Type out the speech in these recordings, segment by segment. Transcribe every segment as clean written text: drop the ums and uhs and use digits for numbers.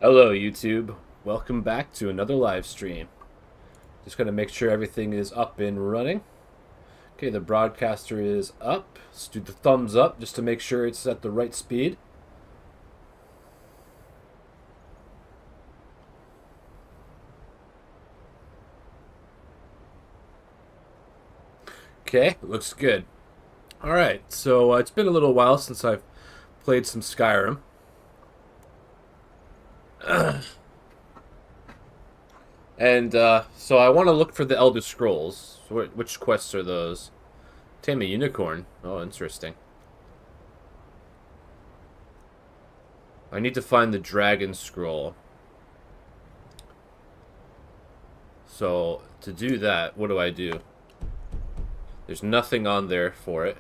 Hello YouTube, welcome back to another live stream. Just gonna make sure everything is up and running. Okay, the broadcaster is up. Let's do the thumbs up just to make sure it's at the right speed. Okay, looks good. Alright, so it's been a little while since I've played some Skyrim. And so I want to look for the Elder Scrolls. Which quests are those? Tame a unicorn. Oh, interesting. I need to find the Dragon Scroll. So, to do that, what do I do? There's nothing on there for it.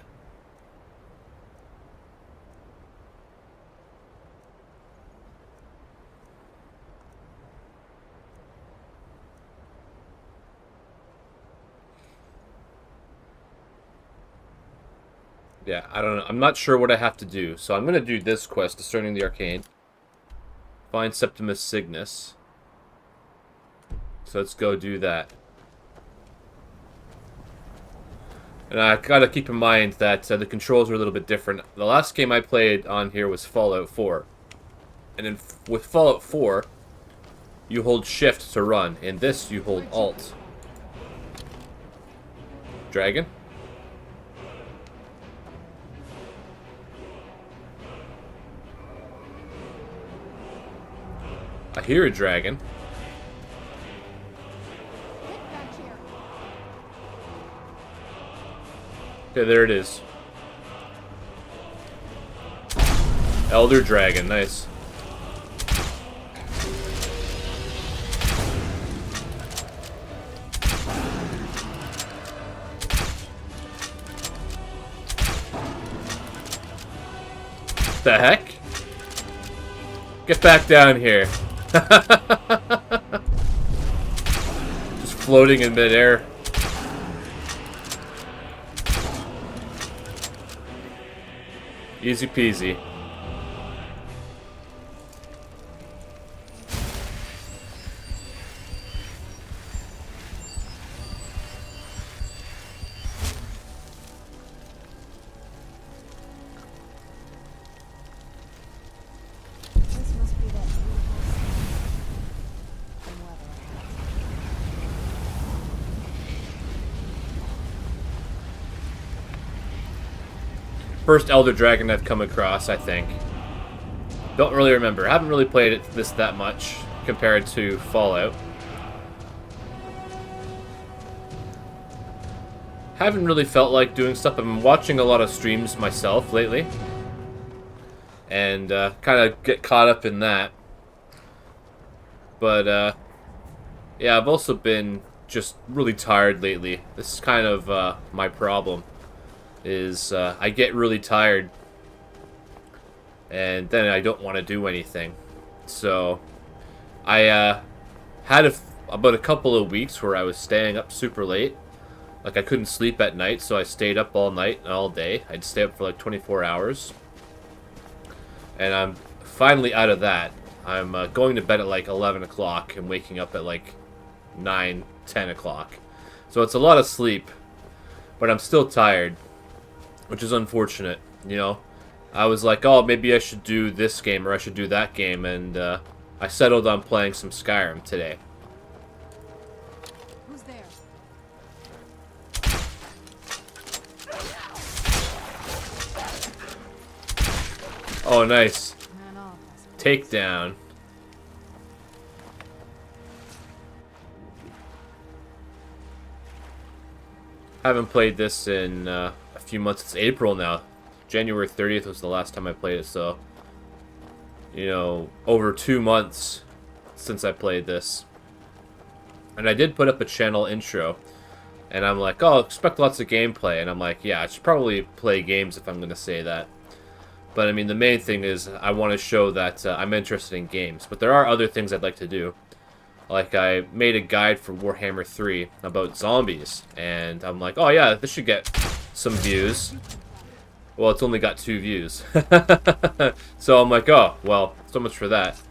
Yeah, I don't know. I'm not sure what I have to do. So I'm going to do this quest, Discerning the Arcane. Find Septimus Cygnus. So let's go do that. And I gotta keep in mind that the controls are a little bit different. The last game I played on here was Fallout 4. And with Fallout 4, you hold Shift to run. In this, you hold Alt. Dragon? I hear a dragon. Okay, there it is. Elder Dragon, nice. The heck? Get back down here. Just floating in midair. Easy peasy. This must be that First Elder Dragon I've come across, I think. Don't really remember. I haven't really played this that much compared to Fallout. Haven't really felt like doing stuff. I've been watching a lot of streams myself lately. And kind of get caught up in that. But yeah, I've also been just really tired lately. This is kind of my problem. Is I get really tired and then I don't want to do anything. So I had about a couple of weeks where I was staying up super late. Like I couldn't sleep at night, so I stayed up all night and all day. I'd stay up for like 24 hours. And I'm finally out of that. I'm going to bed at like 11 o'clock and waking up at like 9, 10 o'clock. So it's a lot of sleep, but I'm still tired. Which is unfortunate, you know. I was like, oh, maybe I should do this game or I should do that game, and I settled on playing some Skyrim today. Who's there? Oh, nice. Takedown. Haven't played this in a few months. It's April now. January 30th was the last time I played it, so you know, over 2 months since I played this. And I did put up a channel intro, and I'm like, oh, expect lots of gameplay, and I'm like, yeah, I should probably play games if I'm gonna say that. But I mean, the main thing is I want to show that I'm interested in games, but there are other things I'd like to do. Like, I made a guide for Warhammer 3 about zombies, and I'm like, oh yeah, this should get some views. Well, it's only got 2 views. So I'm like, oh, well, so much for that.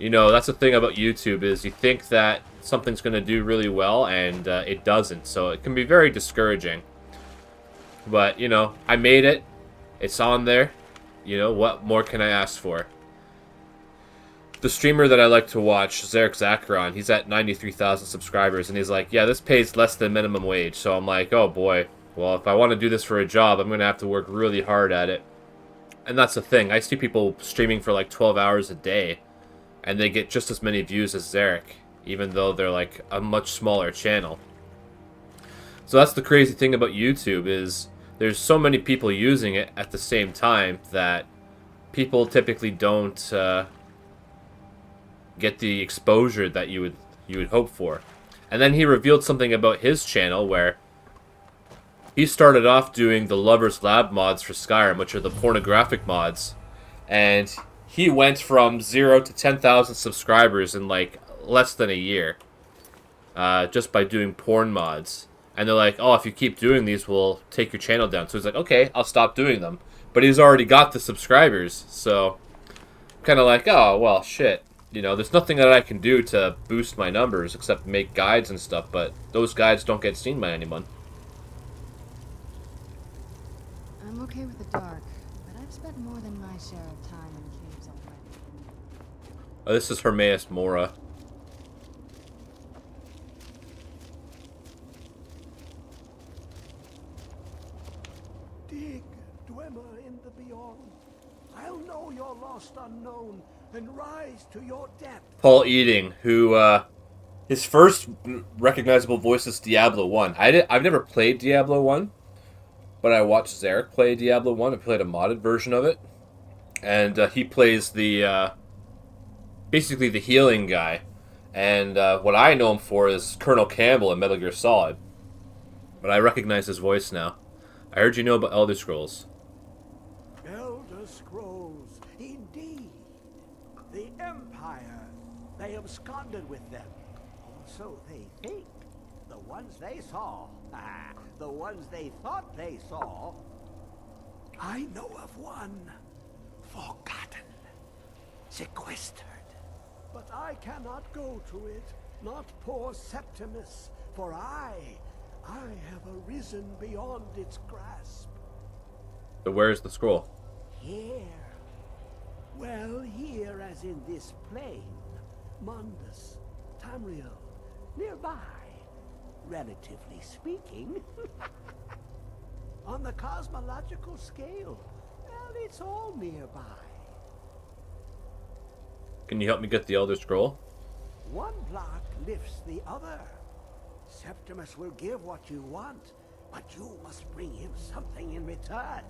You know, that's the thing about YouTube is you think that something's going to do really well, and it doesn't. So it can be very discouraging. But, you know, I made it. It's on there. You know, what more can I ask for? The streamer that I like to watch, Zarek Zacharon, he's at 93,000 subscribers, and he's like, yeah, this pays less than minimum wage. So I'm like, oh boy, well, if I want to do this for a job, I'm going to have to work really hard at it. And that's the thing. I see people streaming for like 12 hours a day, and they get just as many views as Zarek, even though they're like a much smaller channel. So that's the crazy thing about YouTube is there's so many people using it at the same time that people typically don't get the exposure that you would hope for. And then he revealed something about his channel where he started off doing the Lover's Lab mods for Skyrim, which are the pornographic mods, and he went from 0 to 10,000 subscribers in like less than a year, just by doing porn mods. And they're like, oh, if you keep doing these, we'll take your channel down. So he's like, okay, I'll stop doing them. But he's already got the subscribers, so kind of like, oh, well, shit. You know, there's nothing that I can do to boost my numbers except make guides and stuff, but those guides don't get seen by anyone. I'm okay with the dark, but I've spent more than my share of time in caves already. Oh, this is Hermaeus Mora. Dig, Dwemer in the beyond. I'll know your lost unknown and rise to your depth. Paul Eating, who, his first recognizable voice is Diablo 1. I've never played Diablo 1, but I watched Zarek play Diablo 1. I played a modded version of it. And he plays the, basically the healing guy. And what I know him for is Colonel Campbell in Metal Gear Solid. But I recognize his voice now. I heard you know about Elder Scrolls. Elder Scrolls, indeed. The Empire, they absconded with them. Or so they think. The ones they saw. The ones they thought they saw. I know of one. Forgotten. Sequestered. But I cannot go to it. Not poor Septimus. For I have arisen beyond its grasp. So where's the scroll? Here. Well, here as in this plain. Mundus, Tamriel, nearby. Relatively speaking. On the cosmological scale, well, it's all nearby. Can you help me get the Elder Scroll? One block lifts the other. Septimus will give what you want, but you must bring him something in return.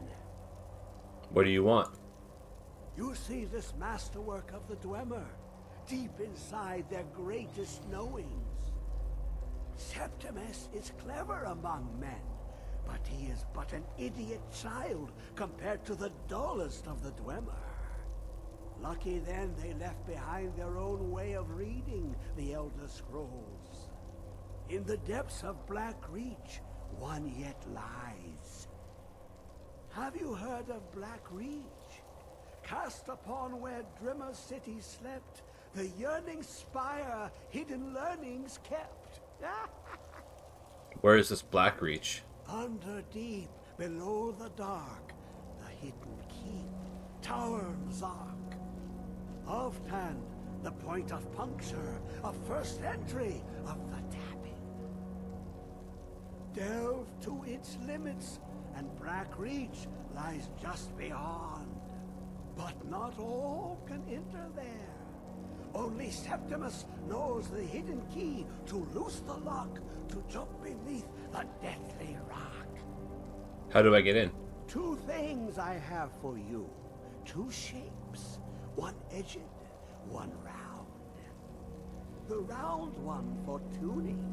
What do you want? You see this masterwork of the Dwemer, deep inside their greatest knowings. Septimus is clever among men, but he is but an idiot child compared to the dullest of the Dwemer. Lucky then they left behind their own way of reading the Elder Scrolls. In the depths of Black Reach, one yet lies. Have you heard of Black Reach? Cast upon where Drimmer City slept, the yearning spire, hidden learnings kept. Where is this Black Reach? Under deep, below the dark, the hidden keep, Tower Zark. Oftan, the point of puncture, of first entry of the tapping. Delve to its limits, and Black Reach lies just beyond. But not all can enter there. Only Septimus knows the hidden key to loose the lock, to jump beneath the deathly rock. How do I get in? Two things I have for you. Two shapes. One edged, one round. The round one for tuning.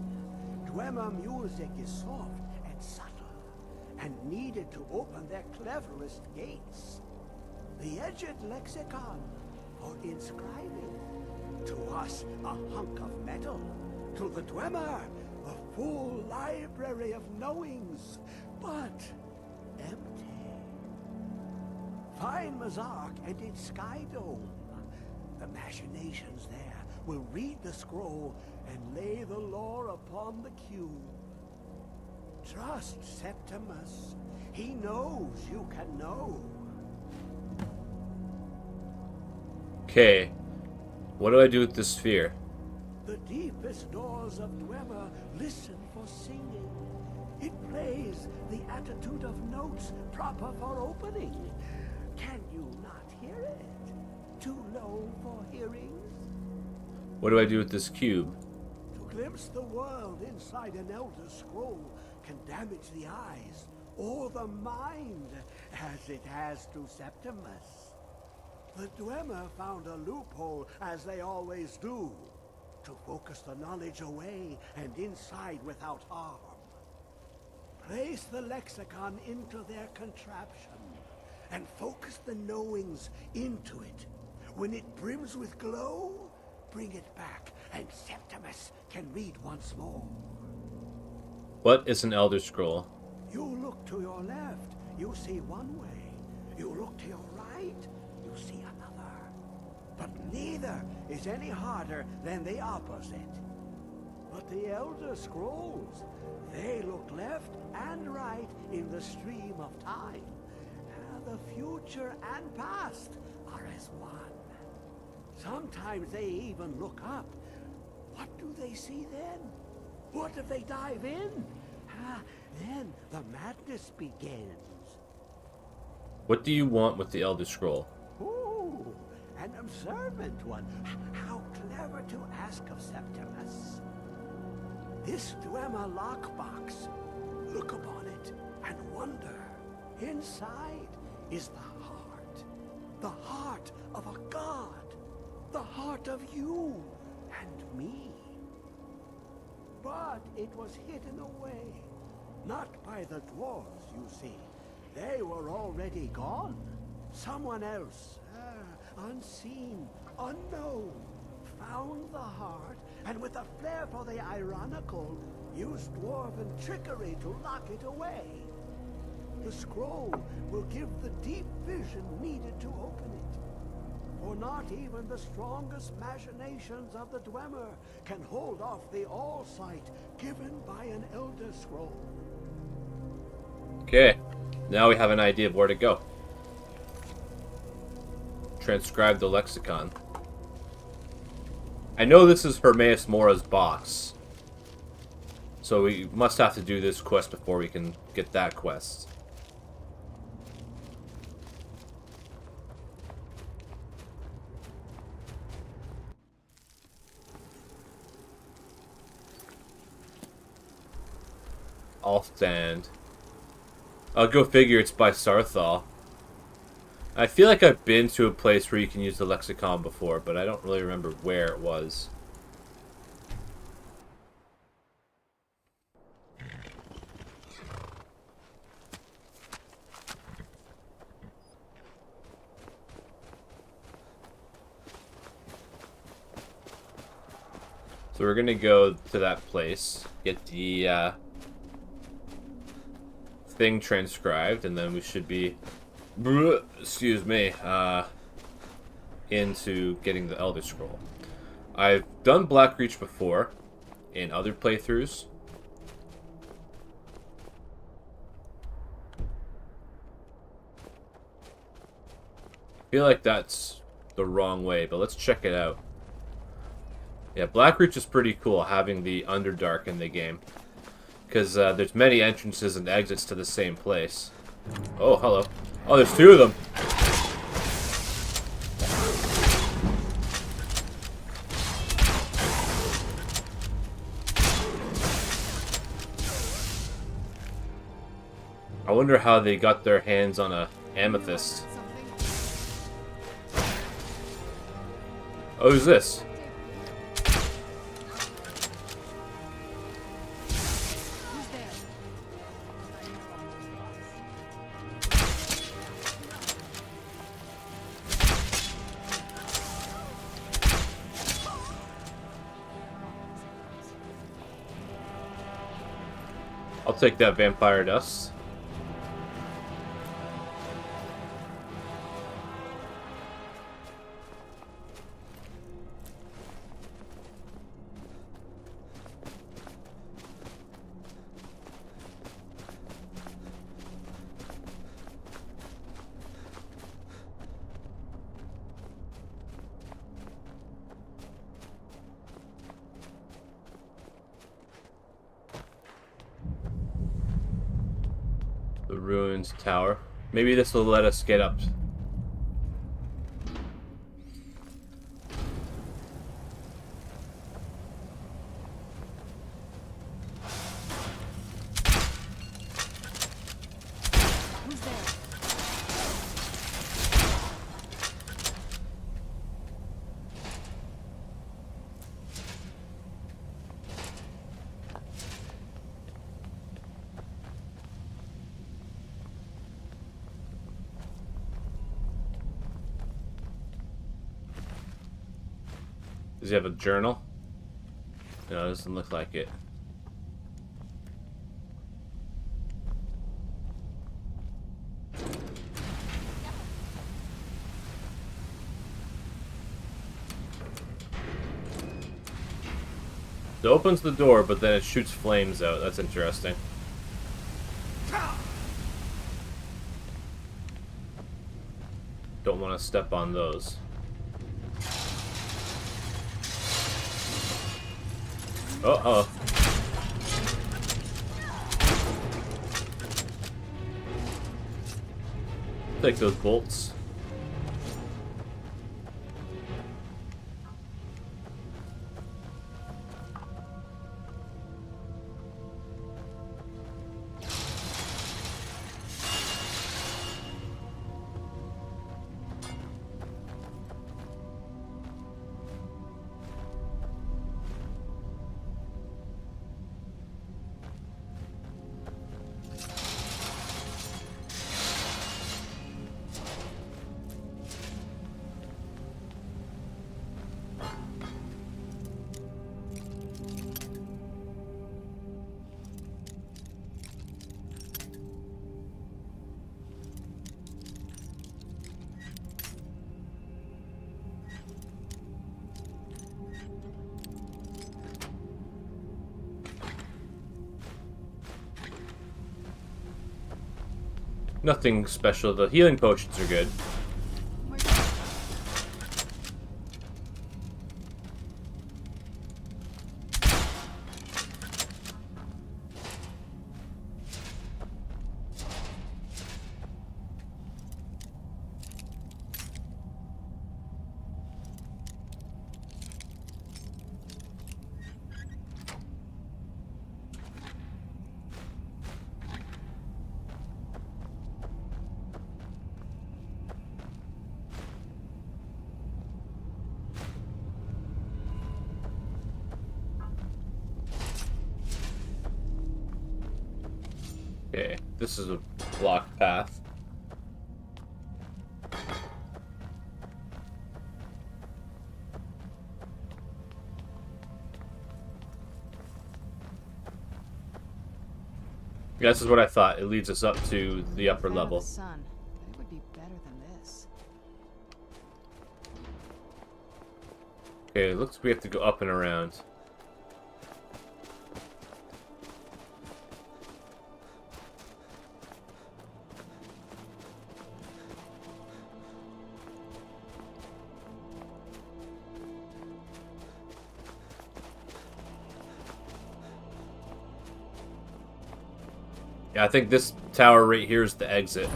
Dwemer music is soft and subtle, and needed to open their cleverest gates. The edged lexicon for inscribing. To us, a hunk of metal. To the Dwemer, a full library of knowings, but empty. Find Mazark and its sky dome. The machinations there will read the scroll and lay the lore upon the cube. Trust Septimus. He knows you can know. Okay. What do I do with this sphere? The deepest doors of Dwemer listen for singing. It plays the attitude of notes proper for opening. Can you not hear it? Too low for hearings? What do I do with this cube? To glimpse the world inside an elder scroll can damage the eyes or the mind, as it has to Septimus. The Dwemer found a loophole, as they always do, to focus the knowledge away and inside without harm. Place the lexicon into their contraption, and focus the knowings into it. When it brims with glow, bring it back, and Septimus can read once more. What is an Elder Scroll? You look to your left, you see one way. You look to your right, you see another. But neither is any harder than the opposite. But the Elder Scrolls, they look left and right in the stream of time. The future and past are as one. Sometimes they even look up. What do they see then? What if they dive in? Then the madness begins. What do you want with the Elder Scroll? Ooh, an observant one. How clever to ask of Septimus. This Dwemer lockbox. Look upon it and wonder. Inside is the heart of a god, the heart of you and me. But it was hidden away, not by the dwarves, you see. They were already gone. Someone else, unseen, unknown, found the heart, and with a flair for the ironical, used dwarven trickery to lock it away. The scroll will give the deep vision needed to open it. For not even the strongest machinations of the Dwemer can hold off the all-sight given by an Elder Scroll. Okay, now we have an idea of where to go. Transcribe the lexicon. I know this is Hermaeus Mora's box, so we must have to do this quest before we can get that quest. I'll stand. I'll go figure it's by Sarthal. I feel like I've been to a place where you can use the lexicon before, but I don't really remember where it was. So we're gonna go to that place, get the thing transcribed, and then we should be, excuse me, into getting the Elder Scroll. I've done Blackreach before in other playthroughs. I feel like that's the wrong way, but let's check it out. Yeah, Blackreach is pretty cool, having the Underdark in the game. Because there's many entrances and exits to the same place. Oh, hello. Oh, there's two of them. I wonder how they got their hands on a amethyst. Oh, who's this? I'll take that vampire dust. The ruins tower. Maybe this will let us get up. Who's there? Does he have a journal? No, it doesn't look like it. It opens the door, but then it shoots flames out. That's interesting. Don't want to step on those. Uh-oh. Take those bolts. Nothing special. The healing potions are good. Okay, this is a blocked path. Yeah, this is what I thought. It leads us up to the upper level. The sun. It would be better than this. Okay, looks like we have to go up and around. Yeah, I think this tower right here is the exit.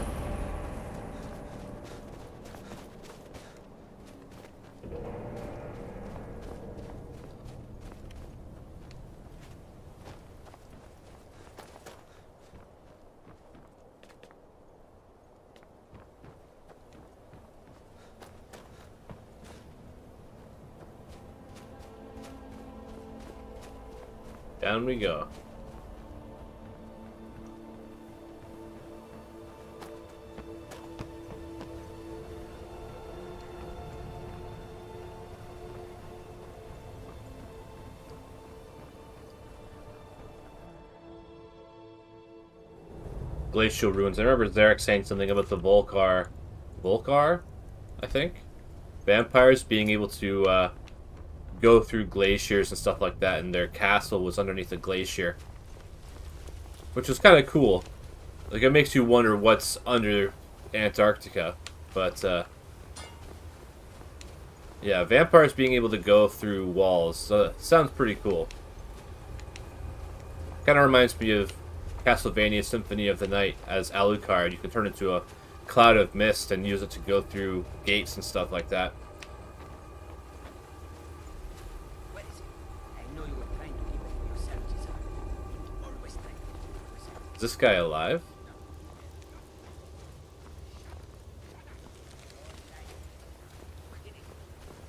Down we go. Glacial ruins. I remember Zarek saying something about the Volcar, I think? Vampires being able to go through glaciers and stuff like that, and their castle was underneath a glacier. Which was kind of cool. Like, it makes you wonder what's under Antarctica. But, yeah, vampires being able to go through walls sounds pretty cool. Kind of reminds me of Castlevania Symphony of the Night as Alucard. You can turn into a cloud of mist and use it to go through gates and stuff like that. What is it? I know you were trying to keep it for yourself, Cesar. Always trying to keep it for yourself. Is this guy alive?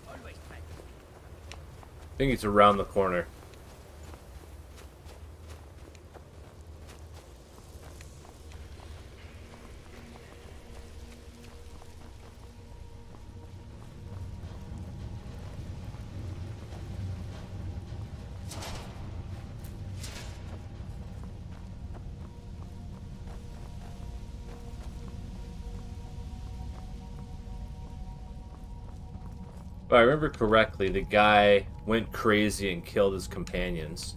Always trying. I think he's around the corner. If I remember correctly, the guy went crazy and killed his companions.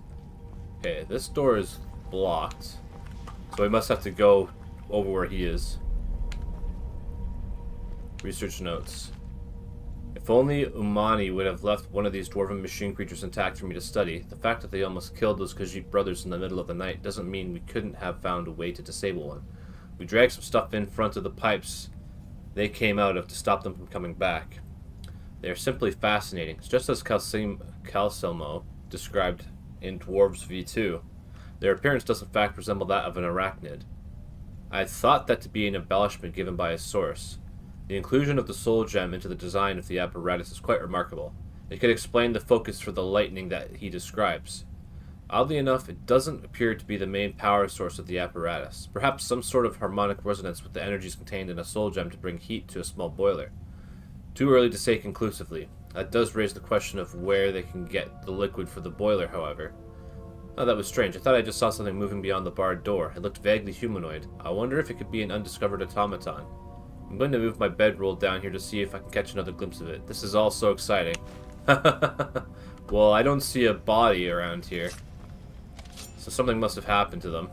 Okay, this door is blocked. So we must have to go over where he is. Research notes. If only Umani would have left one of these dwarven machine creatures intact for me to study. The fact that they almost killed those Khajiit brothers in the middle of the night doesn't mean we couldn't have found a way to disable one. We dragged some stuff in front of the pipes they came out of to stop them from coming back. They are simply fascinating. It's just as Calcelmo described in Dwarves V2. Their appearance does in fact resemble that of an arachnid. I thought that to be an embellishment given by a source. The inclusion of the soul gem into the design of the apparatus is quite remarkable. It could explain the focus for the lightning that he describes. Oddly enough, it doesn't appear to be the main power source of the apparatus. Perhaps some sort of harmonic resonance with the energies contained in a soul gem to bring heat to a small boiler. Too early to say conclusively. That does raise the question of where they can get the liquid for the boiler, however. Oh, that was strange. I thought I just saw something moving beyond the barred door. It looked vaguely humanoid. I wonder if it could be an undiscovered automaton. I'm going to move my bedroll down here to see if I can catch another glimpse of it. This is all so exciting. Well, I don't see a body around here. So something must have happened to them.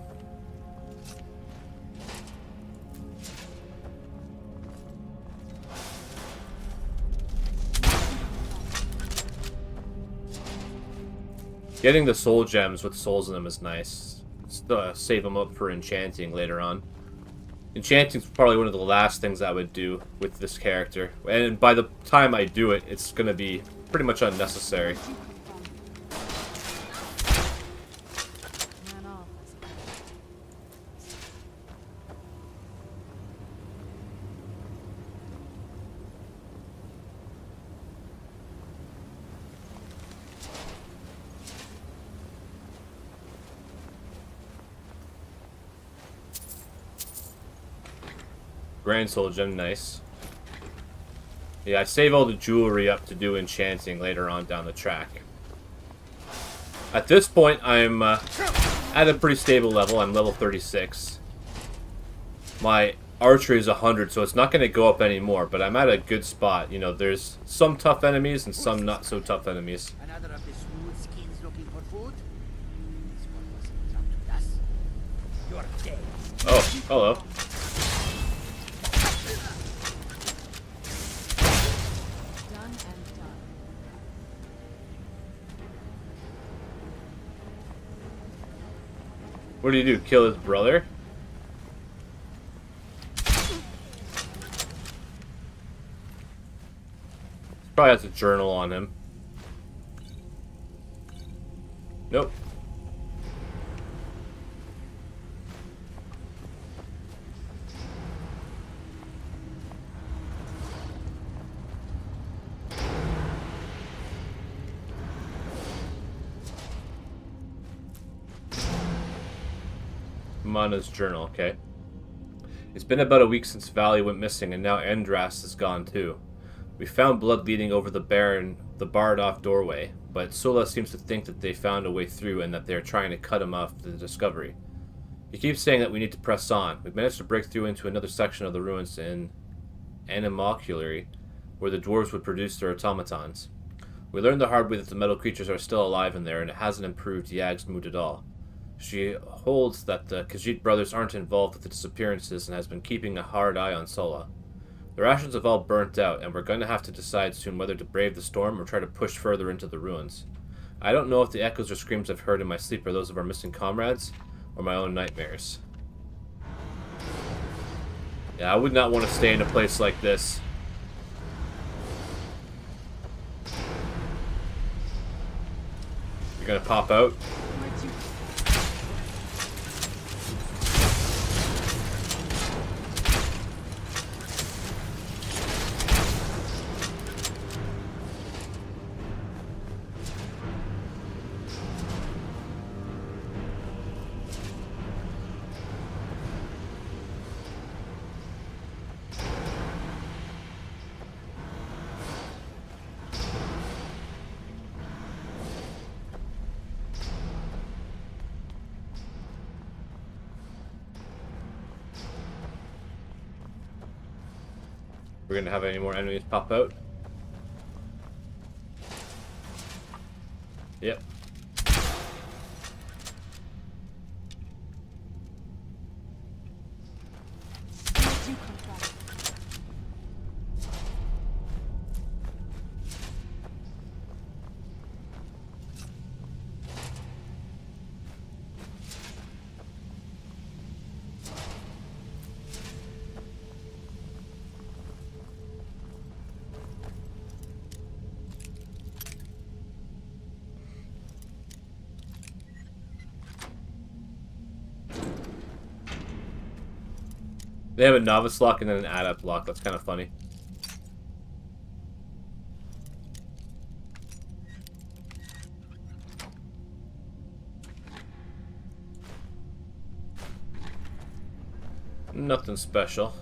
Getting the soul gems with souls in them is nice. Save them up for enchanting later on. Enchanting is probably one of the last things I would do with this character. And by the time I do it, it's going to be pretty much unnecessary. Grand Soul Gem, nice. Yeah, I save all the jewelry up to do enchanting later on down the track. At this point, I'm at a pretty stable level. I'm level 36. My archery is 100, so it's not going to go up anymore, but I'm at a good spot. You know, there's some tough enemies and some not so tough enemies. Another of the smooth skins looking for food? This one wasn't up to us. You're dead. Oh, hello. What do you do? Kill his brother? Probably has a journal on him. Nope. Mana's journal, okay. It's been about a week since Valley went missing, and now Endras is gone too. We found blood leading over the barred off doorway, but Sola seems to think that they found a way through and that they are trying to cut him off the discovery. He keeps saying that we need to press on. We've managed to break through into another section of the ruins in Animalculary, where the dwarves would produce their automatons. We learned the hard way that the metal creatures are still alive in there, and it hasn't improved Yag's mood at all. She holds that the Khajiit brothers aren't involved with the disappearances and has been keeping a hard eye on Sola. The rations have all burnt out, and we're going to have to decide soon whether to brave the storm or try to push further into the ruins. I don't know if the echoes or screams I've heard in my sleep are those of our missing comrades, or my own nightmares. Yeah, I would not want to stay in a place like this. You're gonna pop out? Where'd you... We're gonna have any more enemies pop out? Yep. Where'd you come from? They have a novice lock and then an adept lock. That's kind of funny. Nothing special.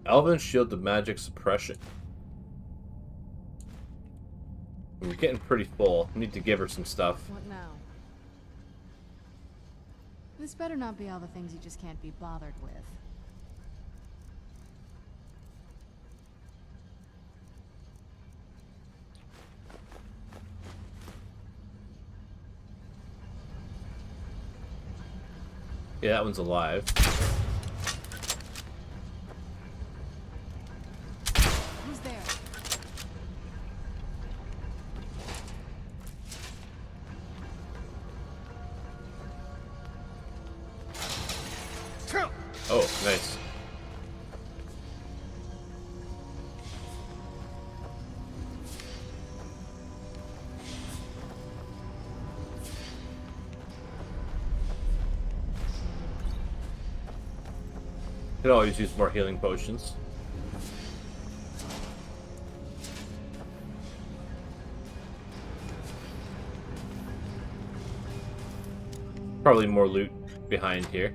Elven shield to magic suppression. We're getting pretty full. We need to give her some stuff. What now? This better not be all the things you just can't be bothered with. Yeah, that one's alive. Who's there? Oh, nice. Could always use more healing potions. Probably more loot behind here.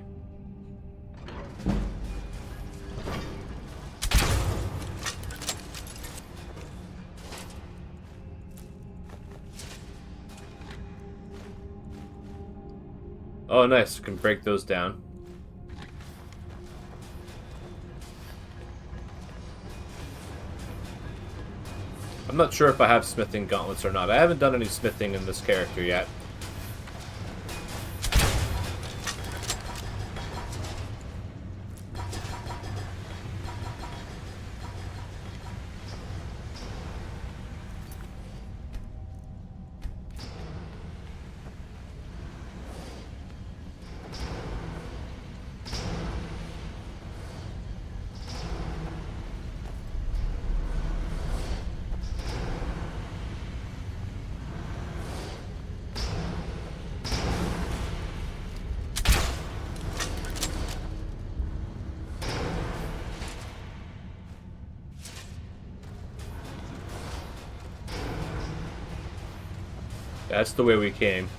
Oh, nice. Can break those down. I'm not sure if I have smithing gauntlets or not. I haven't done any smithing in this character yet. That's the way we came.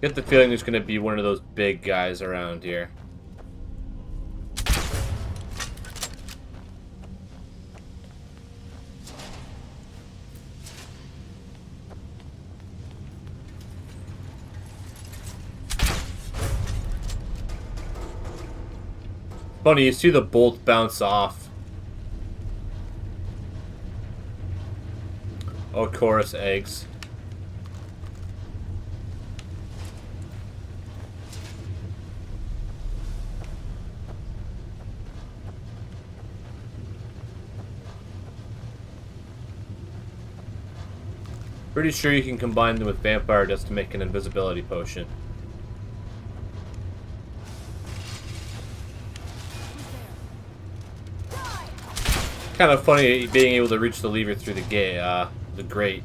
Get the feeling there's going to be one of those big guys around here. Funny, you see the bolt bounce off. Oh, chorus eggs. Pretty sure you can combine them with vampire dust to make an invisibility potion. Kind of funny being able to reach the lever through the grate.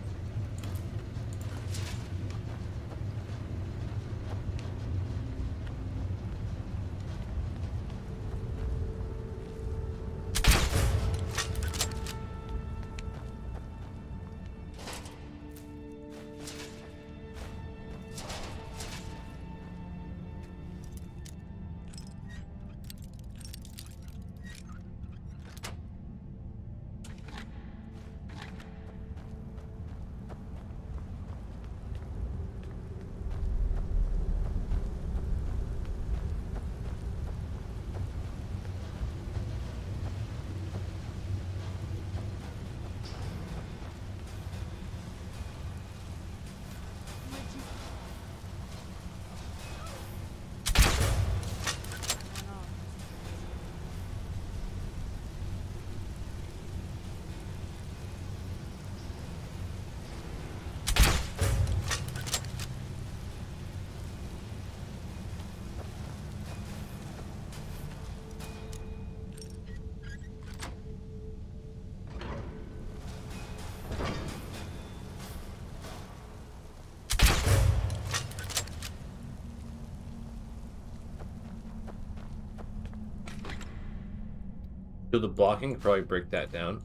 Do the blocking, could probably break that down.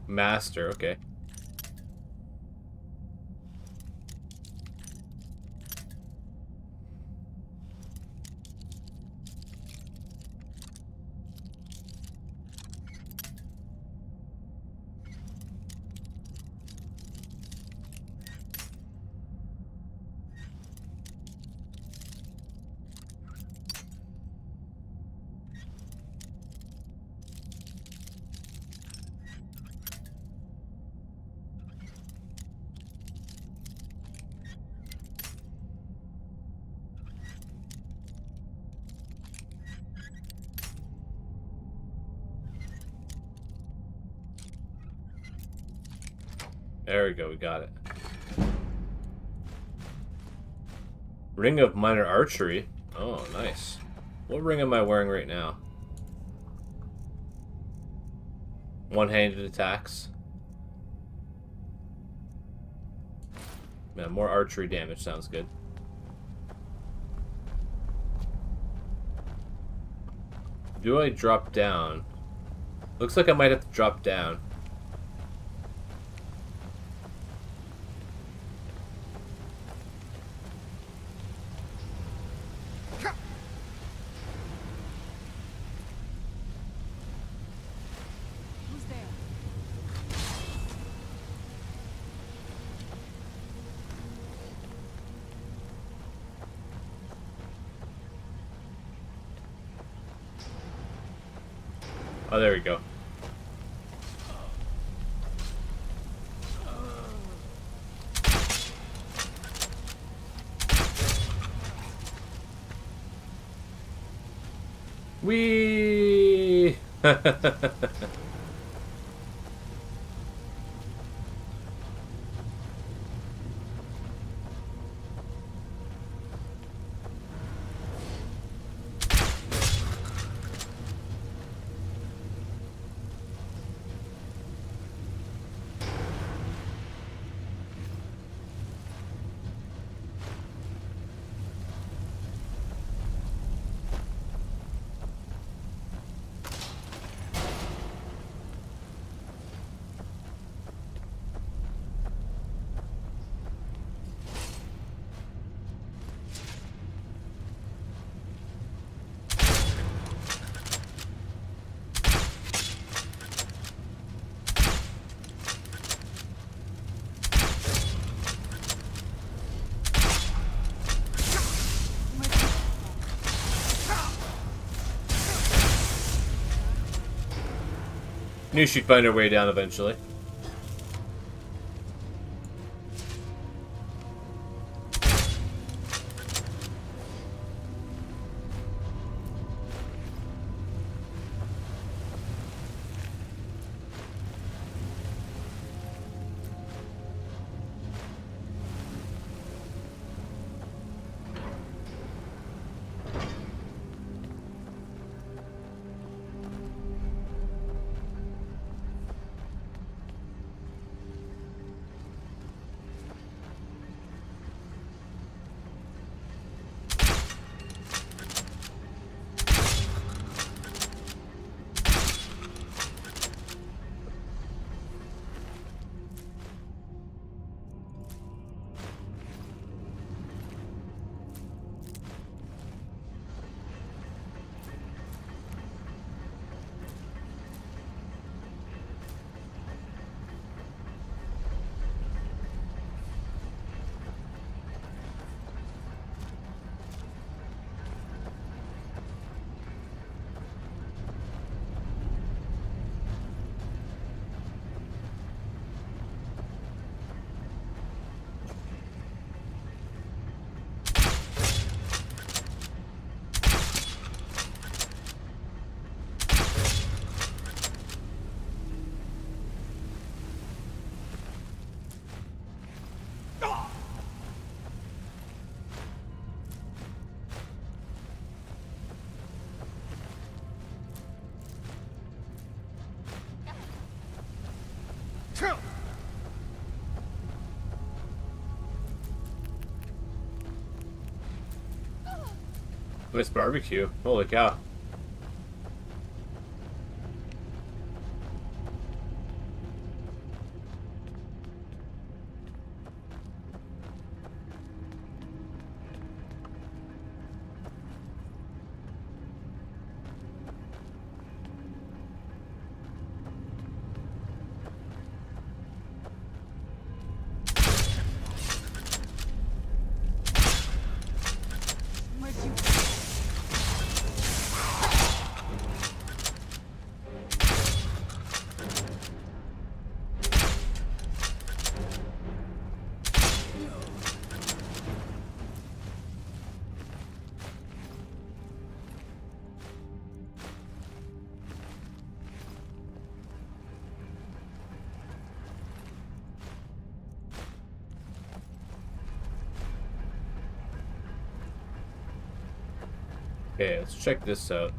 Master, okay. There we go, we got it. Ring of Minor Archery. Oh, nice. What ring am I wearing right now? One-handed attacks. Man, more archery damage sounds good. Do I drop down? Looks like I might have to drop down. Oh, there we go. Whee! Knew she'd find her way down eventually. Nice barbecue. Holy cow. Okay, let's check this out.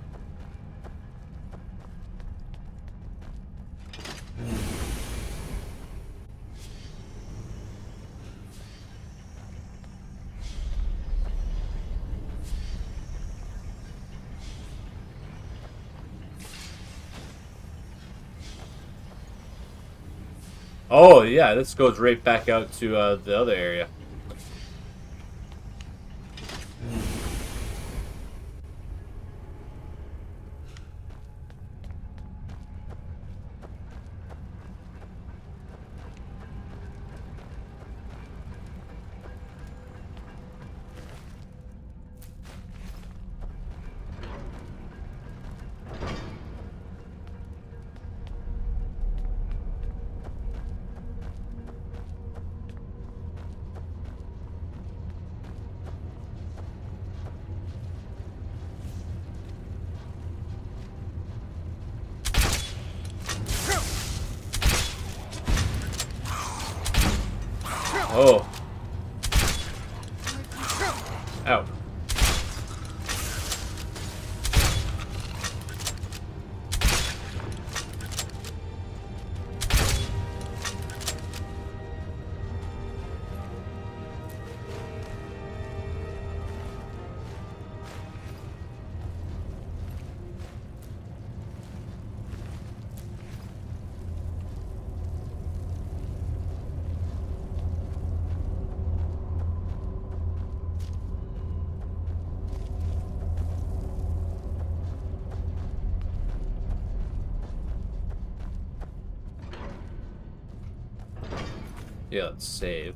Oh, yeah, this goes right back out to the other area. Oh. Ow. Yeah, let's save.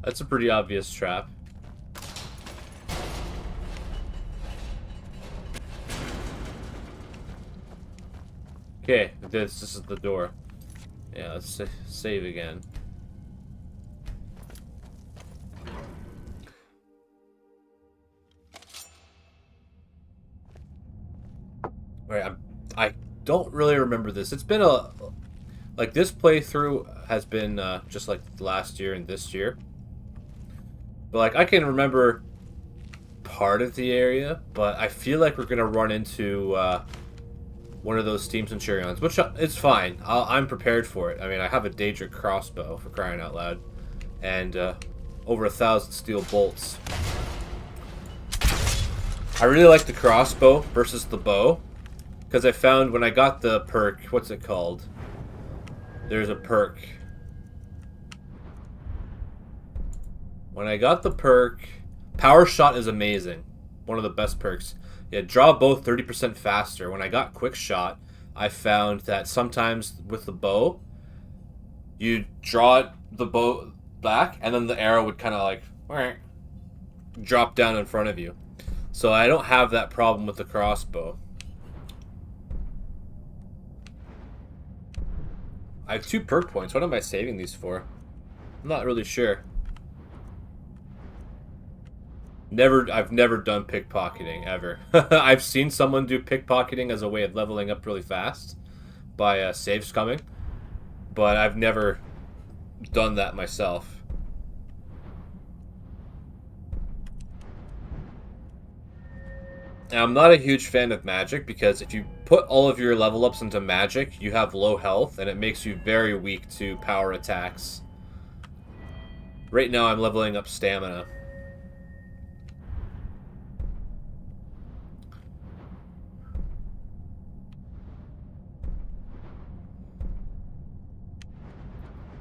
That's a pretty obvious trap. Okay, this is the door. Yeah, let's save again. Alright, I don't really remember this. It's been a... Like, this playthrough has been just like last year and this year. But, like, I can remember part of the area, but I feel like we're going to run into one of those Steam Centurions, which is fine. I'm prepared for it. I mean, I have a Daedric crossbow, for crying out loud, and over 1,000 steel bolts. I really like the crossbow versus the bow, because I found when I got the perk, what's it called? There's a perk. When I got the perk, Power Shot is amazing. One of the best perks. Yeah, draw bow 30% faster. When I got Quick Shot, I found that sometimes with the bow, you draw the bow back, and then the arrow would kind of like drop down in front of you. So I don't have that problem with the crossbow. I have 2 perk points. What am I saving these for? I'm not really sure. I've never done pickpocketing, ever. I've seen someone do pickpocketing as a way of leveling up really fast by saves coming, but I've never done that myself. Now, I'm not a huge fan of magic because if you put all of your level ups into magic, you have low health and it makes you very weak to power attacks. Right now I'm leveling up stamina.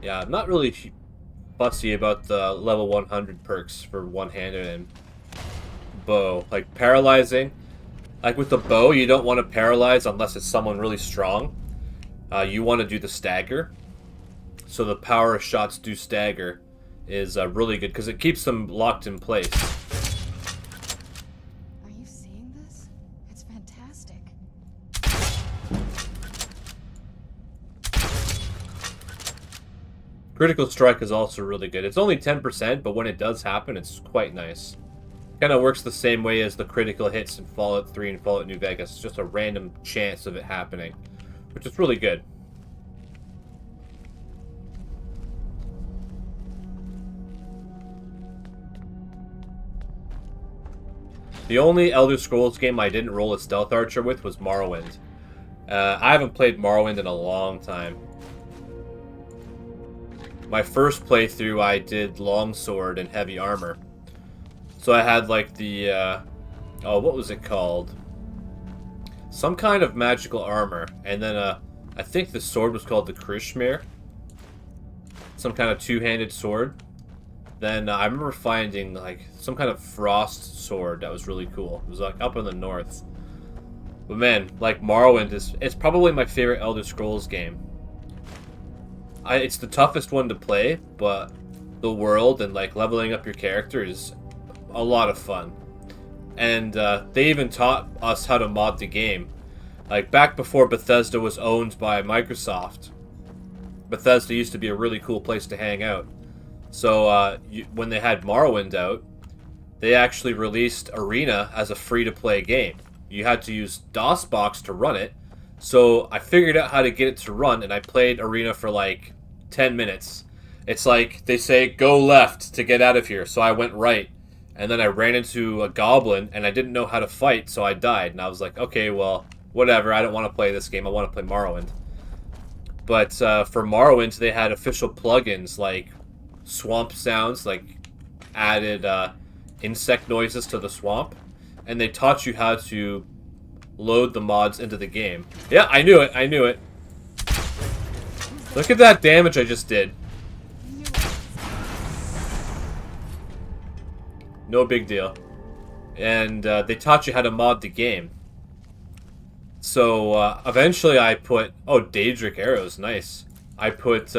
Yeah, I'm not really fussy about the level 100 perks for one-handed and bow. Like, paralyzing. Like, with the bow, you don't want to paralyze unless it's someone really strong. You want to do the stagger. So the power shots do stagger is really good, because it keeps them locked in place. Are you seeing this? It's fantastic. Critical Strike is also really good. It's only 10%, but when it does happen, it's quite nice. Kind of works the same way as the critical hits in Fallout 3 and Fallout New Vegas. It's just a random chance of it happening, which is really good. The only Elder Scrolls game I didn't roll a Stealth Archer with was Morrowind. I haven't played Morrowind in a long time. My first playthrough, I did Longsword and Heavy Armor. So I had, like, the, oh, what was it called? Some kind of magical armor. And then, I think the sword was called the Krishmir. Some kind of two-handed sword. Then, I remember finding, like, some kind of frost sword that was really cool. It was, like, up in the north. But, man, like, Morrowind it's probably my favorite Elder Scrolls game. It's the toughest one to play, but the world and, like, leveling up your character is a lot of fun. And they even taught us how to mod the game. Like, back before Bethesda was owned by Microsoft, Bethesda used to be a really cool place to hang out. So when they had Morrowind out, they actually released Arena as a free-to-play game. You had to use DOSBox to run it. So I figured out how to get it to run, and I played Arena for like 10 minutes. It's like, they say, go left to get out of here. So I went right. And then I ran into a goblin, and I didn't know how to fight, so I died. And I was like, okay, well, whatever. I don't want to play this game. I want to play Morrowind. But for Morrowind, they had official plugins like swamp sounds, like added insect noises to the swamp. And they taught you how to load the mods into the game. Yeah, I knew it. I knew it. Look at that damage I just did. No big deal. And they taught you how to mod the game. So eventually I put... Oh, Daedric arrows. Nice. I put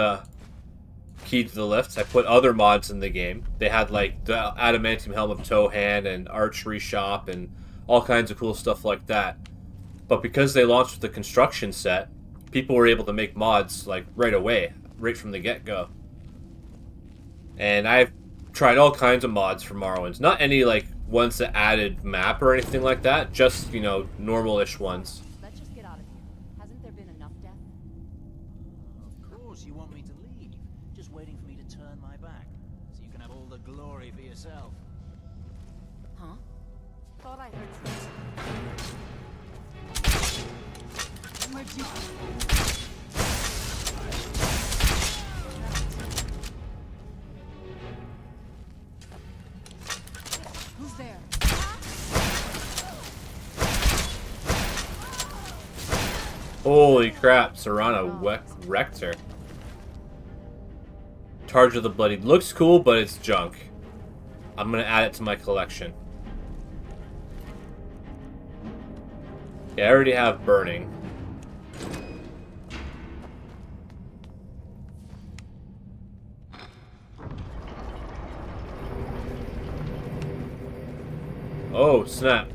Key to the Lifts. I put other mods in the game. They had like the Adamantium Helm of Towhand and Archery Shop and all kinds of cool stuff like that. But because they launched with the construction set, people were able to make mods like right away, right from the get-go. And I've tried all kinds of mods for Morrowind. Not any like ones that added map or anything like that, just, you know, normal-ish ones. Let's just get out of here. Hasn't there been enough death? Of course you want me to leave. Just waiting for me to turn my back. So you can have all the glory for yourself. Huh? Thought I heard something. Where'd you Who's there? Holy crap, Serana wrecked her. Targe of the Bloodied. Looks cool, but it's junk. I'm gonna add it to my collection. Yeah, I already have Burning. Oh, snap.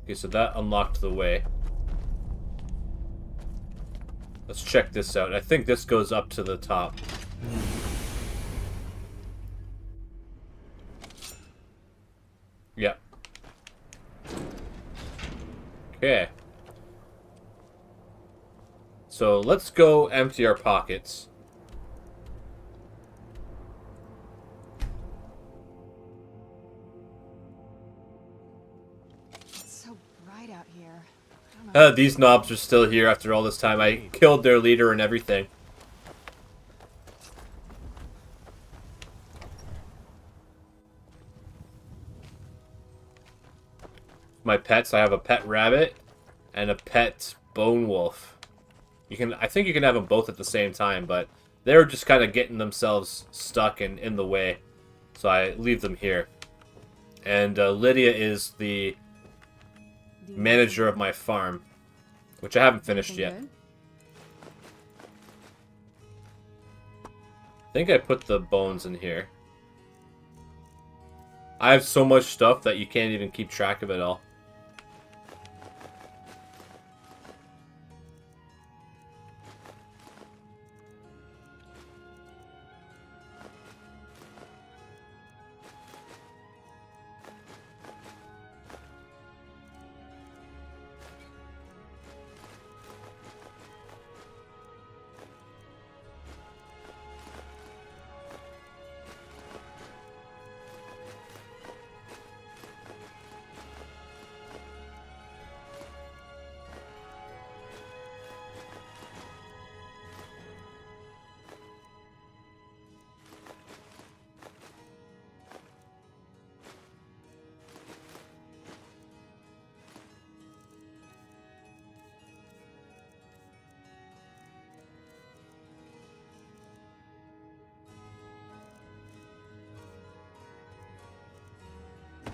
Okay, so that unlocked the way. Let's check this out. I think this goes up to the top. Yep. Okay. So let's go empty our pockets. Out here. I don't know. These knobs are still here after all this time. I killed their leader and everything. My pets, I have a pet rabbit and a pet bone wolf. I think you can have them both at the same time, but they're just kind of getting themselves stuck and in the way. So I leave them here. And Lydia is the manager of my farm, which I haven't finished yet. Good? I think I put the bones in here. I have so much stuff that you can't even keep track of it all.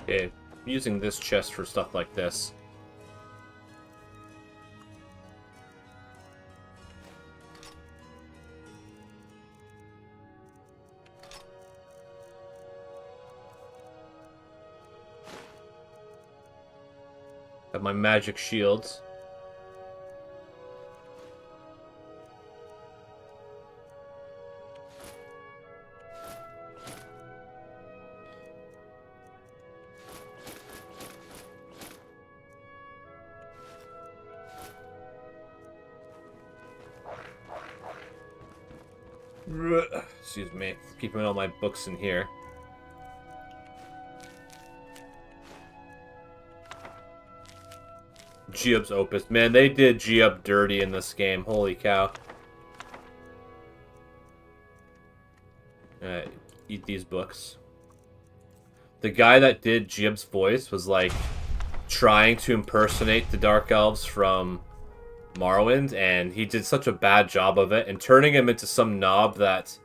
Okay, I'm using this chest for stuff like this. Have my magic shields. Excuse me. Keeping all my books in here. Geob's Opus. Man, they did Geob dirty in this game. Holy cow. Eat these books. The guy that did Geob's voice was like trying to impersonate the Dark Elves from Morrowind, and he did such a bad job of it, and turning him into some knob that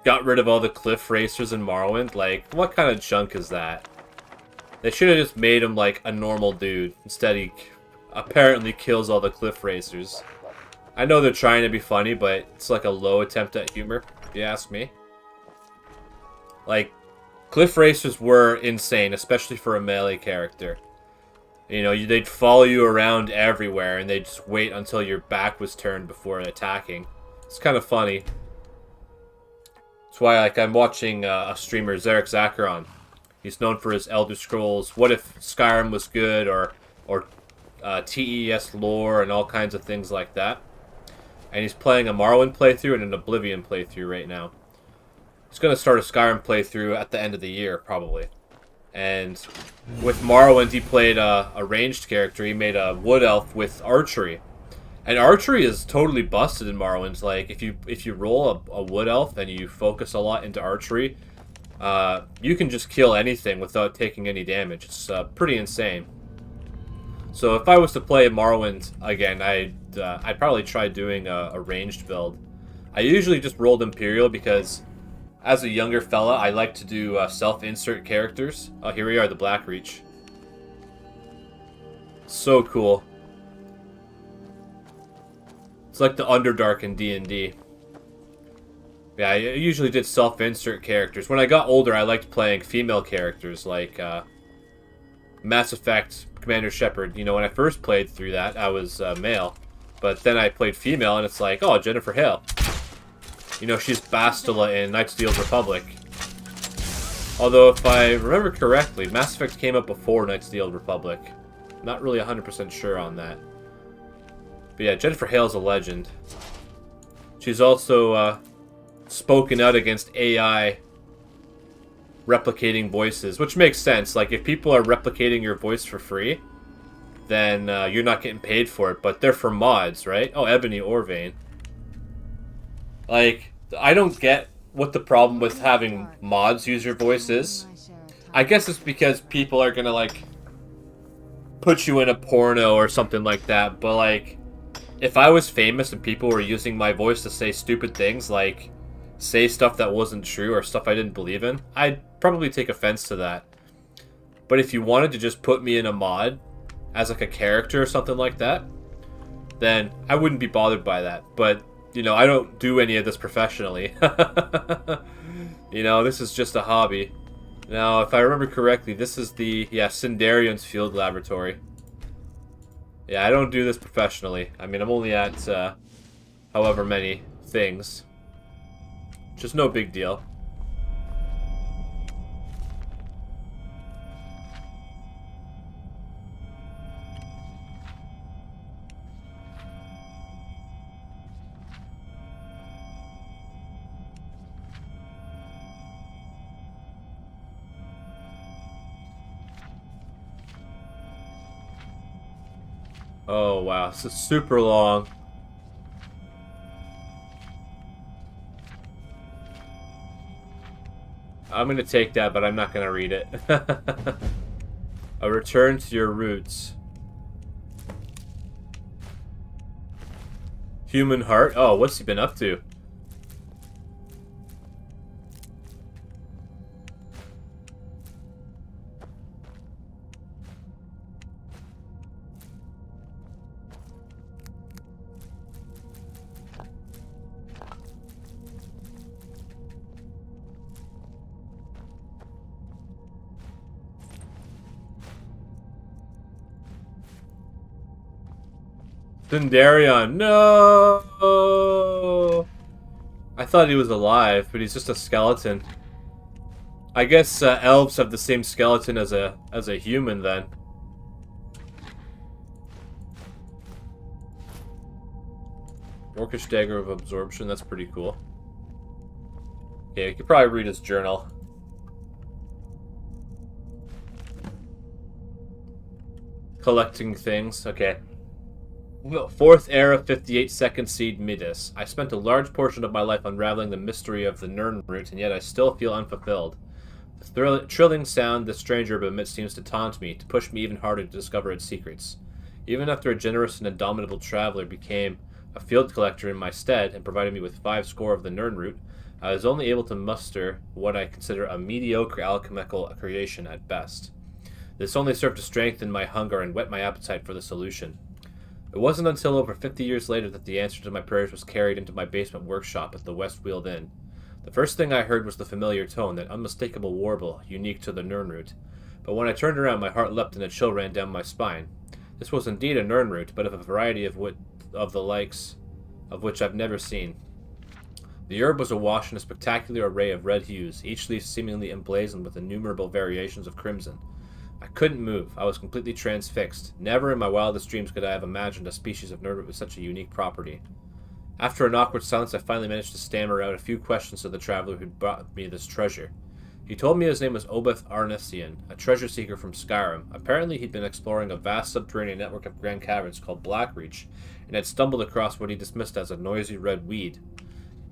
got rid of all the cliff racers in Morrowind. Like, what kind of junk is that? They should have just made him like a normal dude. Instead, he apparently kills all the cliff racers. I know they're trying to be funny, but it's like a low attempt at humor, if you ask me. Like, cliff racers were insane, especially for a melee character. You know, they'd follow you around everywhere, and they'd just wait until your back was turned before attacking. It's kind of funny. That's why, like, I'm watching a streamer, Zarek Zacharon. He's known for his Elder Scrolls, what if Skyrim was good, or TES lore, and all kinds of things like that. And he's playing a Morrowind playthrough and an Oblivion playthrough right now. He's going to start a Skyrim playthrough at the end of the year, probably. And with Morrowind, he played a ranged character. He made a wood elf with archery. And archery is totally busted in Morrowind. Like, if you roll a wood elf and you focus a lot into archery, you can just kill anything without taking any damage. It's pretty insane. So if I was to play Morrowind again, I'd probably try doing a ranged build. I usually just rolled Imperial because, as a younger fella, I like to do self-insert characters. Oh, here we are, the Black Reach. So cool. It's like the Underdark in D&D. Yeah, I usually did self-insert characters. When I got older, I liked playing female characters, like Mass Effect, Commander Shepard. You know, when I first played through that, I was male. But then I played female, and it's like, oh, Jennifer Hale. You know, she's Bastila in Knights of the Old Republic. Although, if I remember correctly, Mass Effect came out before Knights of the Old Republic. Not really 100% sure on that. But yeah, Jennifer Hale's a legend. She's also spoken out against AI replicating voices, which makes sense. Like, if people are replicating your voice for free, then you're not getting paid for it, but they're for mods, right? Oh, Ebony Orvane. Like, I don't get what the problem with having mods use your voice is. I guess it's because people are gonna, like, put you in a porno or something like that, but, like, if I was famous and people were using my voice to say stupid things, like say stuff that wasn't true or stuff I didn't believe in, I'd probably take offense to that. But if you wanted to just put me in a mod as like a character or something like that, then I wouldn't be bothered by that. But, you know, I don't do any of this professionally. You know, this is just a hobby. Now, if I remember correctly, this is the, Sindarion's Field Laboratory. Yeah, I don't do this professionally. I mean, I'm only at however many things. Just no big deal. Oh, wow. This is super long. I'm going to take that, but I'm not going to read it. A return to your roots. Human heart? Oh, what's he been up to? Sindarion, no! I thought he was alive, but he's just a skeleton. I guess elves have the same skeleton as a human then. Orcish Dagger of Absorption, that's pretty cool. Yeah, you could probably read his journal. Collecting things, okay. 4th era 58-second seed Midas. I spent a large portion of my life unraveling the mystery of the Nirn root, and yet I still feel unfulfilled. The trilling sound the stranger emits seems to taunt me, to push me even harder to discover its secrets. Even after a generous and indomitable traveler became a field collector in my stead and provided me with 5 score of the Nirn root, I was only able to muster what I consider a mediocre alchemical creation at best. This only served to strengthen my hunger and whet my appetite for the solution. It wasn't until over 50 years later that the answer to my prayers was carried into my basement workshop at the Westweald Inn. The first thing I heard was the familiar tone, that unmistakable warble, unique to the Nirn root. But when I turned around, my heart leapt and a chill ran down my spine. This was indeed a Nirn root, but of a variety of the likes of which I've never seen. The herb was awash in a spectacular array of red hues, each leaf seemingly emblazoned with innumerable variations of crimson. I couldn't move. I was completely transfixed. Never in my wildest dreams could I have imagined a species of Nirn root with such a unique property. After an awkward silence, I finally managed to stammer out a few questions to the traveler who brought me this treasure. He told me his name was Obeth Arnesian, a treasure seeker from Skyrim. Apparently he'd been exploring a vast subterranean network of grand caverns called Blackreach, and had stumbled across what he dismissed as a noisy red weed.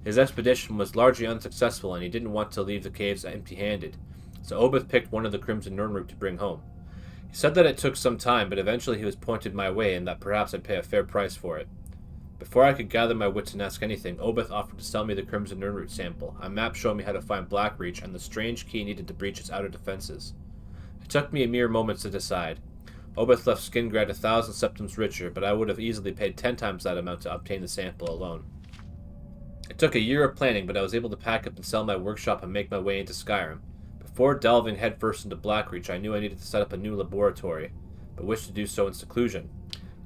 His expedition was largely unsuccessful, and he didn't want to leave the caves empty-handed, so Obeth picked one of the Crimson Nirn root to bring home. He said that it took some time, but eventually he was pointed my way, and that perhaps I'd pay a fair price for it. Before I could gather my wits and ask anything, Obeth offered to sell me the Crimson Nirn root sample, a map showing me how to find Blackreach and the strange key needed to breach its outer defenses. It took me a mere moment to decide. Obeth left Skingrad 1,000 septims richer, but I would have easily paid 10 times that amount to obtain the sample alone. It took a year of planning, but I was able to pack up and sell my workshop and make my way into Skyrim. Before delving headfirst into Blackreach, I knew I needed to set up a new laboratory, but wished to do so in seclusion.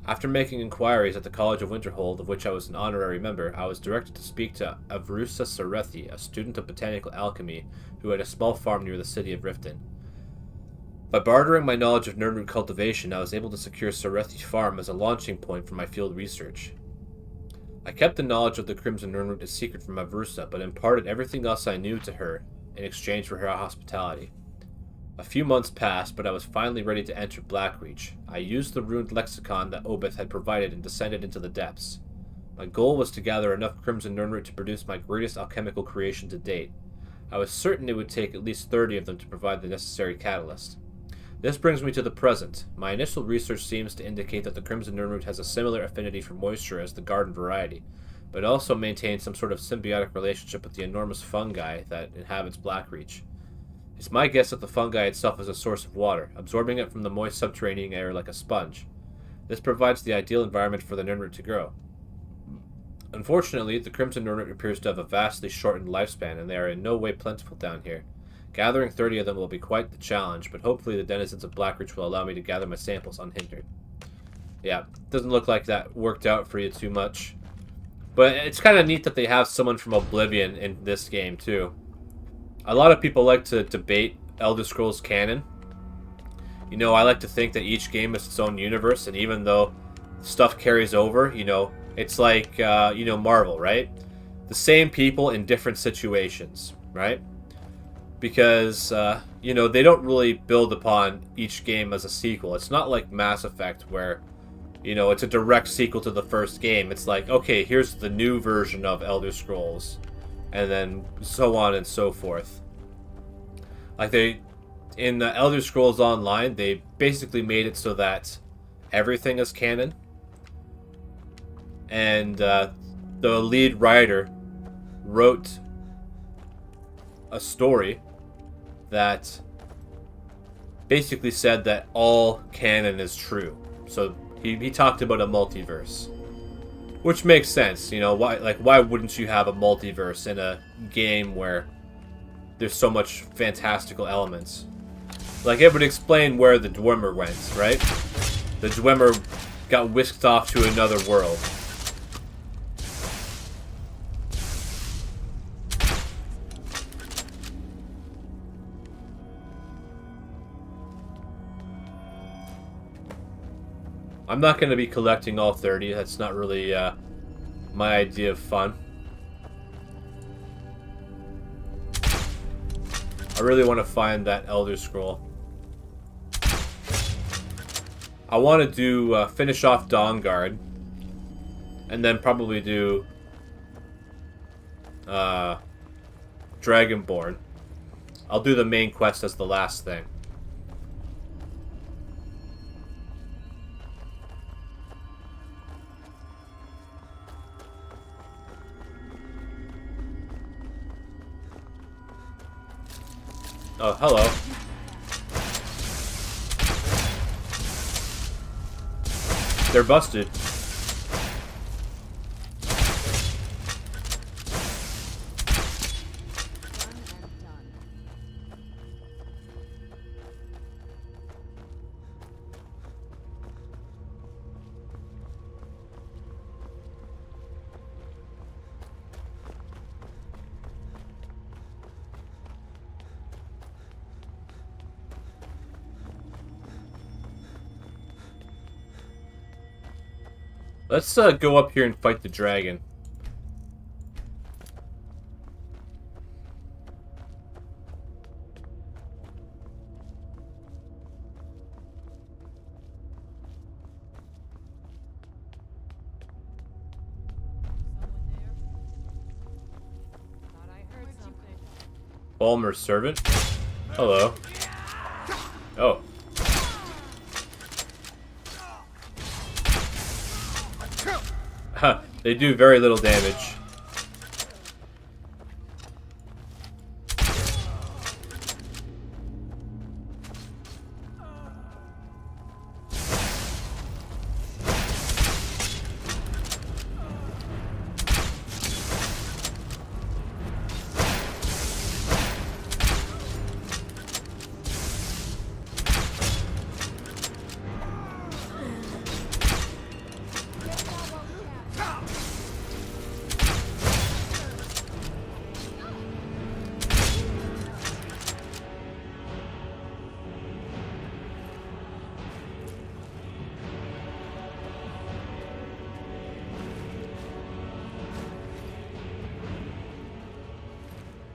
After making inquiries at the College of Winterhold, of which I was an honorary member, I was directed to speak to Avrusa Sarethi, a student of botanical alchemy, who had a small farm near the city of Riften. By bartering my knowledge of Nirn root cultivation, I was able to secure Sarethi's farm as a launching point for my field research. I kept the knowledge of the Crimson Nirn root a secret from Avrusa, but imparted everything else I knew to her in exchange for her hospitality. A few months passed, but I was finally ready to enter Blackreach. I used the runed lexicon that Obeth had provided and descended into the depths. My goal was to gather enough Crimson Nirn root to produce my greatest alchemical creation to date. I was certain it would take at least 30 of them to provide the necessary catalyst. This brings me to the present. My initial research seems to indicate that the Crimson Nirn root has a similar affinity for moisture as the garden variety, but also maintains some sort of symbiotic relationship with the enormous fungi that inhabits Blackreach. It's my guess that the fungi itself is a source of water, absorbing it from the moist subterranean air like a sponge. This provides the ideal environment for the Nirn root to grow. Unfortunately, the Crimson Nirn root appears to have a vastly shortened lifespan, and they are in no way plentiful down here. Gathering 30 of them will be quite the challenge, but hopefully the denizens of Blackreach will allow me to gather my samples unhindered. Yeah, doesn't look like that worked out for you too much. But it's kind of neat that they have someone from Oblivion in this game, too. A lot of people like to debate Elder Scrolls canon. You know, I like to think that each game is its own universe, and even though stuff carries over, you know, it's like, Marvel, right? The same people in different situations, right? Because, they don't really build upon each game as a sequel. It's not like Mass Effect where, it's a direct sequel to the first game. It's like, okay, here's the new version of Elder Scrolls. And then so on and so forth. Like in the Elder Scrolls Online, they basically made it so that everything is canon. And the lead writer wrote a story that basically said that all canon is true. So he talked about a multiverse. Which makes sense, why wouldn't you have a multiverse in a game where there's so much fantastical elements? Like, it would explain where the Dwemer went, right? The Dwemer got whisked off to another world. I'm not going to be collecting all 30. That's not really my idea of fun. I really want to find that Elder Scroll. I want to do finish off Dawnguard, and then probably do Dragonborn. I'll do the main quest as the last thing. Oh, hello. They're busted. Let's go up here and fight the dragon. Thought I heard something. Thalmor's servant. Hello. Oh. Huh. They do very little damage.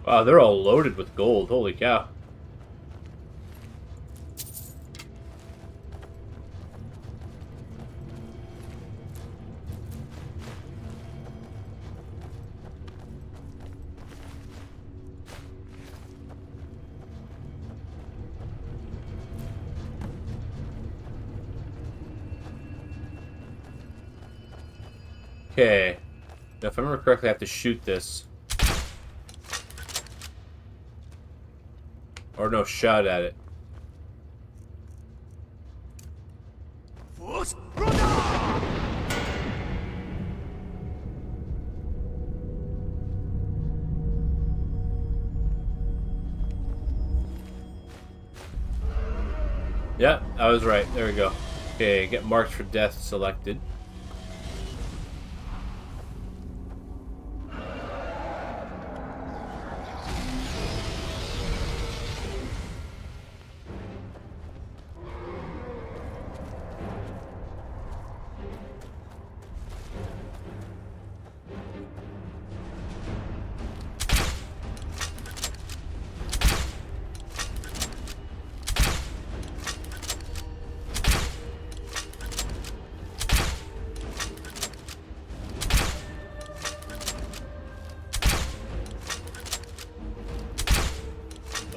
Wow, they're all loaded with gold. Holy cow. Okay. Now, if I remember correctly, I have to shoot this. Or no, shot at it. Yeah, I was right. There we go. Okay, get marked for death selected.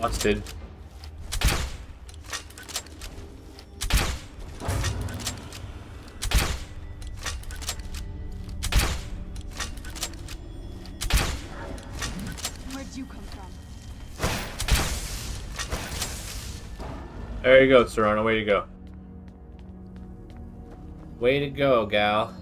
Busted. Where'd you come from? There you go, Serrano. Way to go. Way to go, gal.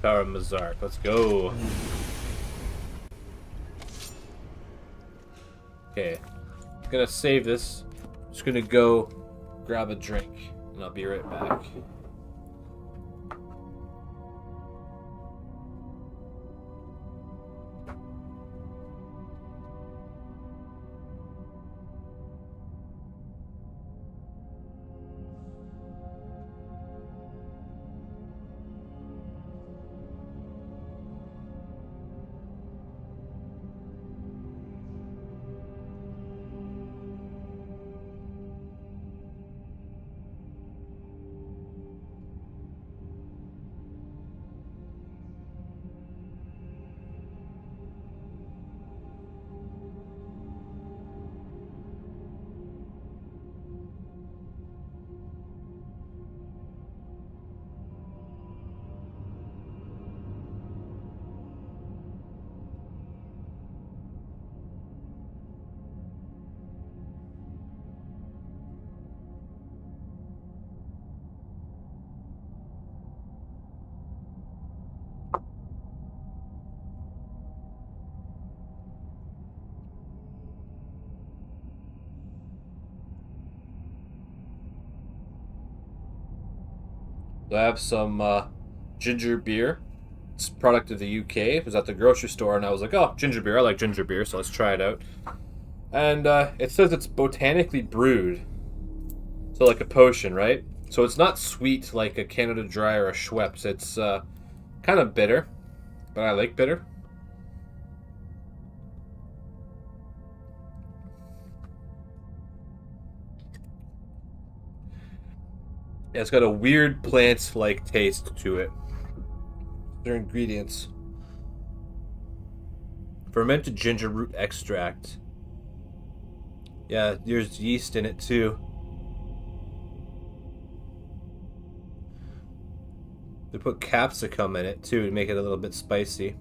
Power of Mazark. Let's go. Okay. I'm gonna save this. Just gonna go grab a drink, and I'll be right back. So I have some ginger beer. It's a product of the UK. It was at the grocery store, and I was like, oh, ginger beer. I like ginger beer, so let's try it out. And it says it's botanically brewed. So like a potion, right? So it's not sweet like a Canada Dry or a Schweppes. It's kind of bitter, but I like bitter. Yeah, it's got a weird plant-like taste to it. Their ingredients: fermented ginger root extract. Yeah, there's yeast in it too. They put capsicum in it too to make it a little bit spicy.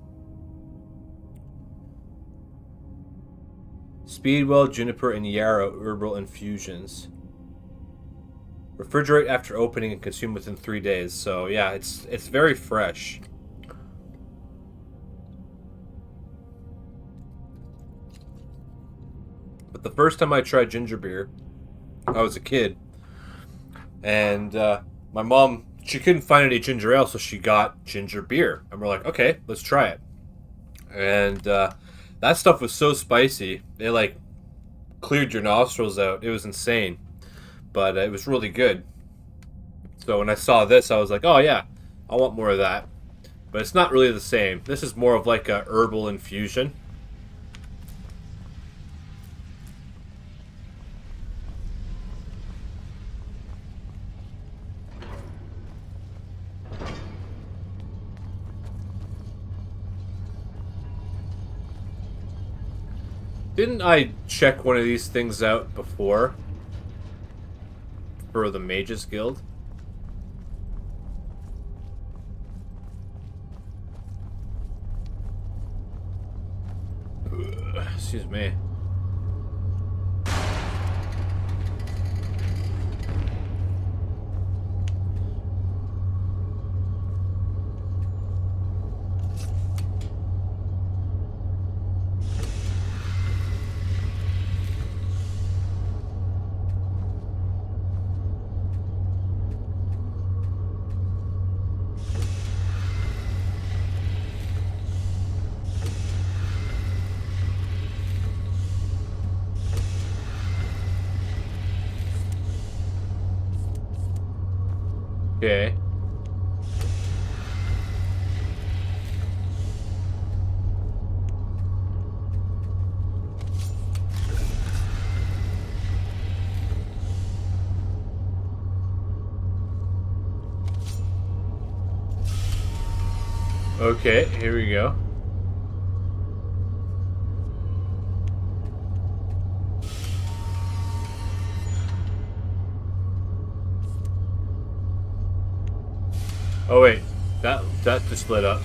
Speedwell, juniper, and yarrow herbal infusions. Refrigerate after opening and consume within 3 days. So yeah, it's very fresh. But the first time I tried ginger beer, I was a kid, and my mom, she couldn't find any ginger ale, so she got ginger beer, and we're like, okay, let's try it. And that stuff was so spicy, it like cleared your nostrils out. It was insane, but it was really good. So when I saw this, I was like, oh yeah, I want more of that. But it's not really the same. This is more of like a herbal infusion. Didn't I check one of these things out before? For the Mages Guild? Excuse me. Okay. Okay, here we go. Oh wait, that just lit up.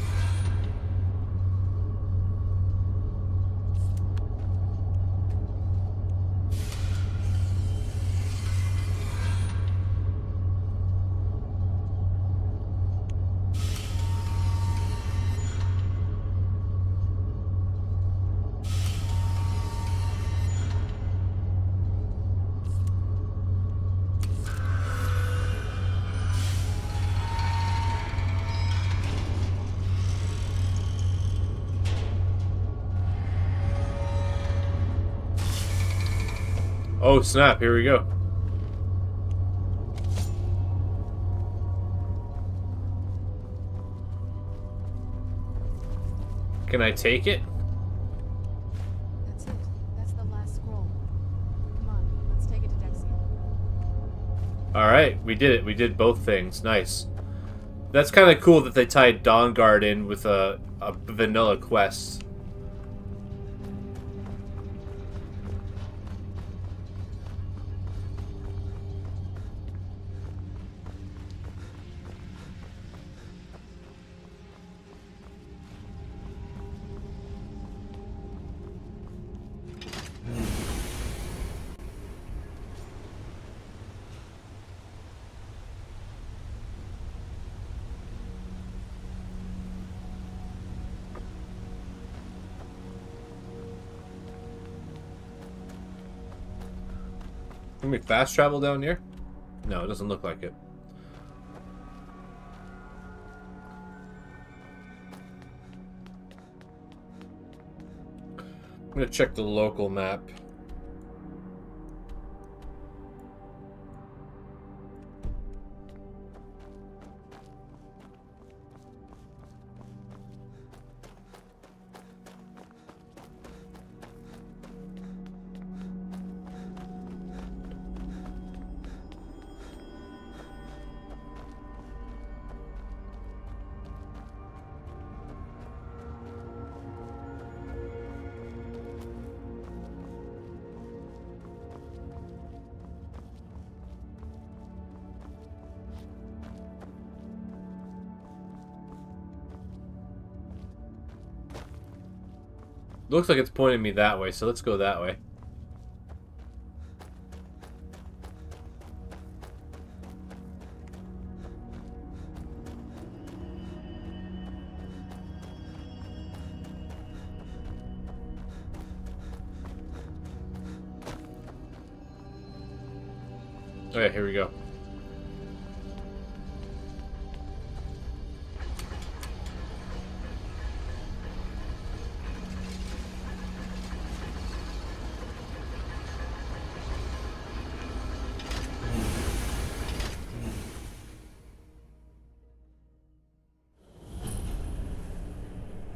Oh snap, here we go. Can I take it? That's it. That's the last scroll. Come on, let's take it to Dexia. Alright, we did it. We did both things. Nice. That's kind of cool that they tied Dawnguard in with a vanilla quest. Can we fast travel down here? No, it doesn't look like it. I'm gonna check the local map. Looks like it's pointing me that way, so let's go that way. Okay, here we go.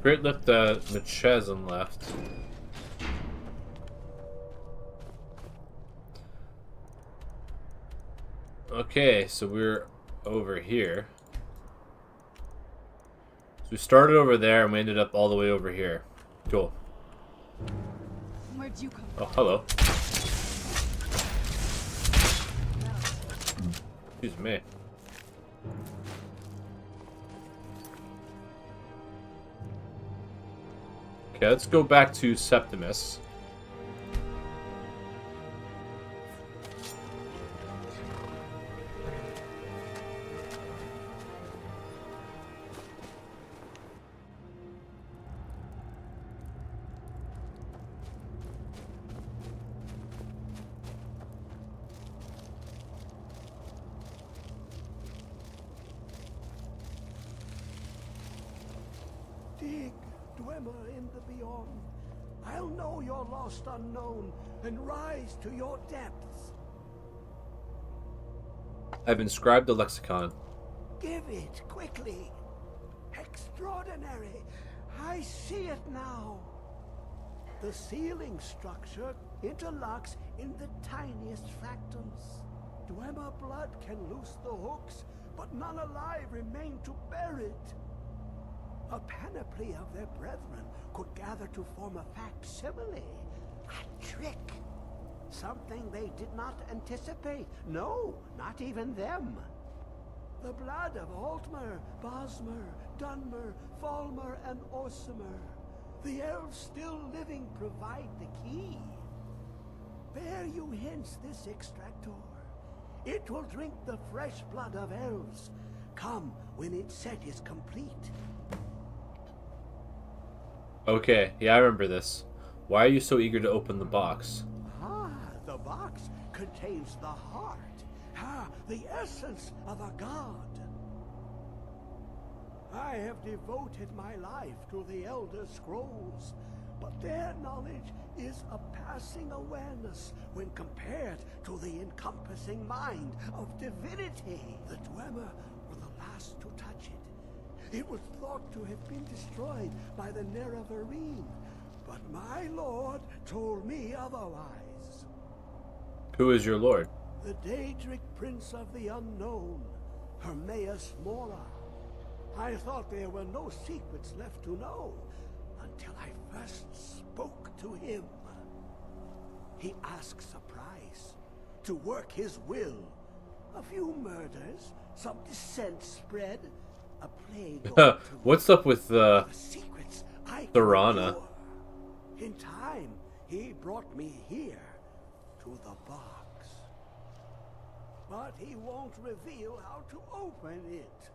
Great left Machazin left. Okay, so we're over here. So we started over there and we ended up all the way over here. Cool. Where'd you come Oh, from? hello. Excuse me. Okay, let's go back to Septimus. Dig, Dwemer in the beyond. I'll know your lost unknown and rise to your depths. I've inscribed the lexicon. Give it quickly. Extraordinary. I see it now. The ceiling structure interlocks in the tiniest fractals. Dwemer blood can loose the hooks, but none alive remain to bear it. A panoply of their brethren could gather to form a facsimile. A trick. Something they did not anticipate. No, not even them. The blood of Altmer, Bosmer, Dunmer, Thalmor, and Orsimer. The elves still living provide the key. Bear you hence this extractor. It will drink the fresh blood of elves. Come when its set is complete. Okay, yeah, I remember this. Why are you so eager to open the box? Ah, the box contains the heart. Ah, the essence of a god. I have devoted my life to the Elder Scrolls, but their knowledge is a passing awareness when compared to the encompassing mind of divinity. The Dwemer were the last to touch it. It was thought to have been destroyed by the Nerevarine, but my lord told me otherwise. Who is your lord? The Daedric Prince of the Unknown, Hermaeus Mora. I thought there were no secrets left to know until I first spoke to him. He asks a price to work his will. A few murders, some dissent spread, a plague or two. What's up with The secrets I could Thorana? endure. In time, he brought me here to the box. But he won't reveal how to open it.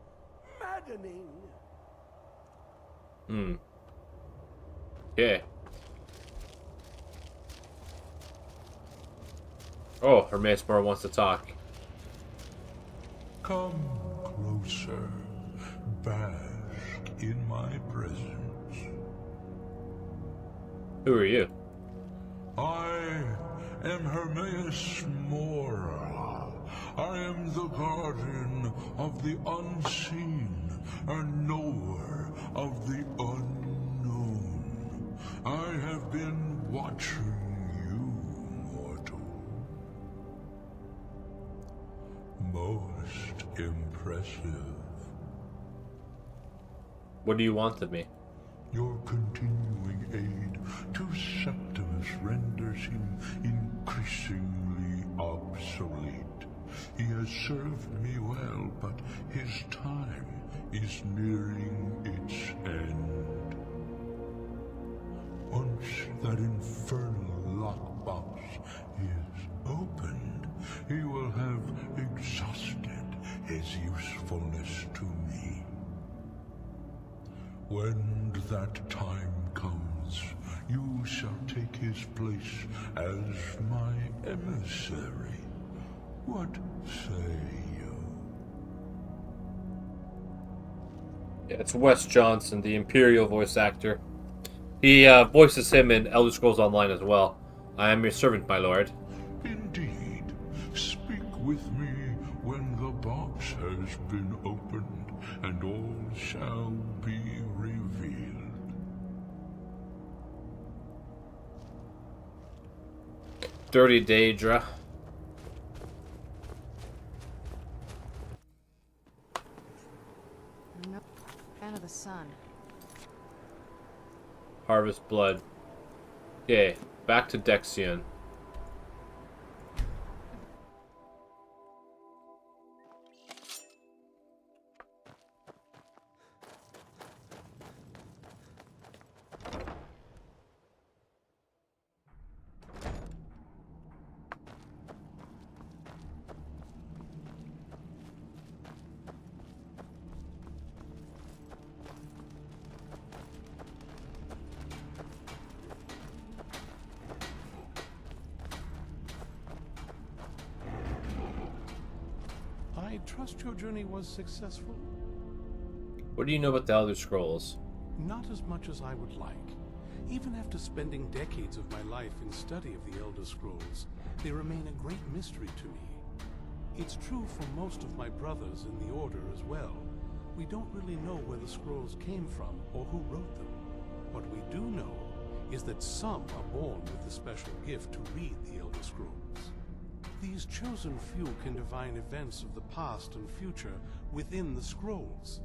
Maddening. Okay. Oh, Hermaeus Mora wants to talk. Come closer, bask in my presence. Who are you? I am Hermaeus Mora. I am the guardian of the unseen, a knower of the unknown. I have been watching you, mortal. Most impressive. What do you want of me? Your continuing aid to Septimus renders him increasingly obsolete. He has served me well, but his time is nearing its end. Once that infernal lockbox is opened, he will have exhausted his usefulness to me. When that time comes, you shall take his place as my emissary. What say you? Yeah, it's Wes Johnson, the Imperial voice actor. He voices him in Elder Scrolls Online as well. I am your servant, my lord. Indeed. Speak with me when the box has been opened, and all shall be revealed. Dirty Daedra. I'm no fan of the sun. Harvest Blood. Okay, back to Dexion. I trust your journey was successful. What do you know about the Elder Scrolls? Not as much as I would like. Even after spending decades of my life in study of the Elder Scrolls, they remain a great mystery to me. It's true for most of my brothers in the Order as well. We don't really know where the scrolls came from or who wrote them. What we do know is that some are born with the special gift to read the Elder Scrolls. These chosen few can divine events of the past and future within the scrolls,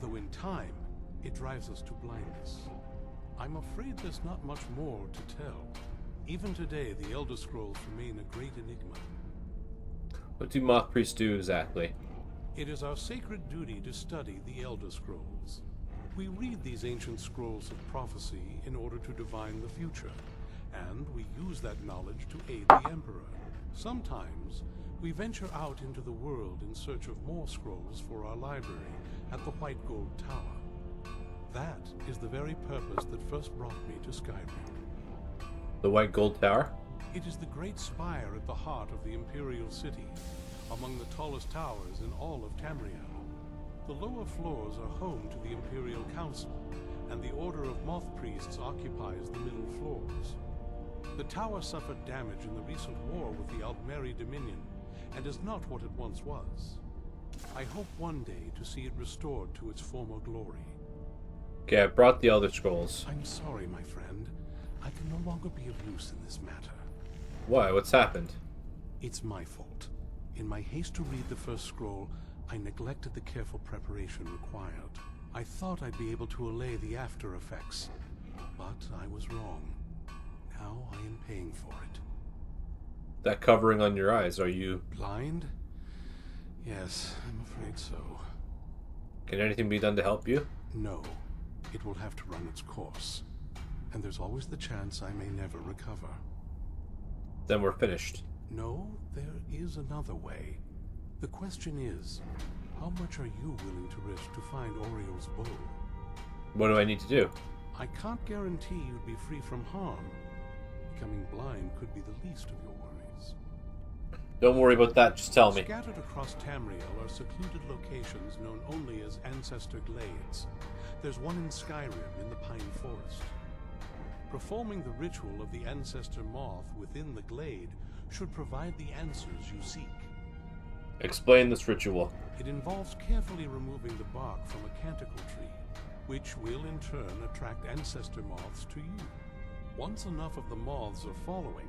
though in time, it drives us to blindness. I'm afraid there's not much more to tell. Even today, the Elder Scrolls remain a great enigma. What do moth priests do exactly? It is our sacred duty to study the Elder Scrolls. We read these ancient scrolls of prophecy in order to divine the future, and we use that knowledge to aid the Emperor. Sometimes, we venture out into the world in search of more scrolls for our library at the White Gold Tower. That is the very purpose that first brought me to Skyrim. The White Gold Tower? It is the great spire at the heart of the Imperial city, among the tallest towers in all of Tamriel. The lower floors are home to the Imperial Council, and the Order of Moth Priests occupies the middle floors. The tower suffered damage in the recent war with the Aldmeri Dominion, and is not what it once was. I hope one day to see it restored to its former glory. Okay, I brought the Elder Scrolls. I'm sorry, my friend. I can no longer be of use in this matter. Why? What's happened? It's my fault. In my haste to read the first scroll, I neglected the careful preparation required. I thought I'd be able to allay the after effects, but I was wrong. Now I am paying for it. That covering on your eyes, are you... Blind? Yes, I'm afraid so. Can anything be done to help you? No. It will have to run its course. And there's always the chance I may never recover. Then we're finished. No, there is another way. The question is, how much are you willing to risk to find Oriel's bow? What do I need to do? I can't guarantee you'd be free from harm. Becoming blind could be the least of your worries. Don't worry about that, just tell me. Scattered across Tamriel are secluded locations known only as Ancestor Glades. There's one in Skyrim in the Pine Forest. Performing the ritual of the ancestor moth within the glade should provide the answers you seek. Explain this ritual. It involves carefully removing the bark from a canticle tree, which will in turn attract ancestor moths to you. Once enough of the moths are following,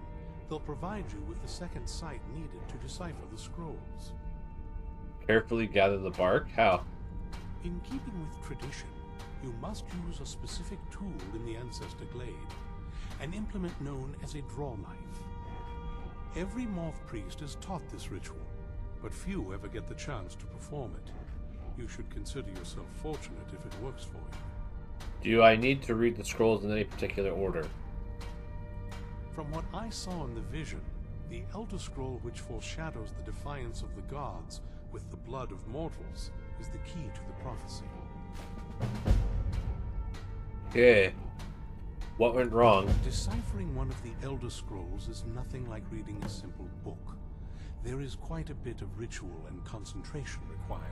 they'll provide you with the second sight needed to decipher the scrolls. Carefully gather the bark? How? In keeping with tradition, you must use a specific tool in the ancestor glade, an implement known as a draw knife. Every moth priest is taught this ritual, but few ever get the chance to perform it. You should consider yourself fortunate if it works for you. Do I need to read the scrolls in any particular order? From what I saw in the vision, the Elder Scroll which foreshadows the defiance of the gods with the blood of mortals is the key to the prophecy. Okay. What went wrong? Deciphering one of the Elder Scrolls is nothing like reading a simple book. There is quite a bit of ritual and concentration required.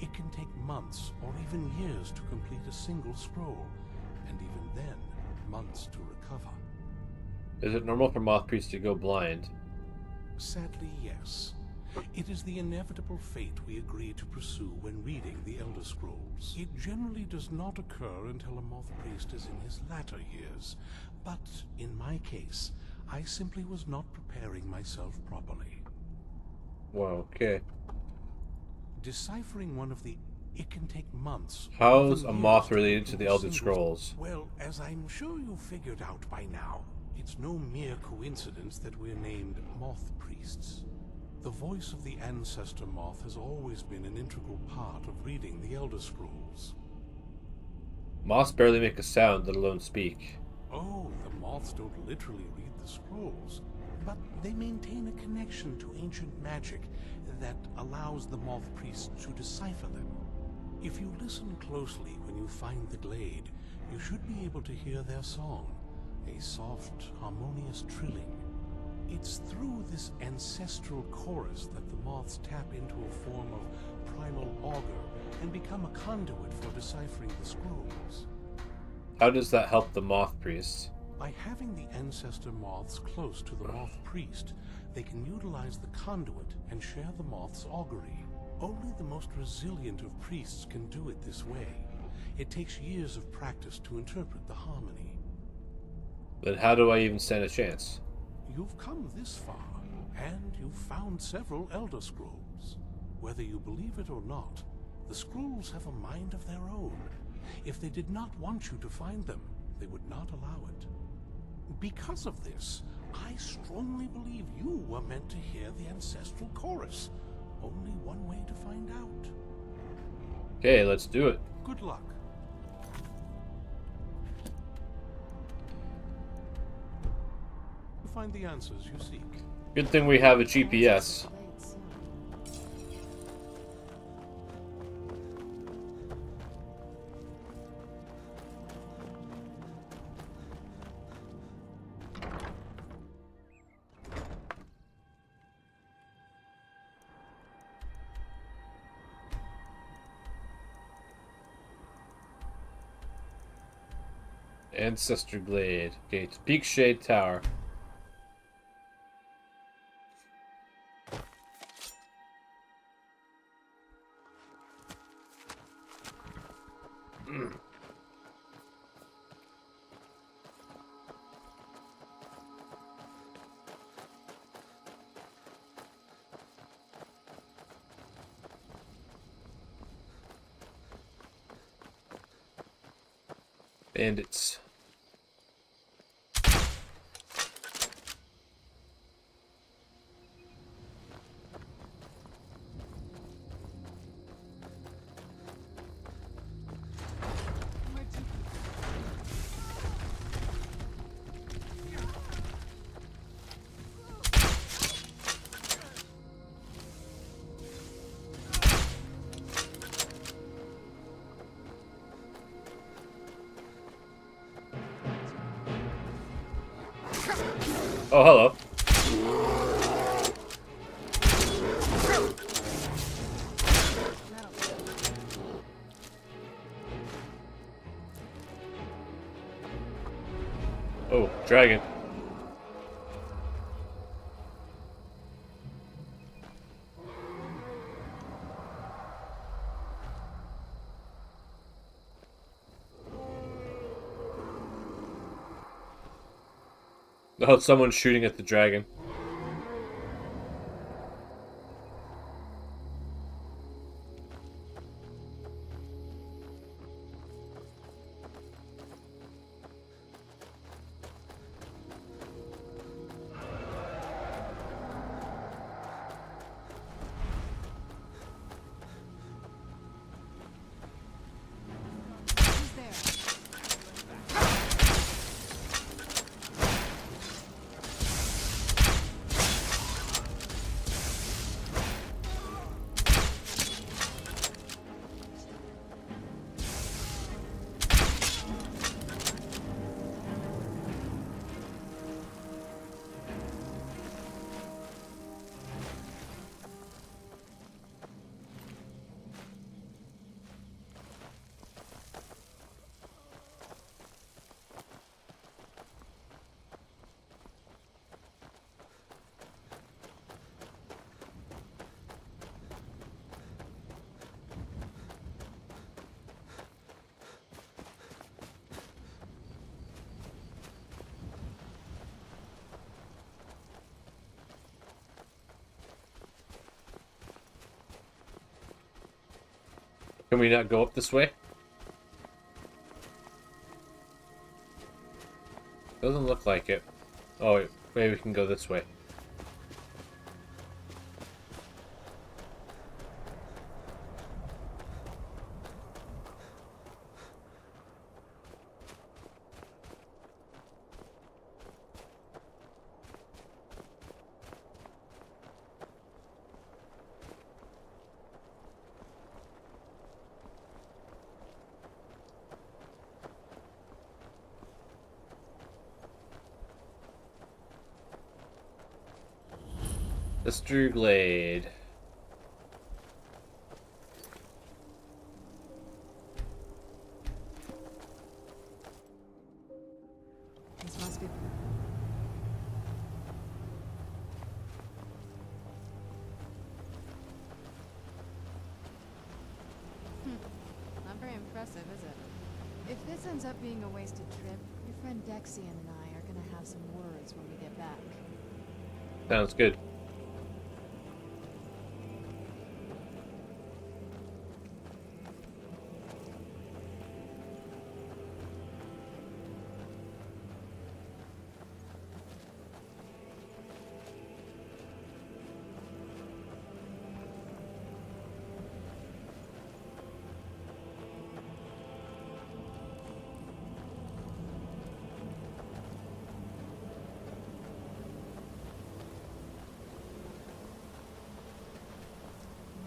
It can take months or even years to complete a single scroll, and even then, months to recover. Is it normal for moth priests to go blind? Sadly, yes. It is the inevitable fate we agree to pursue when reading the Elder Scrolls. It generally does not occur until a moth priest is in his latter years, but in my case, I simply was not preparing myself properly. Well, okay. Deciphering one of the... It can take months. How's even a moth years to related to complete the a Elder single- Scrolls? Well, as I'm sure you figured out by now, it's no mere coincidence that we're named moth priests. The voice of the ancestor moth has always been an integral part of reading the Elder Scrolls. Moths barely make a sound, let alone speak. Oh, the moths don't literally read the scrolls, but they maintain a connection to ancient magic that allows the moth priests to decipher them. If you listen closely when you find the glade, you should be able to hear their song, a soft, harmonious trilling. It's through this ancestral chorus that the moths tap into a form of primal augur and become a conduit for deciphering the scrolls. How does that help the moth priests? By having the ancestor moths close to the moth priest, they can utilize the conduit and share the moth's augury. Only the most resilient of priests can do it this way. It takes years of practice to interpret the harmony. Then how do I even stand a chance? You've come this far, and you've found several Elder Scrolls. Whether you believe it or not, the scrolls have a mind of their own. If they did not want you to find them, they would not allow it. Because of this, I strongly believe you were meant to hear the ancestral chorus. Only one way to find out. Okay, let's do it. Good luck. Find the answers you seek. Good thing we have a GPS. Ancestor Glade. Okay, it's Peak Shade Tower. Bandits. Oh, hello. Oh, dragon. Oh, someone's shooting at the dragon. Who's there? Can we not go up this way? Doesn't look like it. Oh, wait, maybe we can go this way. The Strugglade. This must be. Not very impressive, is it? If this ends up being a wasted trip, your friend Dexian and I are gonna have some words when we get back. Sounds good.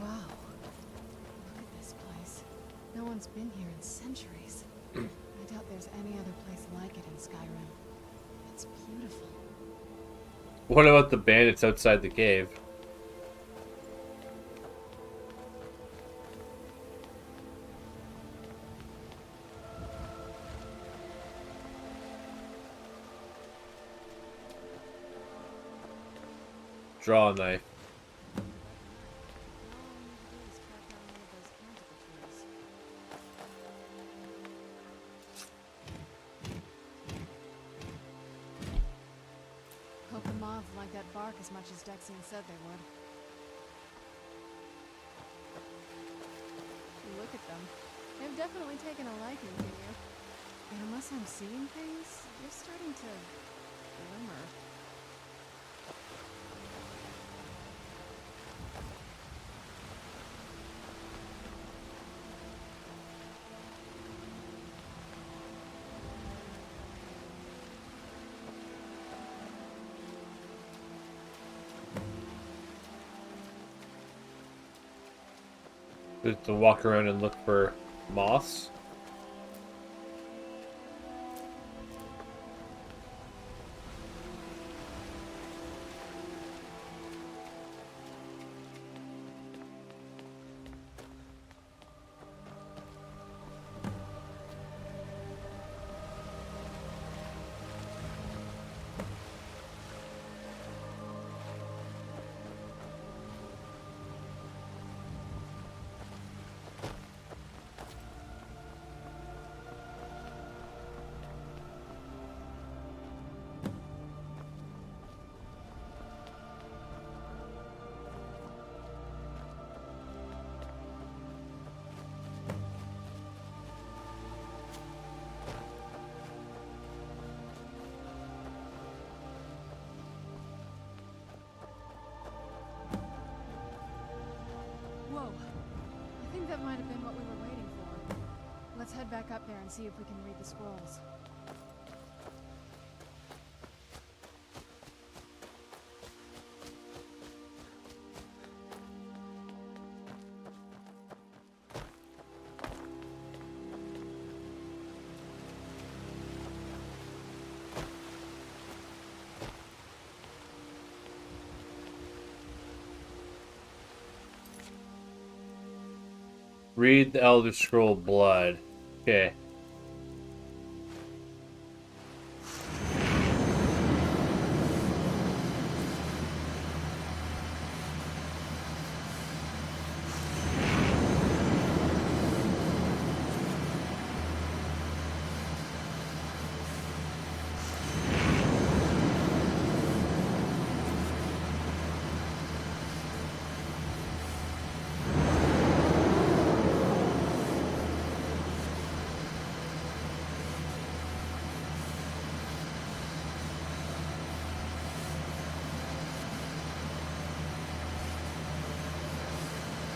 Wow. Look at this place. No one's been here in centuries. I doubt there's any other place like it in Skyrim. It's beautiful. What about the bandits outside the cave? Draw a knife. Hope the moths like that bark as much as Dexian said they would. Look at them. They've definitely taken a liking to you. And unless I'm seeing things, you're starting to glimmer. To walk around and look for moths. head back up there and see if we can read the scrolls. Read the Elder Scroll Blood. Okay.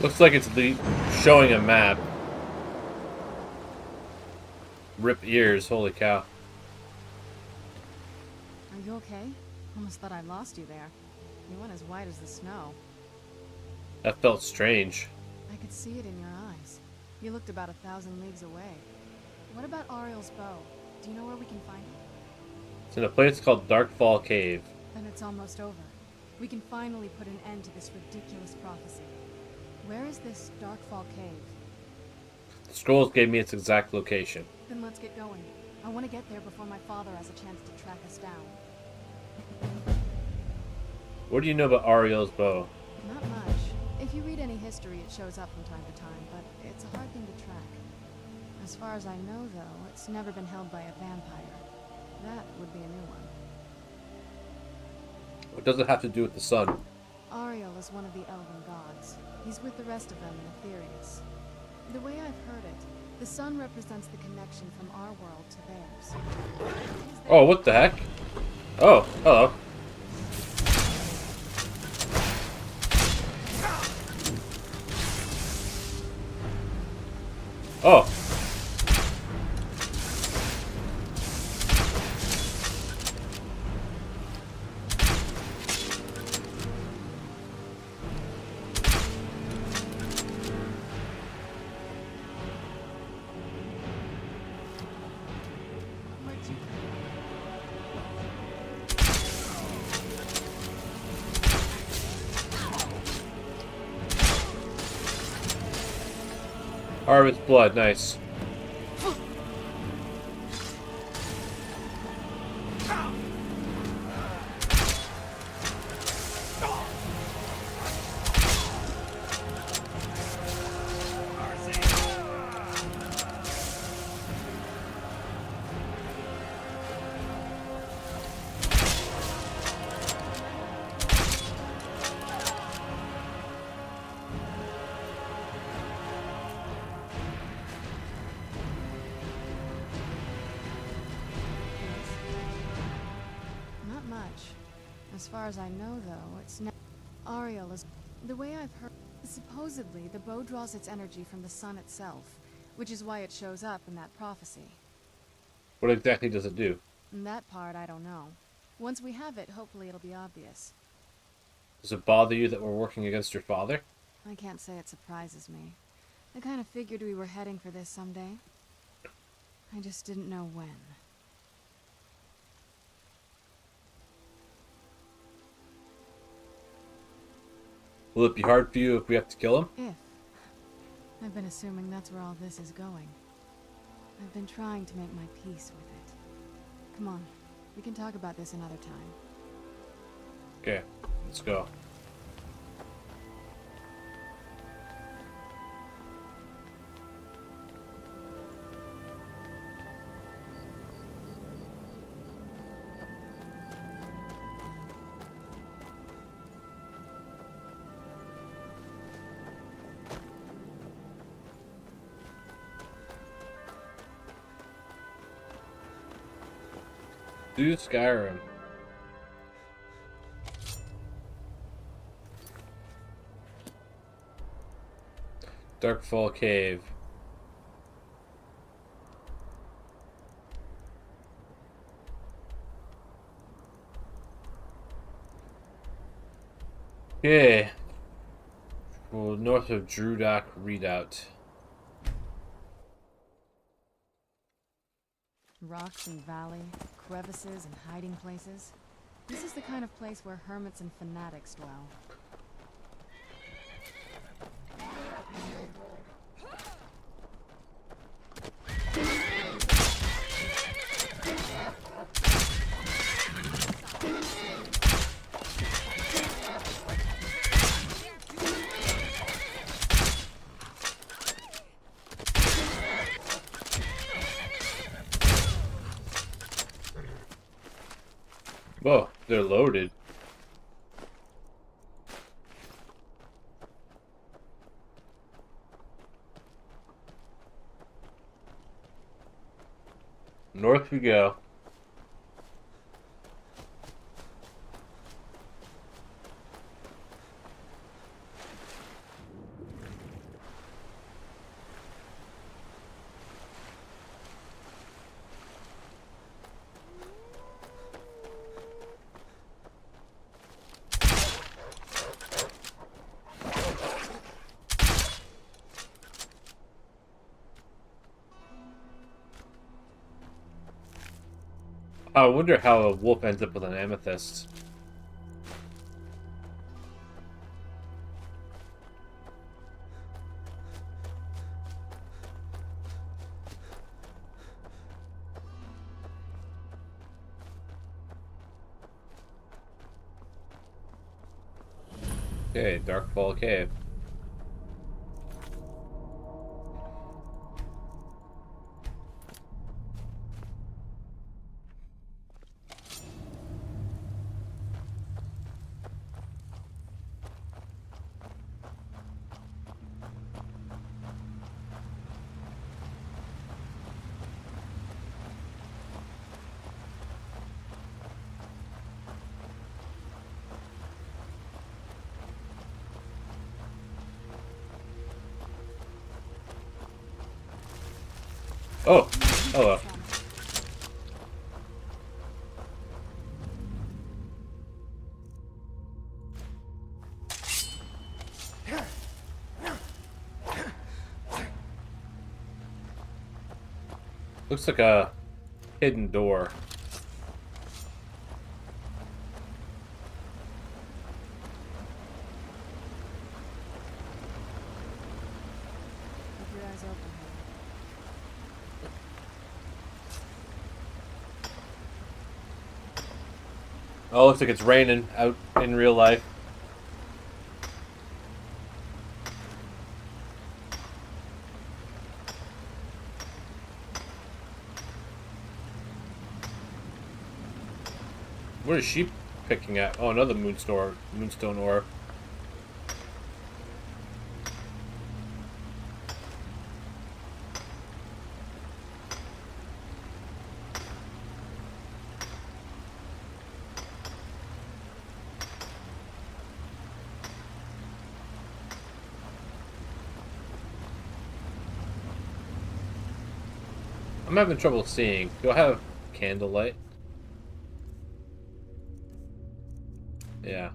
Looks like it's showing a map. Rip ears, holy cow. Are you okay? Almost thought I lost you there. You went as white as the snow. That felt strange. I could see it in your eyes. You looked about 1,000 leagues away. What about Ariel's bow? Do you know where we can find it? It's in a place called Darkfall Cave. Then it's almost over. We can finally put an end to this ridiculous prophecy. Where is this Darkfall Cave? The scrolls gave me its exact location. Then let's get going. I want to get there before my father has a chance to track us down. What do you know about Ariel's bow? Not much. If you read any history, it shows up from time to time, but it's a hard thing to track. As far as I know, though, it's never been held by a vampire. That would be a new one. What does it have to do with the sun? Ariel is one of the elven gods. He's with the rest of them in Aetherius. The way I've heard it, the sun represents the connection from our world to theirs. Oh, what the heck? Oh, hello. Oh. Harvest blood, nice. Not much. As far as I know, though, it's not. Ariel is. The way I've heard. Supposedly, the bow draws its energy from the sun itself, which is why it shows up in that prophecy. What exactly does it do? And that part, I don't know. Once we have it, hopefully it'll be obvious. Does it bother you that we're working against your father? I can't say it surprises me. I kind of figured we were heading for this someday. I just didn't know when. Will it be hard for you if we have to kill him? If. I've been assuming that's where all this is going. I've been trying to make my peace with it. Come on, we can talk about this another time. Okay, let's go. Do Skyrim. Darkfall Cave. Okay. Well, north of Drudak Redoubt. Rocks and valley, crevices and hiding places. This is the kind of place where hermits and fanatics dwell. Whoa, they're loaded. North we go. I wonder how a wolf ends up with an amethyst. Okay, Darkfall Cave. Oh, hello. Looks like a hidden door. Keep your eyes open. Oh, looks like it's raining out in real life. What is she picking at? Oh, another moonstone ore. I'm having trouble seeing. Do I have candlelight? Yeah.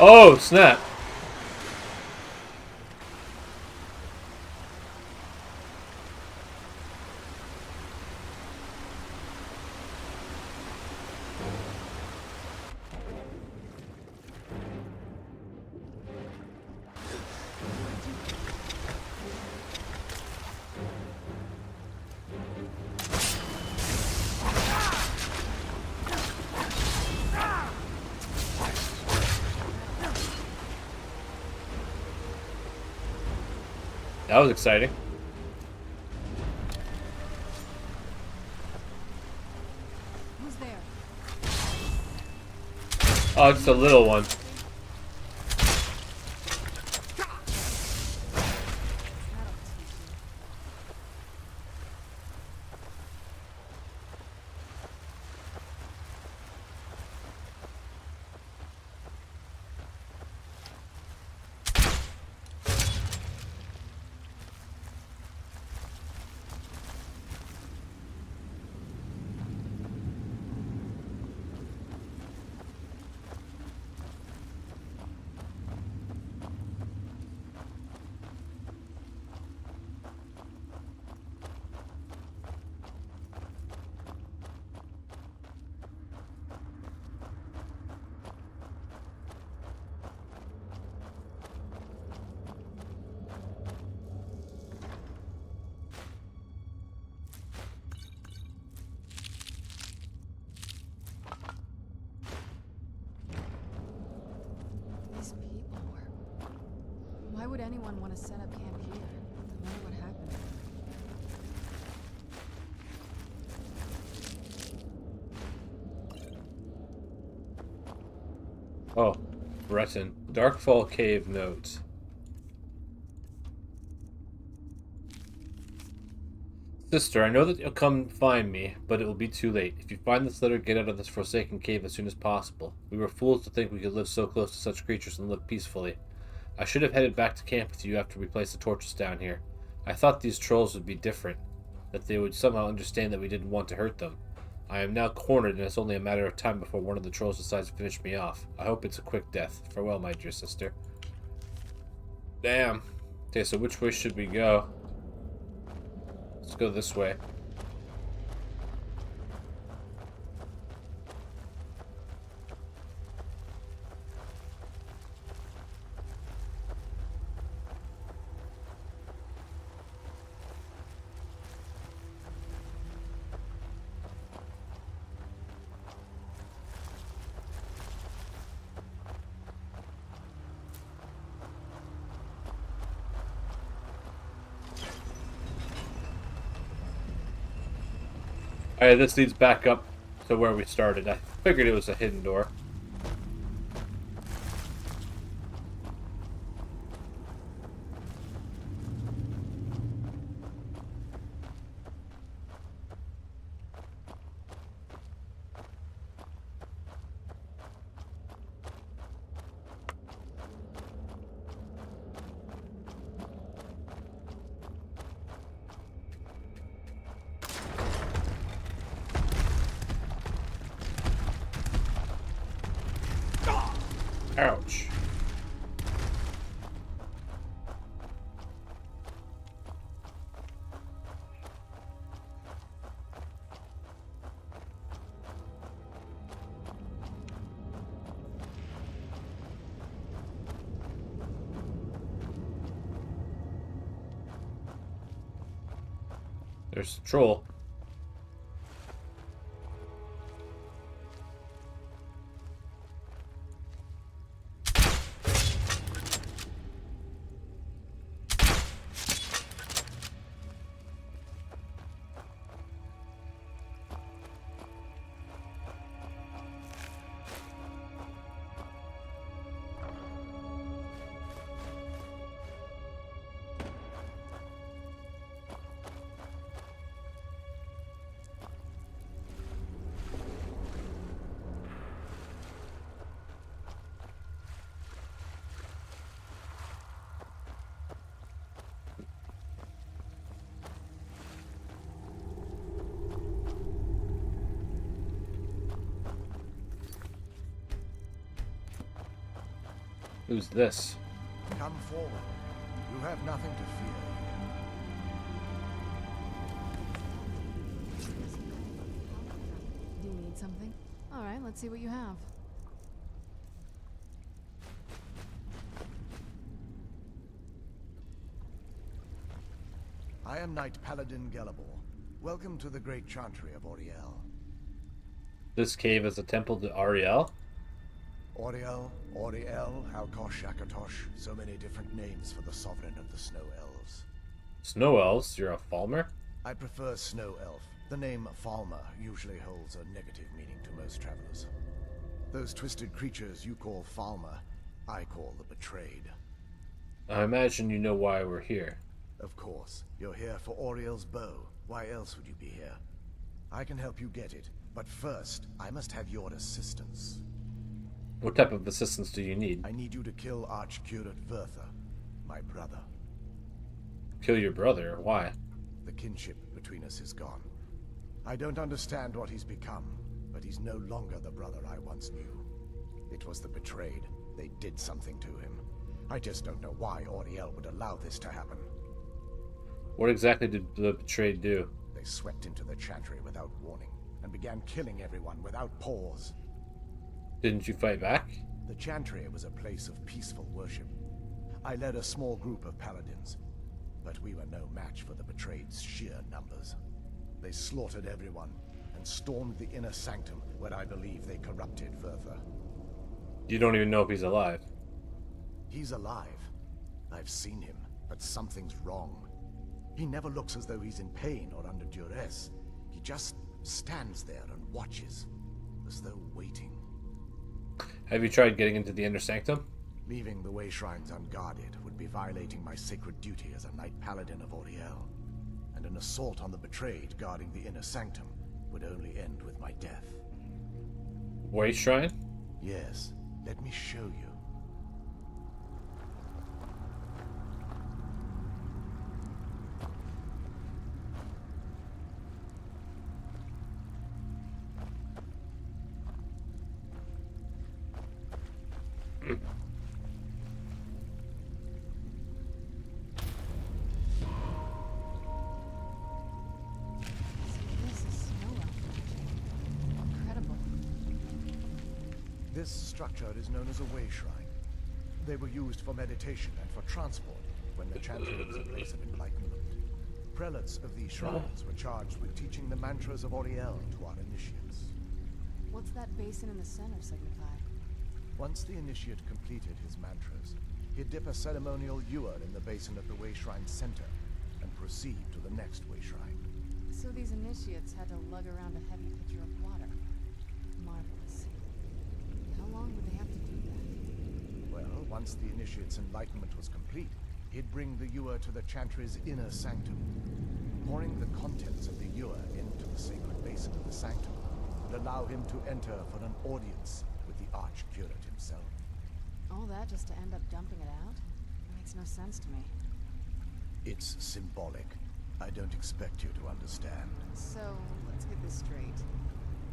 Oh, snap. That was exciting. Who's there? Oh, it's a little one. Why would anyone want to set up camp here? I wonder what happened. Oh, Breton. Darkfall Cave note. Sister, I know that you'll come find me, but it will be too late. If you find this letter, get out of this forsaken cave as soon as possible. We were fools to think we could live so close to such creatures and live peacefully. I should have headed back to camp with you after we placed the torches down here. I thought these trolls would be different, that they would somehow understand that we didn't want to hurt them. I am now cornered, and it's only a matter of time before one of the trolls decides to finish me off. I hope it's a quick death. Farewell, my dear sister. Damn. Okay, so which way should we go? Let's go this way. Alright, this leads back up to where we started. I figured it was a hidden door. Ouch. There's the troll. Who's this? Come forward. You have nothing to fear. You need something? Alright, let's see what you have. I am Knight Paladin Gelabor. Welcome to the Great Chantry of Auriel. This cave is a temple to Ariel? Auriel, Auriel, Alkosh, Akatosh, so many different names for the sovereign of the Snow Elves. Snow Elves? You're a Thalmor? I prefer Snow Elf. The name Thalmor usually holds a negative meaning to most travelers. Those twisted creatures you call Thalmor, I call the Betrayed. I imagine you know why we're here. Of course. You're here for Auriel's bow. Why else would you be here? I can help you get it, but first, I must have your assistance. What type of assistance do you need? I need you to kill Archcurate Vertha, my brother. Kill your brother? Why? The kinship between us is gone. I don't understand what he's become, but he's no longer the brother I once knew. It was the Betrayed. They did something to him. I just don't know why Auriel would allow this to happen. What exactly did the Betrayed do? They swept into the Chantry without warning, and began killing everyone without pause. Didn't you fight back? The Chantry was a place of peaceful worship. I led a small group of paladins, but we were no match for the Betrayed's sheer numbers. They slaughtered everyone, and stormed the inner sanctum where I believe they corrupted Vertha. You don't even know if he's alive. He's alive. I've seen him, but something's wrong. He never looks as though he's in pain or under duress. He just stands there and watches, as though waiting. Have you tried getting into the Inner Sanctum? Leaving the way shrines unguarded would be violating my sacred duty as a Knight Paladin of Auriel. And an assault on the betrayed guarding the Inner Sanctum would only end with my death. Way Shrine? Yes, let me show you. This structure is known as a way shrine. They were used for meditation and for transport when the Chantry was a place of enlightenment. Prelates of these shrines were charged with teaching the mantras of Auriel to our initiates. What's that basin in the center signify? Once the initiate completed his mantras, he'd dip a ceremonial ewer in the basin of the way shrine's center and proceed to the next way shrine. So these initiates had to lug around a heavy pitcher of water. Marvelous. How long would they have to do that? Well, once the initiate's enlightenment was complete, he'd bring the ewer to the Chantry's inner sanctum. Pouring the contents of the ewer into the sacred basin of the sanctum would allow him to enter for an audience with the Archcurate himself. All that just to end up dumping it out? That makes no sense to me. It's symbolic. I don't expect you to understand. So, let's get this straight.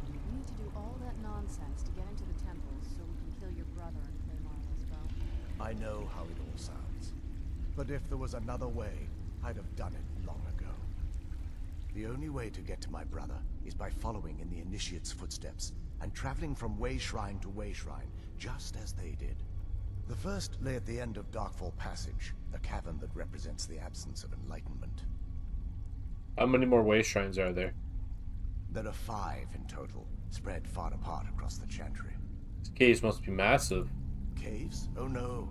We need to do all that nonsense to get into the temples so we can kill your brother and claim Arnold's bow. I know how it all sounds. But if there was another way, I'd have done it long ago. The only way to get to my brother is by following in the Initiate's footsteps and traveling from way shrine to way shrine, just as they did. The first lay at the end of Darkfall Passage, a cavern that represents the absence of enlightenment. How many more way shrines are there? There are 5 in total, spread far apart across the Chantry. These caves must be massive. Caves? Oh no.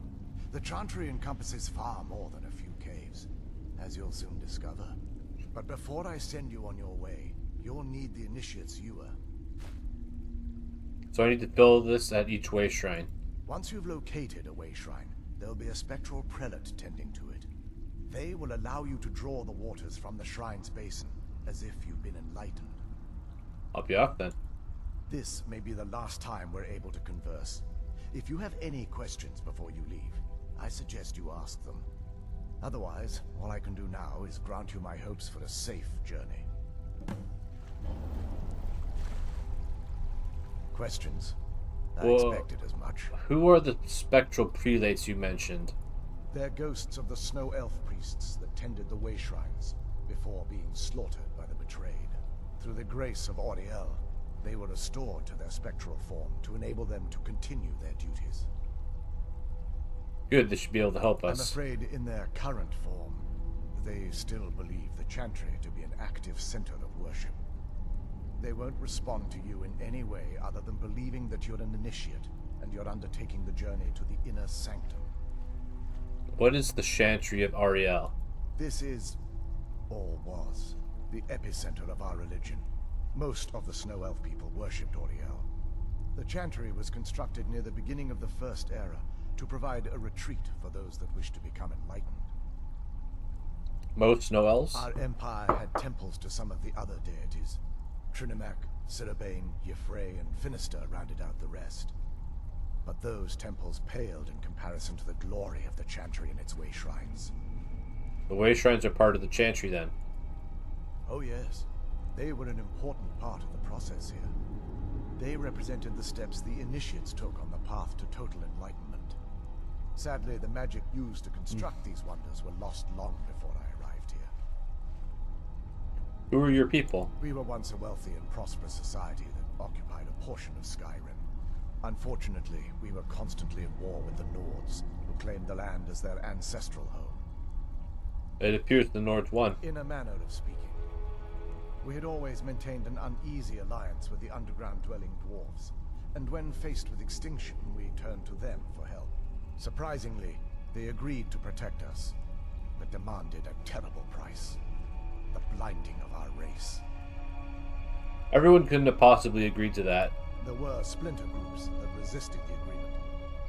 The Chantry encompasses far more than a few caves, as you'll soon discover. But before I send you on your way, you'll need the Initiate's ewer. So I need to fill this at each way shrine. Once you've located a way shrine, there'll be a spectral prelate tending to it. They will allow you to draw the waters from the shrine's basin, as if you've been enlightened. I'll be off then. This may be the last time we're able to converse. If you have any questions before you leave, I suggest you ask them. Otherwise, all I can do now is grant you my hopes for a safe journey. Questions? I expected as much. Who are the spectral prelates you mentioned? They're ghosts of the snow elf priests that tended the way shrines before being slaughtered by the betrayed. Through the grace of Auriel, they were restored to their spectral form to enable them to continue their duties. Good, they should be able to help us. I'm afraid in their current form, they still believe the Chantry to be an active center of worship. They won't respond to you in any way other than believing that you're an initiate and you're undertaking the journey to the inner sanctum. What is the Chantry of Auriel? This is, or was, the epicenter of our religion. Most of the Snow Elf people worshipped Auriel. The Chantry was constructed near the beginning of the First Era to provide a retreat for those that wish to become enlightened. Most Snow Elves? Our empire had temples to some of the other deities. Trinimac, Sirabane, Yffrey, and Finister rounded out the rest. But those temples paled in comparison to the glory of the Chantry and its way shrines. The way shrines are part of the Chantry then? Oh yes. They were an important part of the process here. They represented the steps the initiates took on the path to total enlightenment. Sadly, the magic used to construct these wonders were lost long before I arrived here. Who are your people? We were once a wealthy and prosperous society that occupied a portion of Skyrim. Unfortunately, we were constantly at war with the Nords, who claimed the land as their ancestral home. It appears the Nords won. In a manner of speaking. We had always maintained an uneasy alliance with the underground-dwelling dwarves, and when faced with extinction, we turned to them for help. Surprisingly, They agreed to protect us, but demanded a terrible price. The blinding of our race. Everyone couldn't have possibly agreed to that. There were splinter groups that resisted the agreement,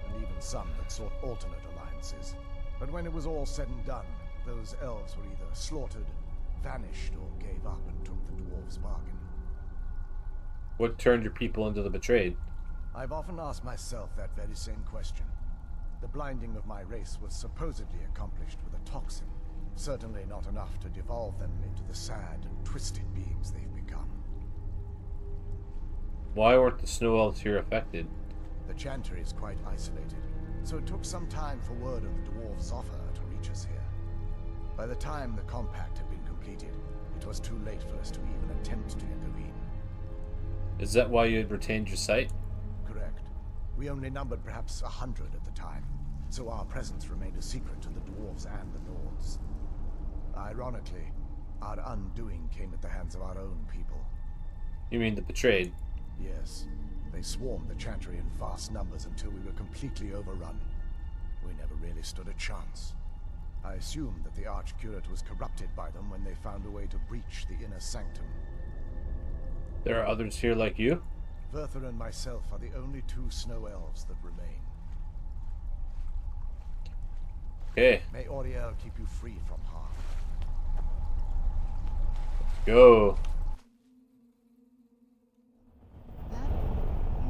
and even some that sought alternate alliances. But when it was all said and done, those elves were either slaughtered, vanished, or gave up and took the dwarves' bargain. What turned your people into the betrayed? I've often asked myself that very same question. The blinding of my race was supposedly accomplished with a toxin, certainly not enough to devolve them into the sad and twisted beings they've become. Why weren't the snow elves here affected? The Chantry is quite isolated, so it took some time for word of the dwarves' offer to reach us here. By the time the compact had been completed, it was too late for us to even attempt to intervene. Is that why you had retained your sight? Correct. We only numbered perhaps 100 at the time, so our presence remained a secret to the dwarves and the Nords. Ironically, our undoing came at the hands of our own people. You mean the betrayed? Yes. They swarmed the Chantry in vast numbers until we were completely overrun. We never really stood a chance. I assumed that the Archcurate was corrupted by them when they found a way to breach the inner sanctum. There are others here like you? Verther and myself are the only two snow elves that remain. Okay, May Auriel keep you free from harm. go. That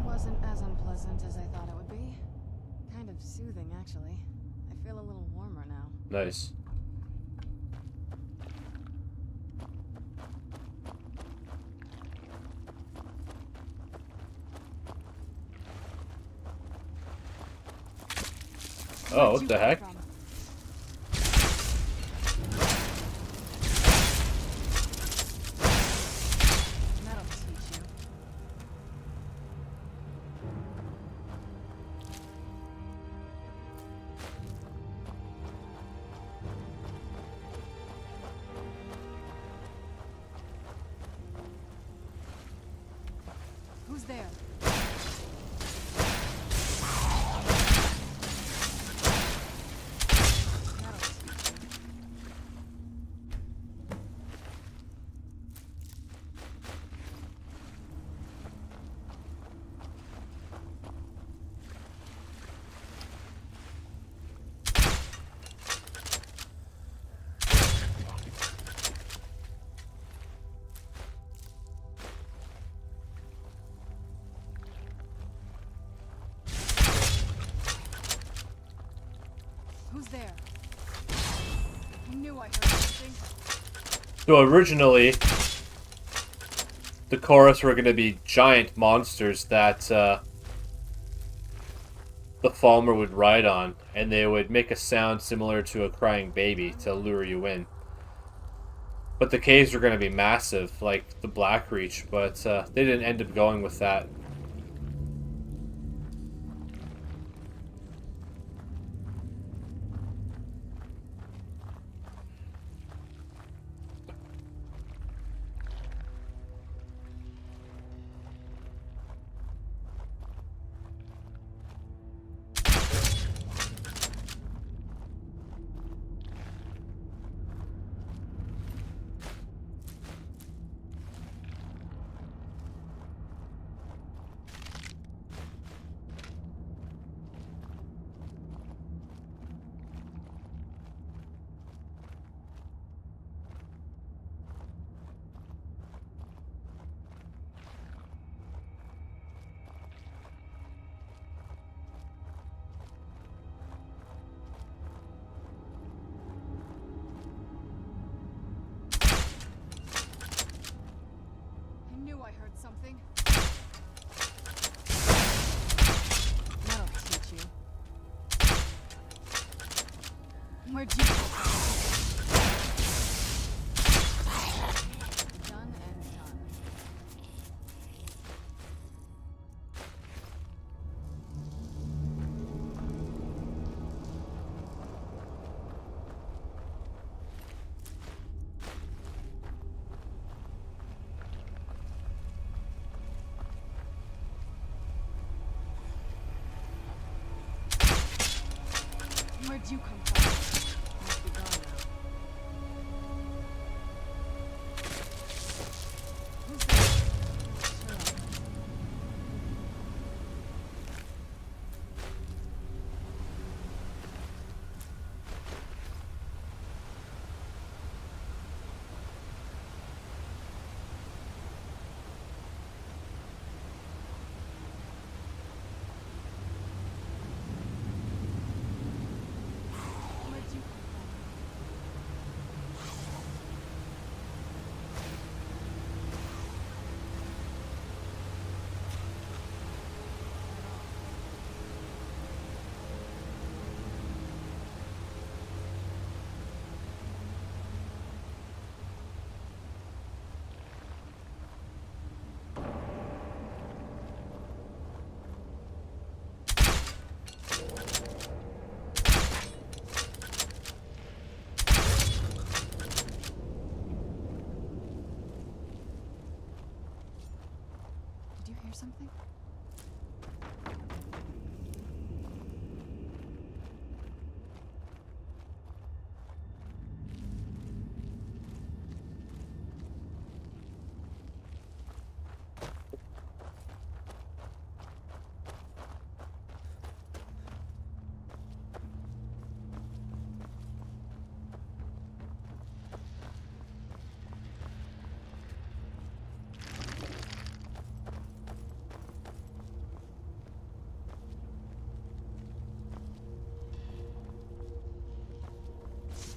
wasn't as unpleasant as I thought it would be. Kind of soothing, actually. I feel a little warmer now. Nice. Oh, what the heck? That'll teach you. Who's there? Who's there? I knew I heard something. So originally, the chorus were going to be giant monsters that the Thalmor would ride on, and they would make a sound similar to a crying baby to lure you in. But the caves were going to be massive, like the Black Reach, but they didn't end up going with that. I knew I heard something. That'll teach you. Where'd you go? Done and done. Where'd Where'd you come from? Must be gone now. Who's there? Sure. Where'd you come from? Did you hear something?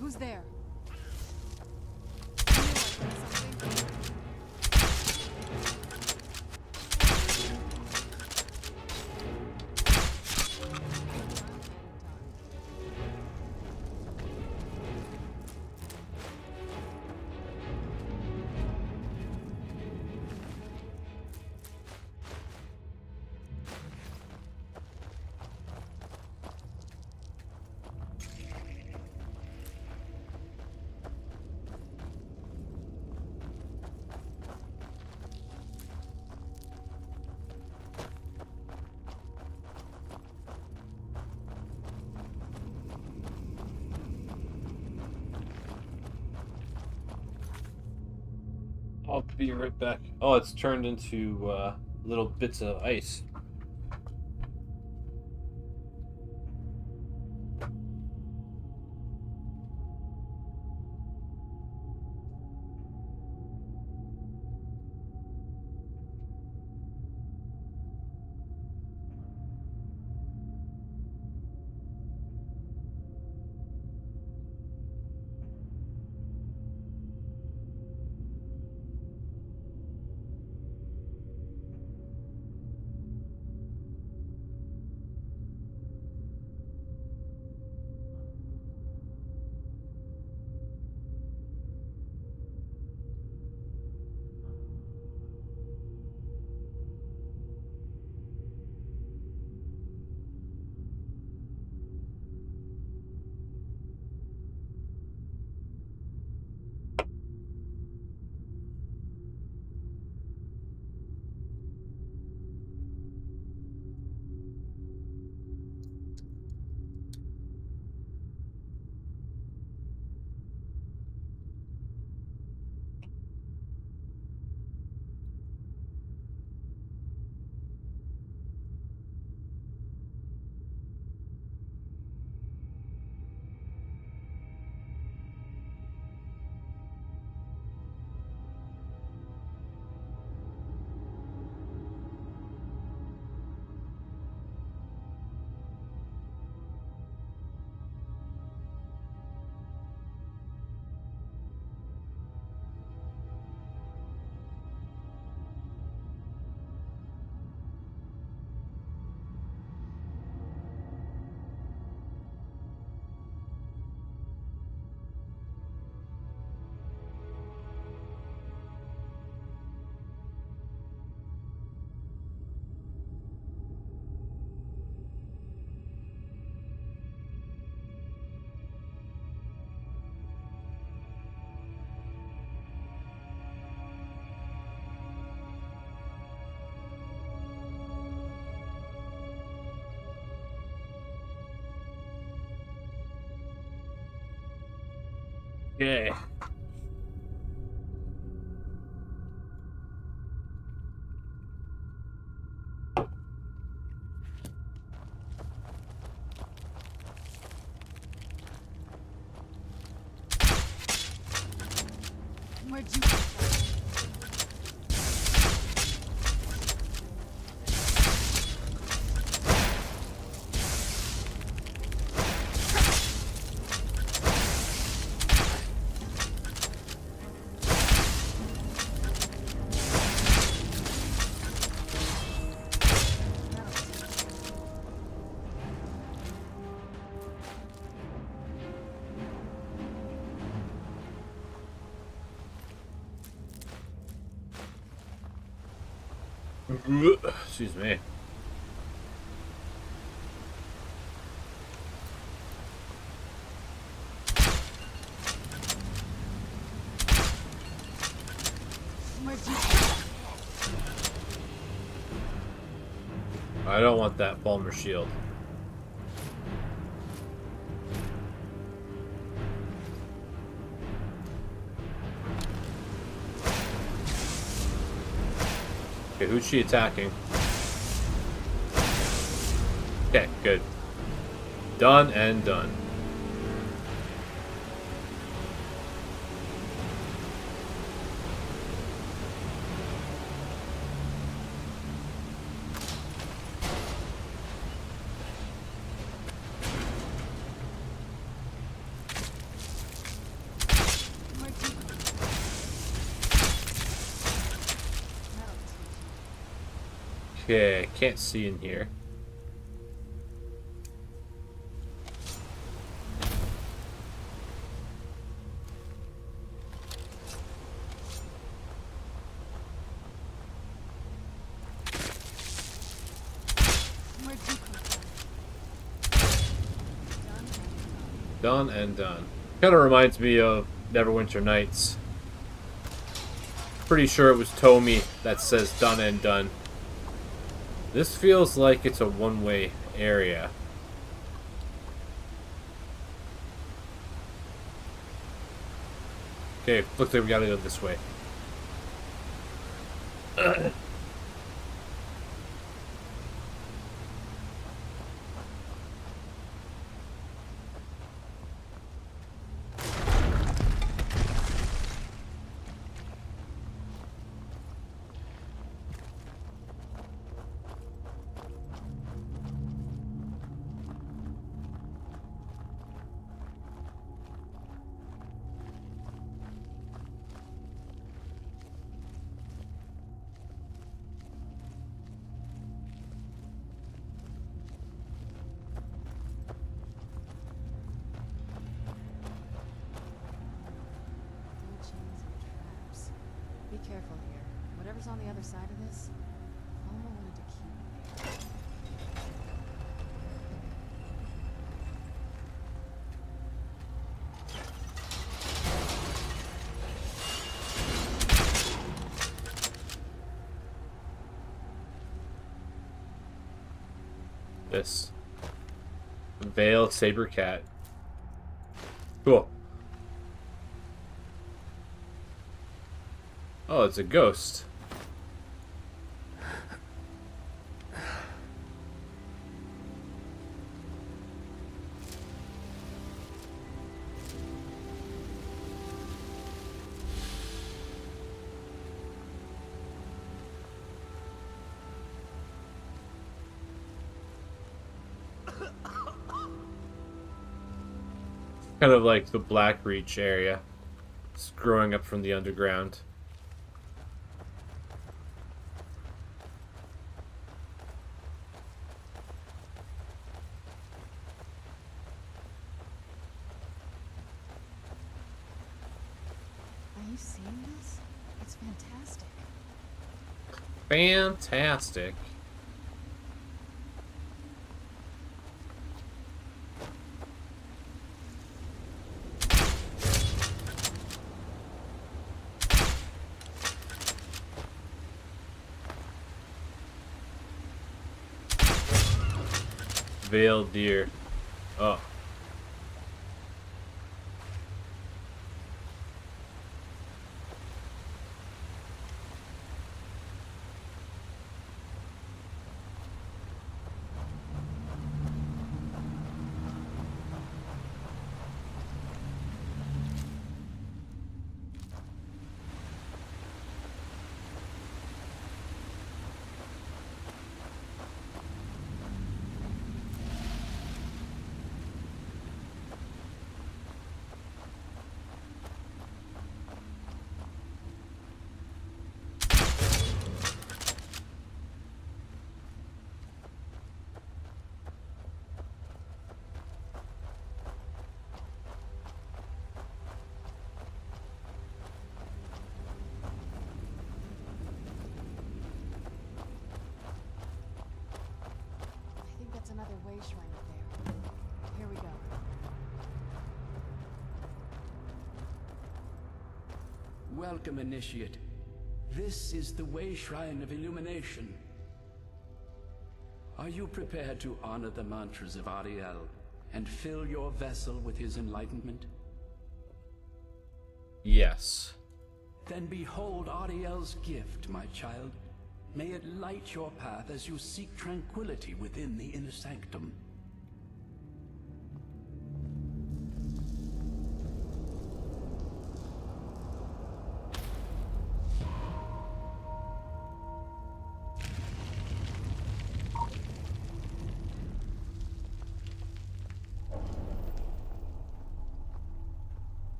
Who's there? I knew I heard something. I'll be right back. Oh, it's turned into little bits of ice. Okay. Where'd you come from? Excuse me. Where'd you I don't want that Thalmor shield. Okay, who's she attacking? Okay, good. Done and done. Where'd you come from? Okay, can't see in here. Where'd you come from? Done and done. Kind of reminds me of Neverwinter Nights. Pretty sure it was Tomy that says done and done. This feels like it's a one-way area. Okay, looks like we gotta go this way. No chains or traps. Be careful here. Whatever's on the other side of this, Thalmor wanted to keep there. This. Veiled Saber Cat. Cool. Oh, it's a ghost. Kind of like the Black Reach area. It's growing up from the underground. Are you seeing this? It's fantastic. Fantastic. Veiled deer. Oh. Welcome, Initiate. This is the Way Shrine of Illumination. Are you prepared to honor the mantras of Ariel and fill your vessel with his enlightenment? Yes. Then behold Ariel's gift, my child. May it light your path as you seek tranquility within the inner sanctum.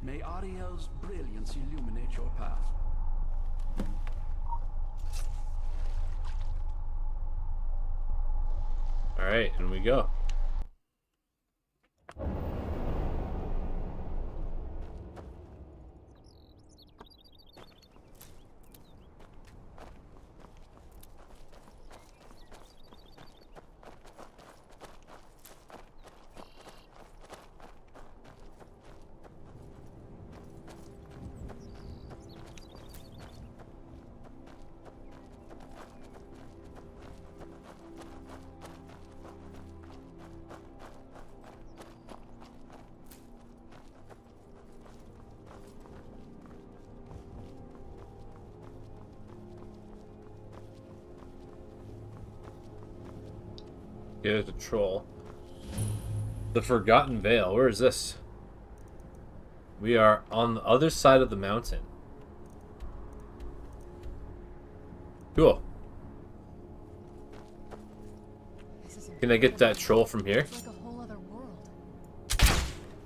May Ariel's brilliance illuminate your path. Alright, and we go. Here's the troll. The Forgotten Vale. Where is this? We are on the other side of the mountain. Cool. Can I get that troll from here? It's like a whole other world.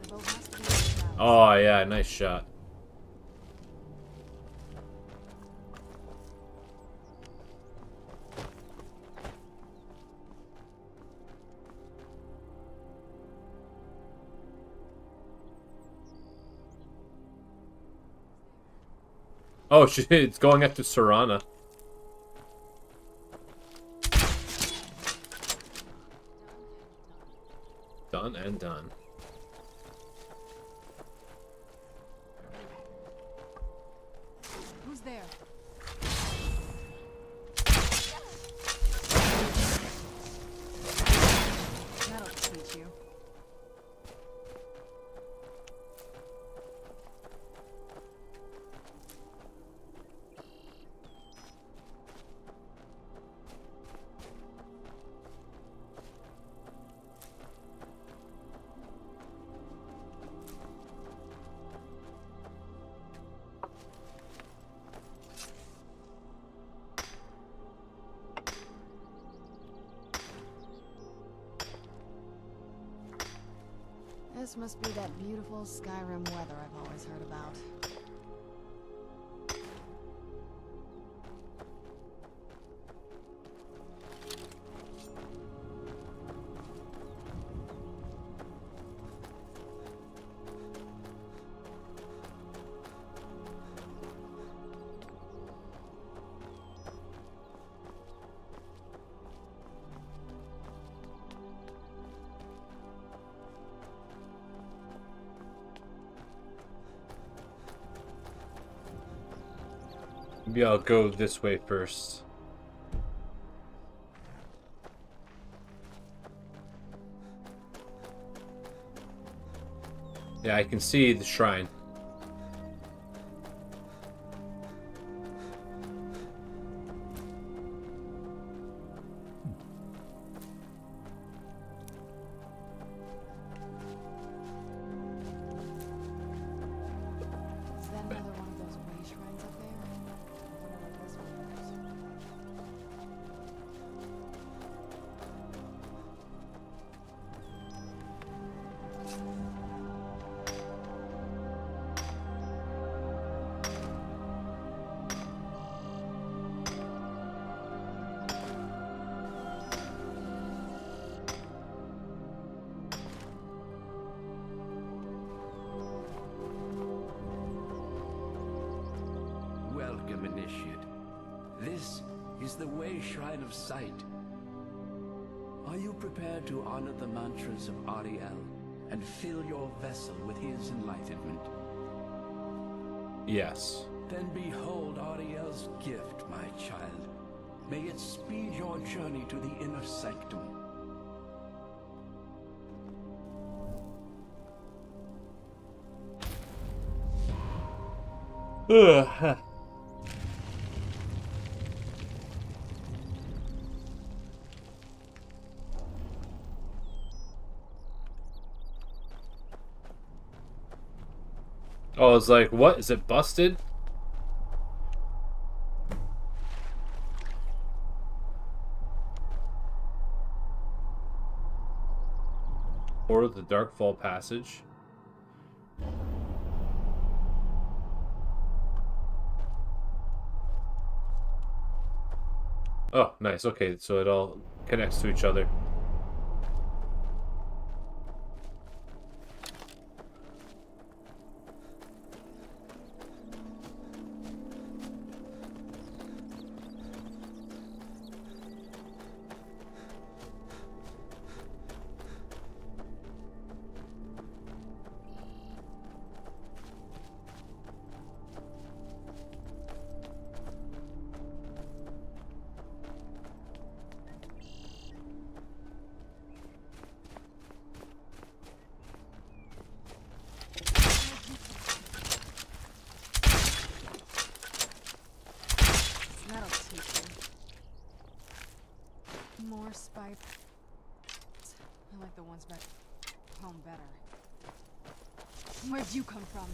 The boat has to be in the Oh yeah, nice shot. Oh shit, it's going up to Serana. Done and done. Who's there? That'll teach you. This must be that beautiful Skyrim weather I've always heard about. Maybe I'll go this way first. Yeah, I can see the shrine. Is that another one of those way shrines up there? I wonder what this one is. Welcome, Initiate. This is the Way Shrine of Sight. Are you prepared to honor the mantras of Ariel and fill your vessel with his enlightenment? Yes. Then behold Ariel's gift, my child. May it speed your journey to the inner sanctum. Ugh. Oh, it's like, what? Is it busted? Or the Darkfall Passage. Oh, nice. Okay, so it all connects to each other. That'll teach you. More spice. I like the ones back home better. Where'd you come from?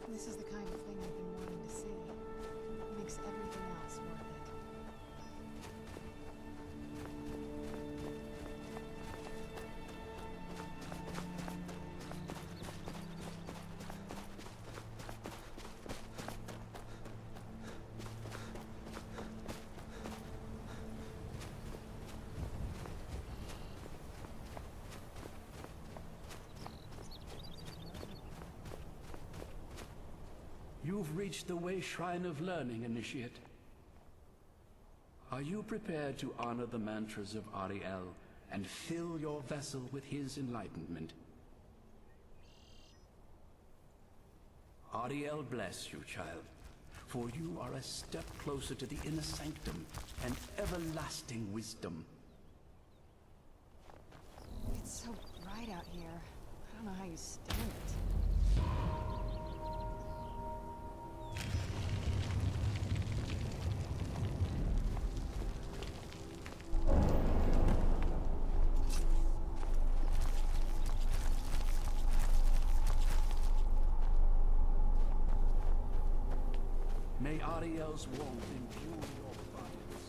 This is the kind of thing I've been wanting to see. It makes everything else worth it. You've reached the Way Shrine of Learning, Initiate. Are you prepared to honor the mantras of Ariel and fill your vessel with his enlightenment? Ariel bless you, child, for you are a step closer to the inner sanctum and everlasting wisdom. It's so bright out here. I don't know how you stand it. May Ariel's warmth impure your bodies.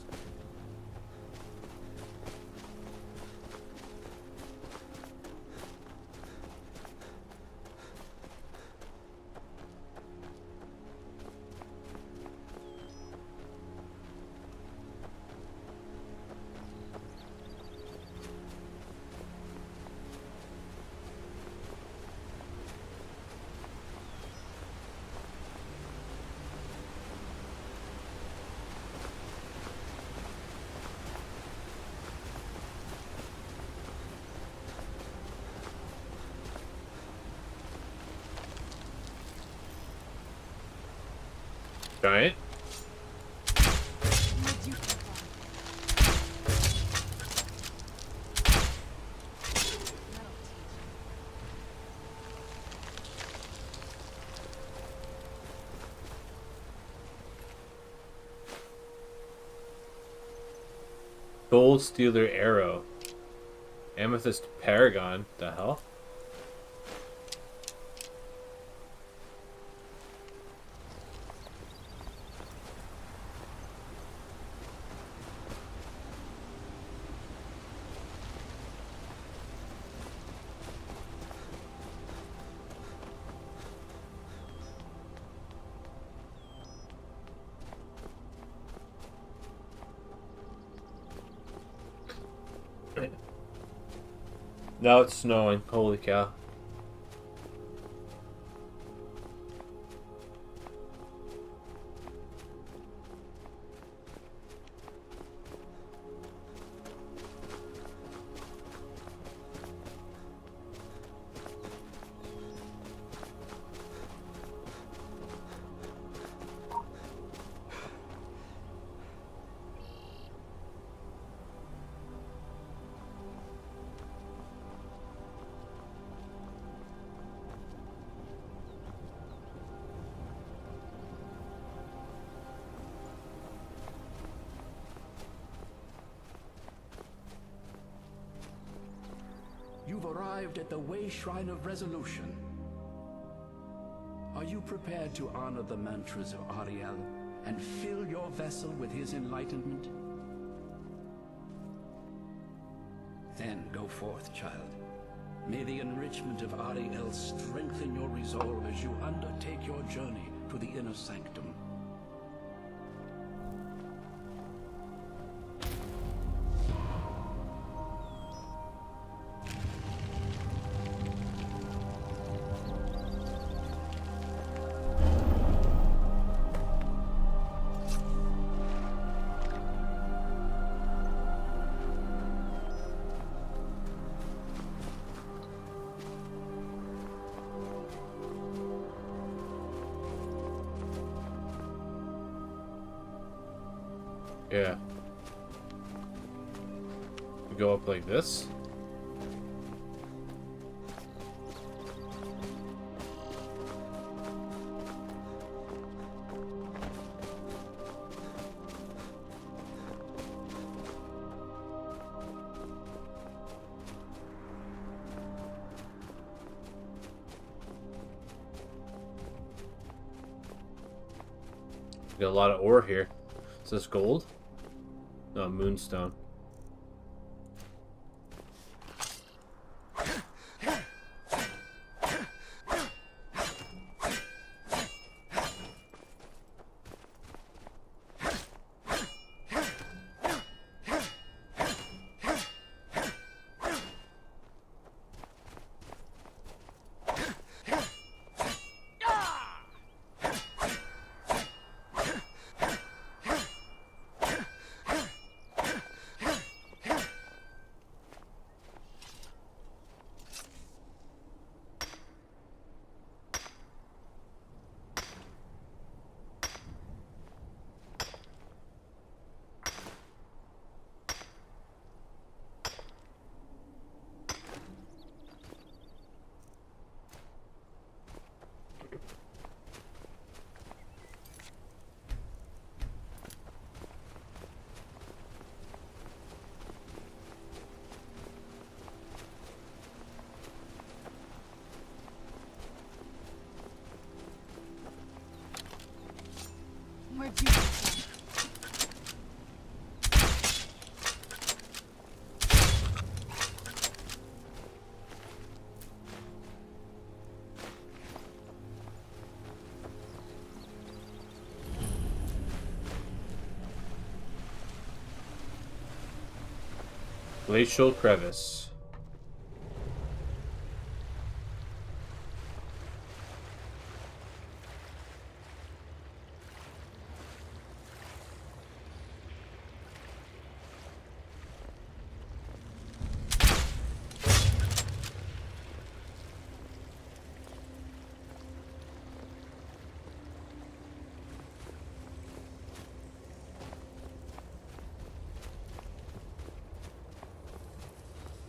Giant. Where'd you come from? That'll teach you. Gold Stealer Arrow. Amethyst Paragon. The hell? Now it's snowing. Holy cow. You've arrived at the Way Shrine of Resolution. Are you prepared to honor the mantras of Ariel and fill your vessel with his enlightenment? Then go forth, child. May the enrichment of Ariel strengthen your resolve as you undertake your journey to the inner sanctum. Yeah. We go up like this. Got a lot of ore here. Is this gold? No, moonstone. Where'd you come from? Glacial crevice.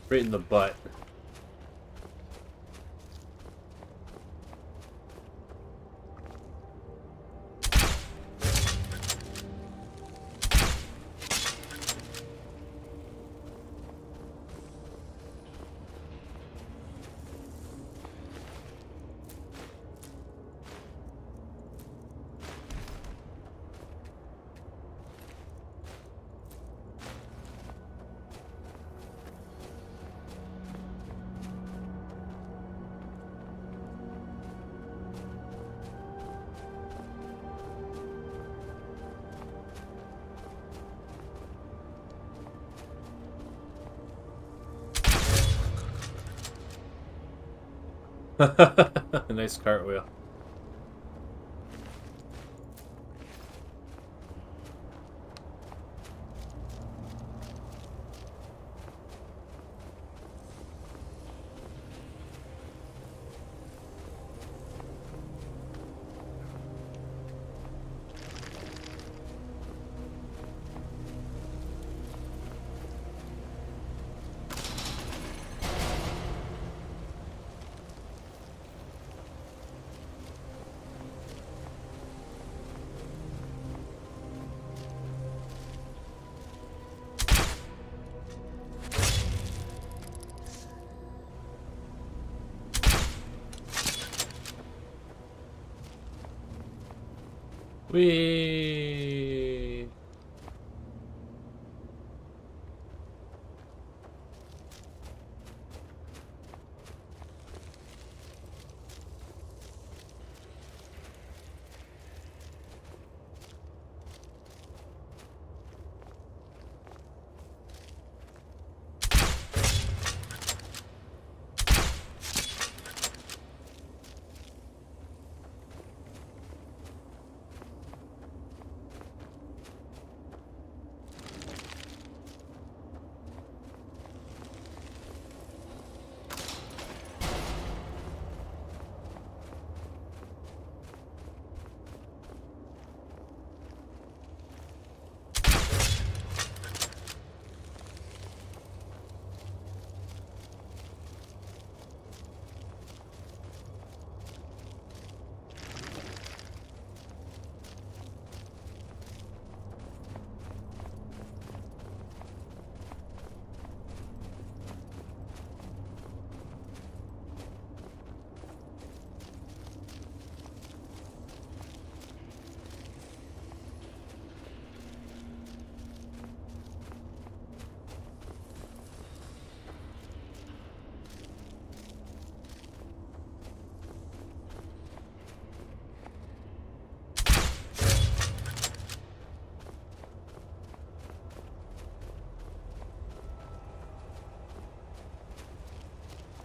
Right in the butt. A nice cartwheel. Whee!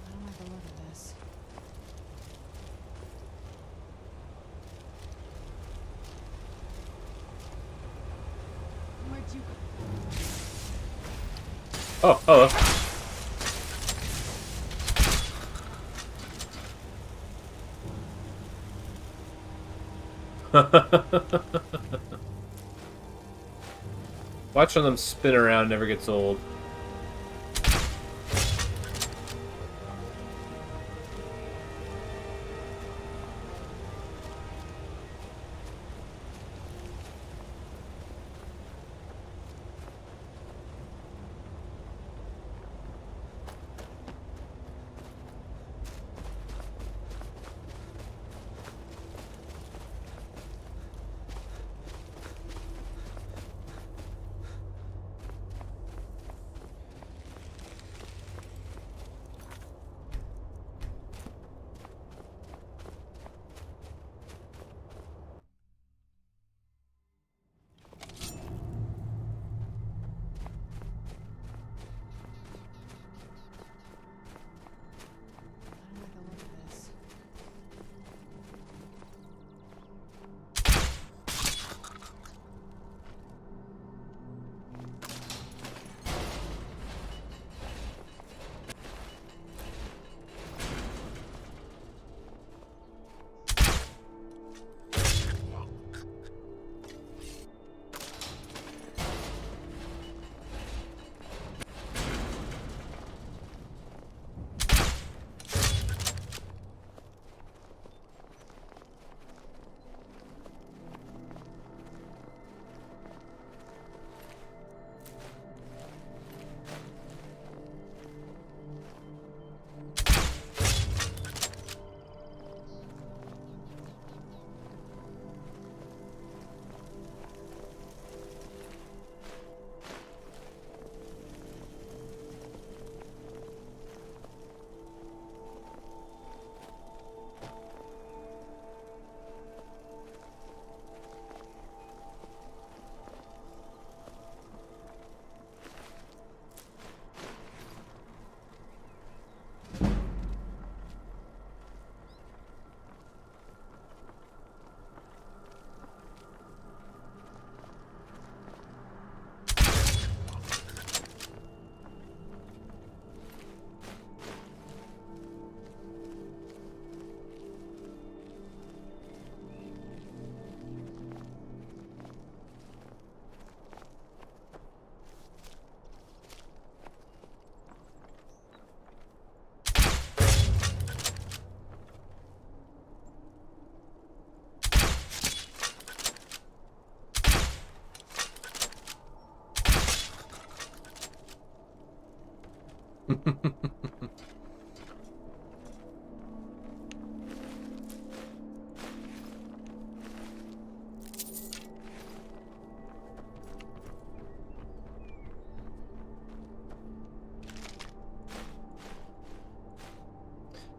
I don't like the look of this. Where'd you go? Oh, hello. Watching them spin around never gets old.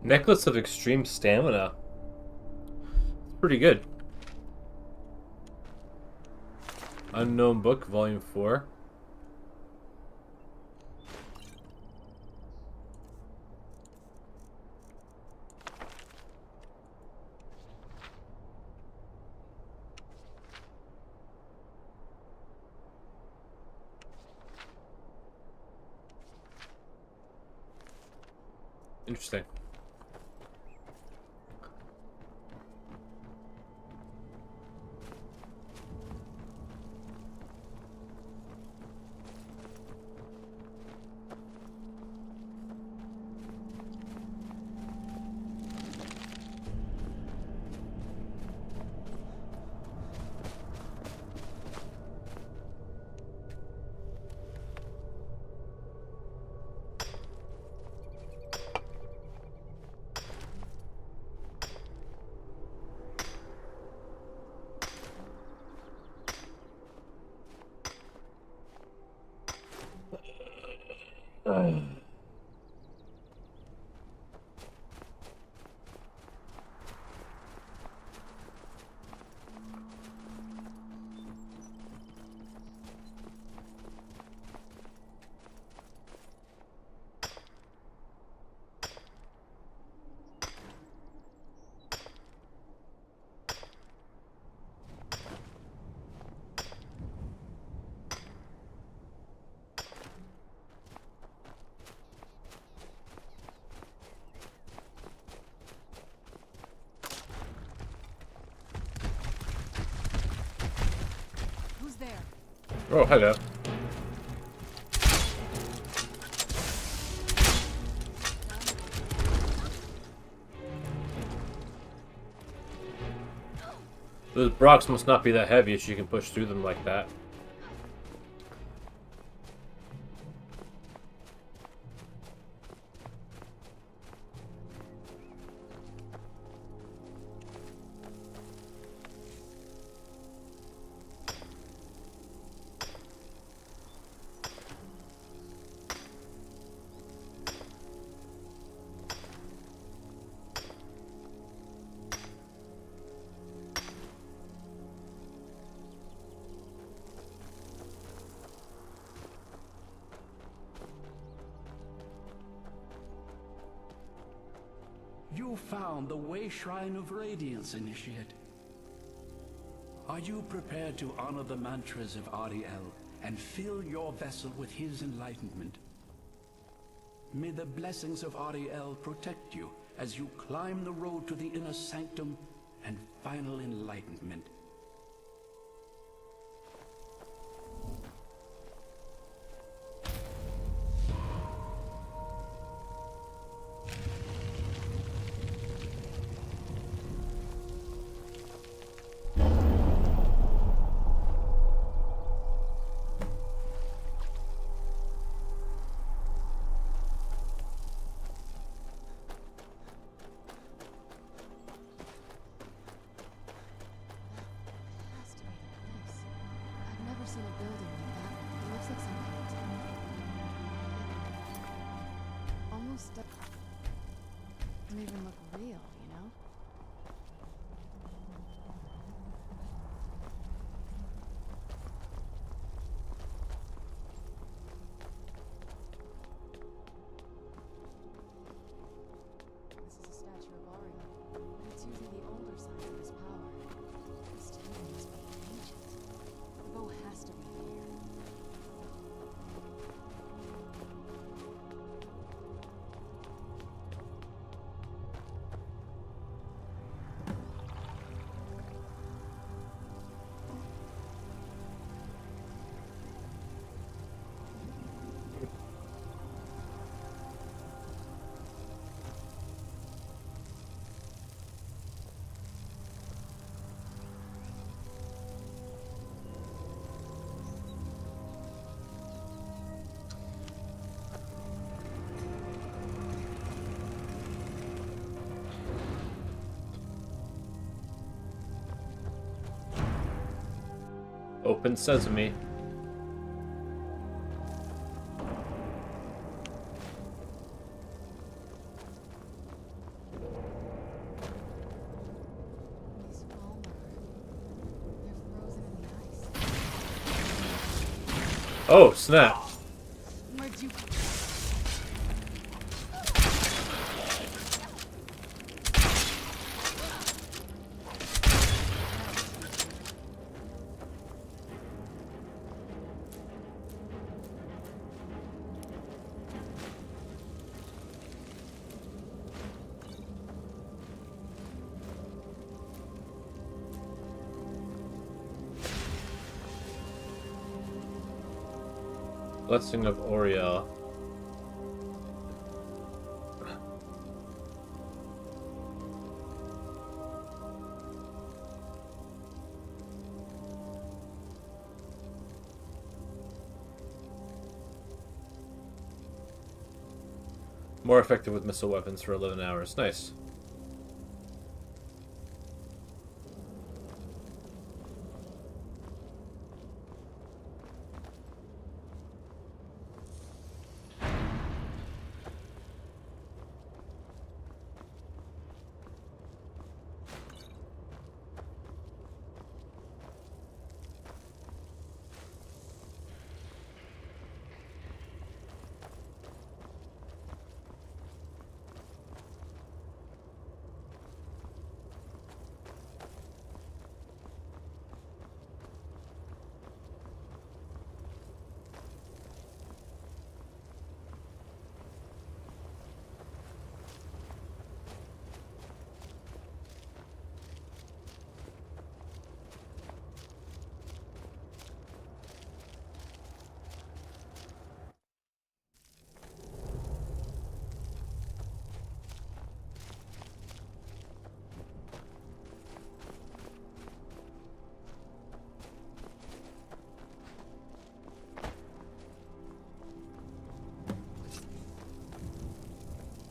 Necklace of Extreme Stamina. Pretty good. Unknown Book, Volume 4. Interesting. Who's there? Oh, hello. Those Brocks must not be that heavy if she can push through them like that. You found the Way Shrine of Radiance, Initiate. Are you prepared to honor the mantras of Ariel and fill your vessel with his enlightenment? May the blessings of Ariel protect you as you climb the road to the inner sanctum and final enlightenment. Seen a building like that. It looks like something. Almost doesn't even look real, you know? This is a statue of Ariel, but it's using the older signs of his power. This temple must be ancient. The bow has to be here. Open sesame. These Thalmor, they're frozen in the ice. Oh, snap. Where'd you... Blessing of Oriel. More effective with missile weapons for 11 hours. Nice.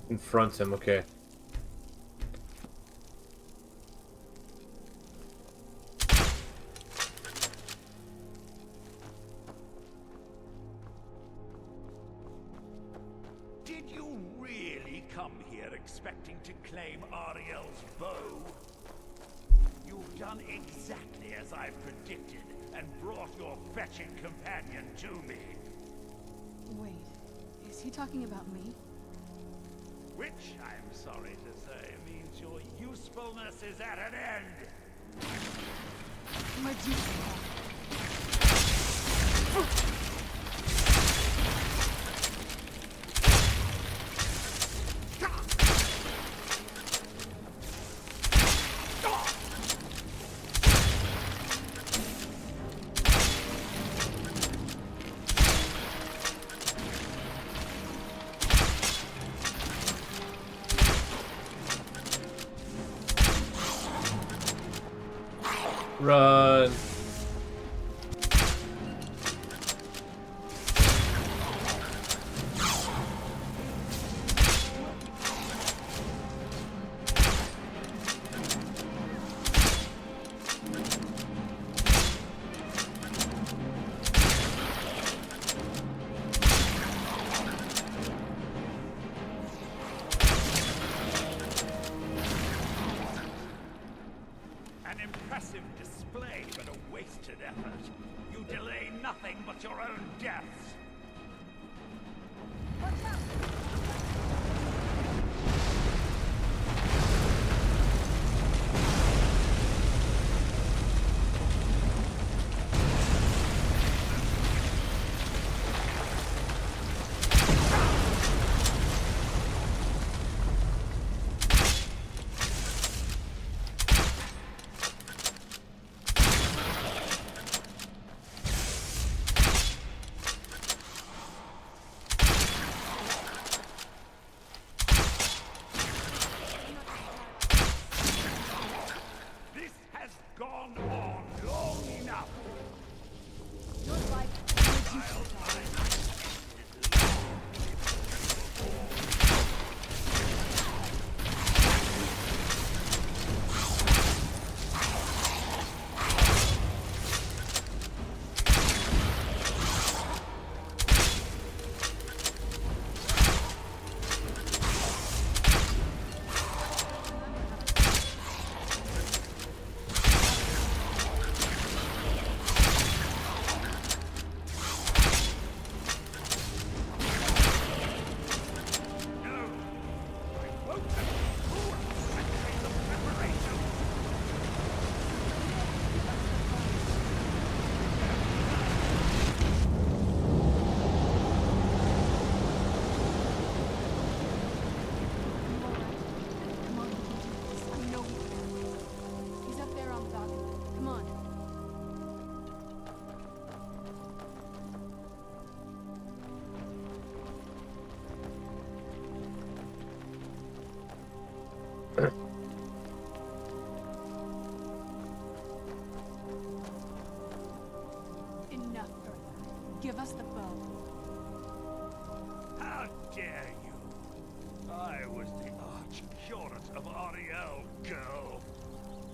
Confront him, okay. Did you really come here expecting to claim Ariel's bow? You've done exactly as I predicted and brought your fetching companion to me. Wait, is he talking about me? Which, I'm sorry to say, means your usefulness is at an end. Where'd you... Run. An impressive display, but a wasted effort. You delay nothing but your own deaths. Give us the bow. How dare you? I was the arch-curate of Ariel, girl.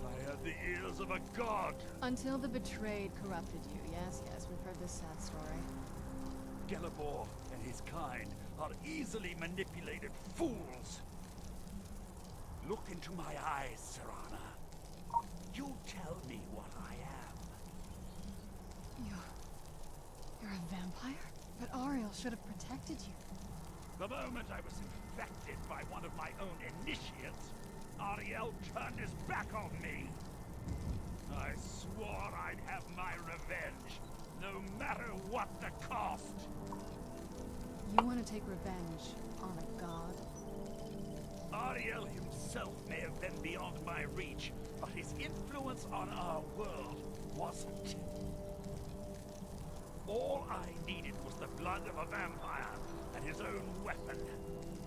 I had the ears of a god. Until the betrayed corrupted you. Yes, yes, we've heard this sad story. Gelibor and his kind are easily manipulated fools. Look into my eyes, Serana. You tell me what I am. You're a vampire? But Ariel should have protected you. The moment I was infected by one of my own initiates, Ariel turned his back on me. I swore I'd have my revenge, no matter what the cost. You want to take revenge on a god? Ariel himself may have been beyond my reach, but his influence on our world wasn't. All I needed was the blood of a vampire and his own weapon,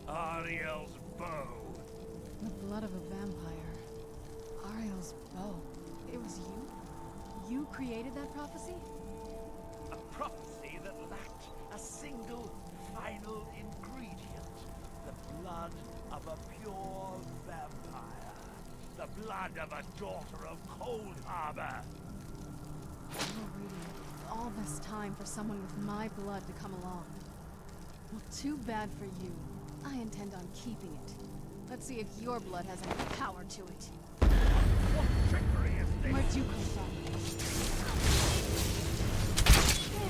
Ariel's bow. The blood of a vampire. Ariel's bow. It was you? You created that prophecy? A prophecy that lacked a single final ingredient. The blood of a pure vampire. The blood of a daughter of Cold Harbor. You're waiting all this time for someone with my blood to come along. Well, too bad for you. I intend on keeping it. Let's see if your blood has any power to it. What trickery is this? Where'd you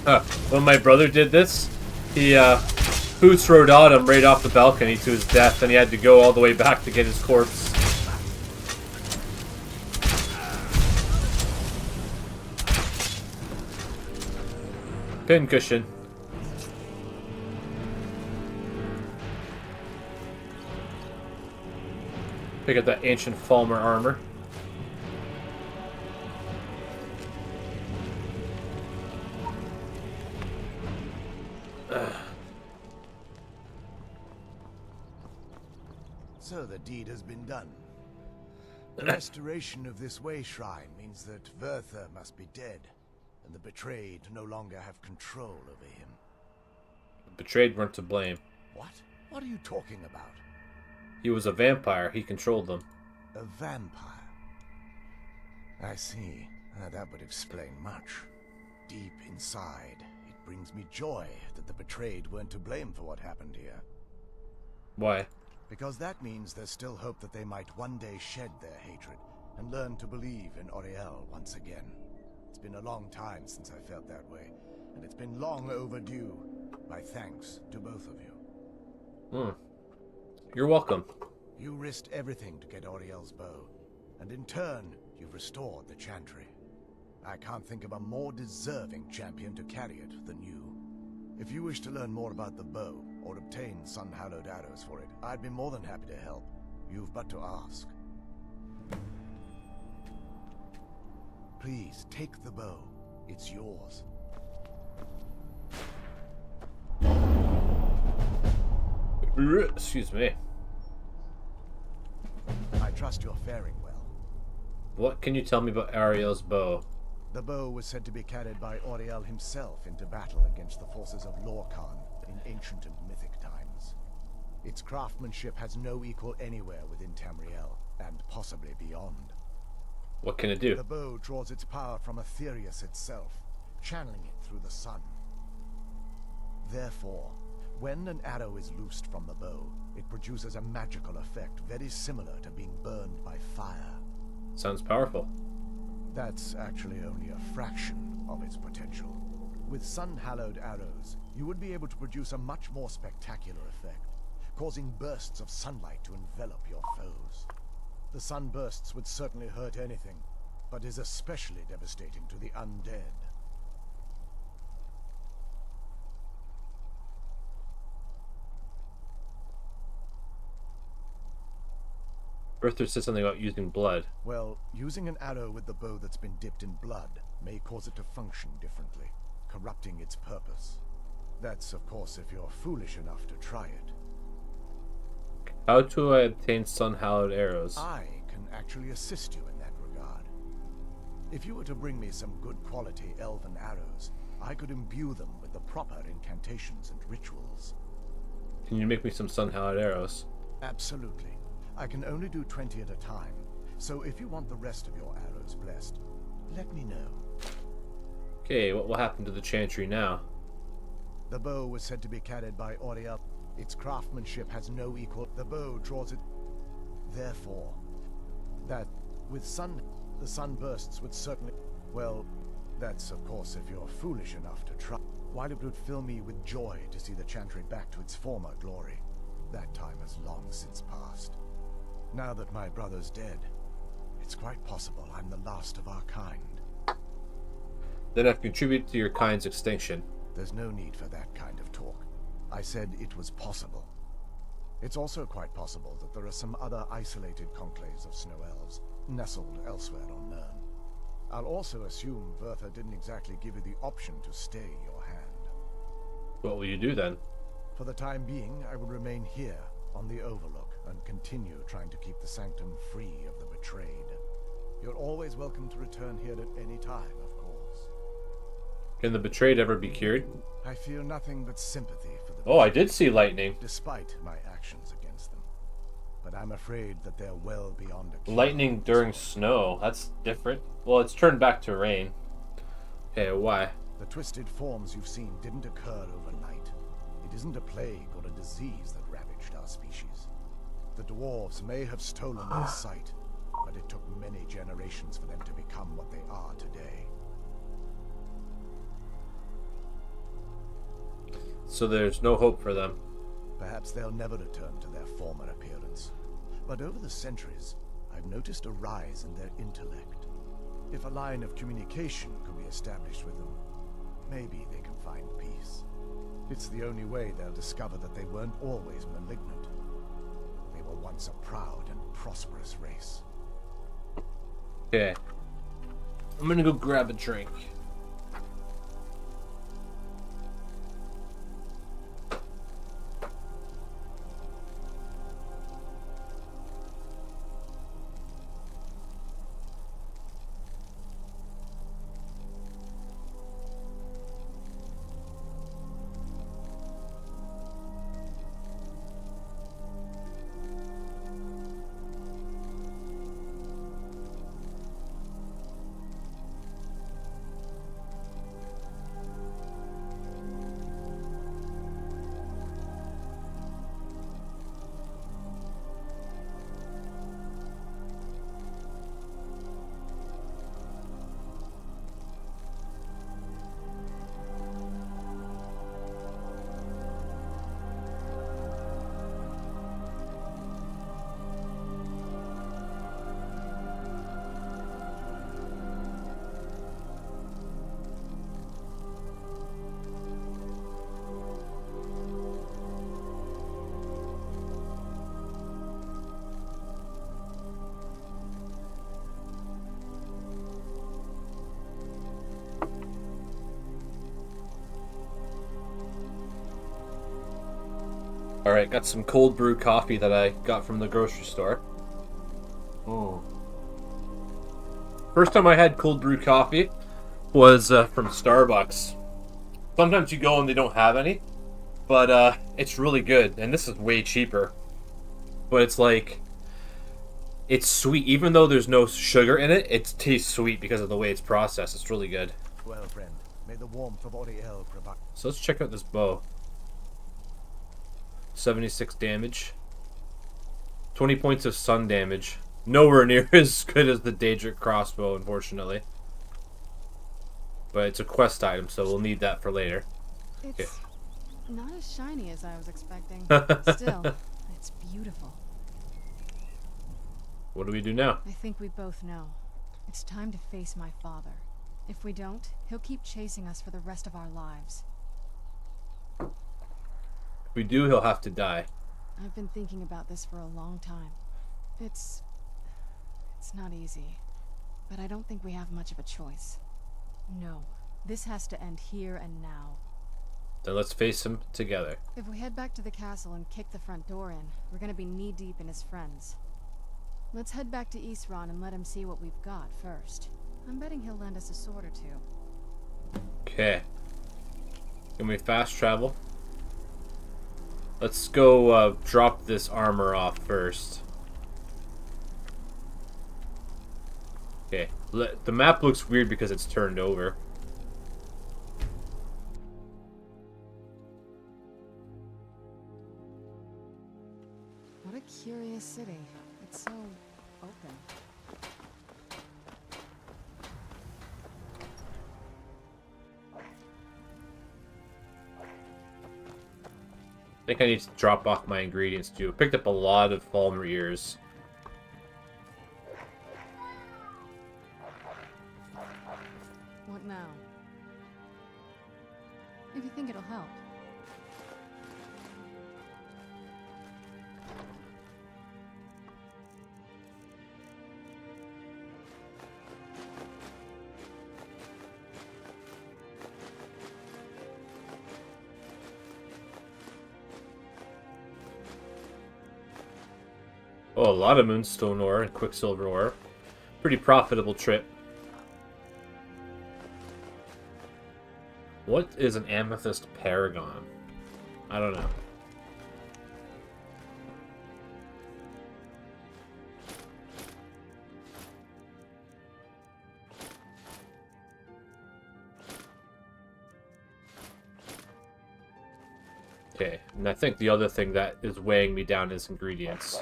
come from? When my brother did this, he boots rode on him right off the balcony to his death, and he had to go all the way back to get his corpse. Pincushion. Pick up that ancient Thalmor armor. So the deed has been done. The restoration of this way shrine means that Verther must be dead, and the betrayed no longer have control over him. The betrayed weren't to blame. What? What are you talking about? He was a vampire. He controlled them. A vampire? I see. That would explain much. Deep inside, it brings me joy that the betrayed weren't to blame for what happened here. Why? Because that means there's still hope that they might one day shed their hatred and learn to believe in Oriel once again. It's been a long time since I felt that way, and it's been long overdue. My thanks to both of you. You're welcome. You risked everything to get Oriel's bow, and in turn, you've restored the Chantry. I can't think of a more deserving champion to carry it than you. If you wish to learn more about the bow, or obtain sun-hallowed arrows for it, I'd be more than happy to help. You've but to ask. Please, take the bow. It's yours. Excuse me. I trust you're faring well. What can you tell me about Ariel's bow? The bow was said to be carried by Oriel himself into battle against the forces of Lorcan in ancient and mythic times. Its craftsmanship has no equal anywhere within Tamriel, and possibly beyond. What can it do? The bow draws its power from Aetherius itself, channeling it through the sun. Therefore, when an arrow is loosed from the bow, it produces a magical effect very similar to being burned by fire. Sounds powerful. That's actually only a fraction of its potential. With sun-hallowed arrows, you would be able to produce a much more spectacular effect, causing bursts of sunlight to envelop your foes. The sunbursts would certainly hurt anything, but is especially devastating to the undead. Bertha said something about using blood. Well, using an arrow with the bow that's been dipped in blood may cause it to function differently, corrupting its purpose. That's, of course, if you're foolish enough to try it. How do I obtain sun-hallowed arrows? I can actually assist you in that regard. If you were to bring me some good quality elven arrows, I could imbue them with the proper incantations and rituals. Can you make me some sun-hallowed arrows? Absolutely. I can only do 20 at a time, so if you want the rest of your arrows blessed, let me know. Okay, what will happen to the chantry now? The bow was said to be carried by Auriel. Its craftsmanship has no equal. The bow draws it. Therefore, that with the sunbursts would certainly... Well, that's of course if you're foolish enough to try. While it would fill me with joy to see the chantry back to its former glory, that time has long since passed. Now that my brother's dead, it's quite possible I'm the last of our kind. Then I've contributed to your kind's extinction. There's no need for that kind of talk. I said it was possible. It's also quite possible that there are some other isolated conclaves of snow elves, nestled elsewhere on Nirn. I'll also assume Bertha didn't exactly give you the option to stay your hand. What will you do then? For the time being, I will remain here on the Overlook and continue trying to keep the Sanctum free of the betrayed. You're always welcome to return here at any time, of course. Can the betrayed ever be cured? I feel nothing but sympathy for the Oh, I did see lightning. despite my actions against them. But I'm afraid that they're well beyond a cure. Lightning during snow. That's different. Well, it's turned back to rain. Okay, why? The twisted forms you've seen didn't occur overnight. It isn't a plague or a disease that ravaged our species. The dwarves may have stolen their sight, but it took many generations for them to become what they are today. So there's no hope for them. Perhaps they'll never return to their former appearance. But over the centuries, I've noticed a rise in their intellect. If a line of communication could be established with them, maybe they can find peace. It's the only way they'll discover that they weren't always malignant. They were once a proud and prosperous race. Okay. I'm gonna go grab a drink. Alright, got some cold brew coffee that I got from the grocery store. First time I had cold brew coffee was from Starbucks. Sometimes you go and they don't have any, but it's really good, and this is way cheaper. But it's like, it's sweet. Even though there's no sugar in it, it tastes sweet because of the way it's processed. It's really good. Well, friend, may the warmth of Auriel provide. So let's check out this bow. 76 damage. 20 points of sun damage. Nowhere near as good as the Daedric crossbow, unfortunately. But it's a quest item, so we'll need that for later. It's not as shiny as I was expecting. Still, it's beautiful. What do we do now? I think we both know. It's time to face my father. If we don't, he'll keep chasing us for the rest of our lives. If we do, he'll have to die. I've been thinking about this for a long time. It's not easy, but I don't think we have much of a choice. No, this has to end here and now. Then let's face him together. If we head back to the castle and kick the front door in, we're gonna be knee-deep in his friends. Let's head back to Isran and let him see what we've got first. I'm betting he'll lend us a sword or two. Okay. Can we fast travel? Let's go drop this armor off first. Okay, the map looks weird because it's turned over. What a curious city. It's so open. I think I need to drop off my ingredients too. I picked up a lot of Thalmor ears. What now? If you think it'll help. Oh, a lot of moonstone ore and quicksilver ore. Pretty profitable trip. What is an amethyst paragon? I don't know. Okay, and I think the other thing that is weighing me down is ingredients.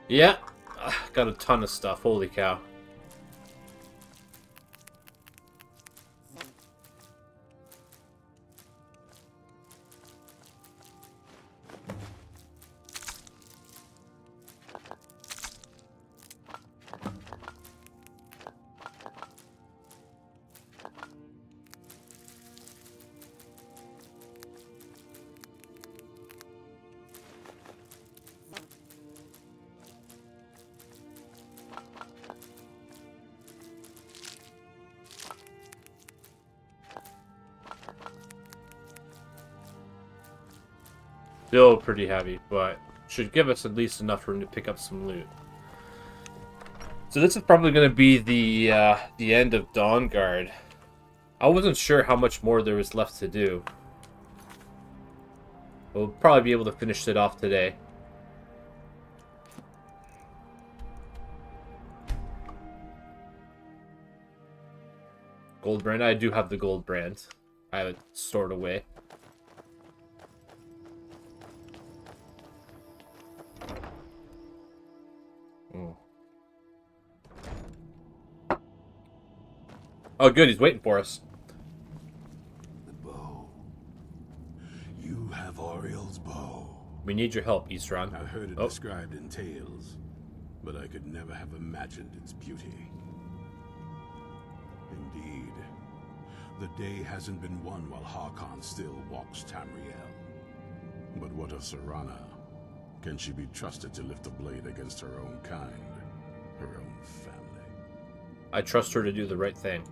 Yeah, got a ton of stuff. Holy cow. Still pretty heavy, but should give us at least enough room to pick up some loot. So this is probably going to be the end of Dawnguard. I wasn't sure how much more there was left to do. We'll probably be able to finish it off today. Gold brand. I do have the gold brand. I have it stored away. Oh, good. He's waiting for us. The bow. You have Oriel's bow. We need your help, Isran. I've heard it described in tales, but I could never have imagined its beauty. Indeed, the day hasn't been won while Harkon still walks Tamriel. But what of Serana? Can she be trusted to lift a blade against her own kind, her own family? I trust her to do the right thing.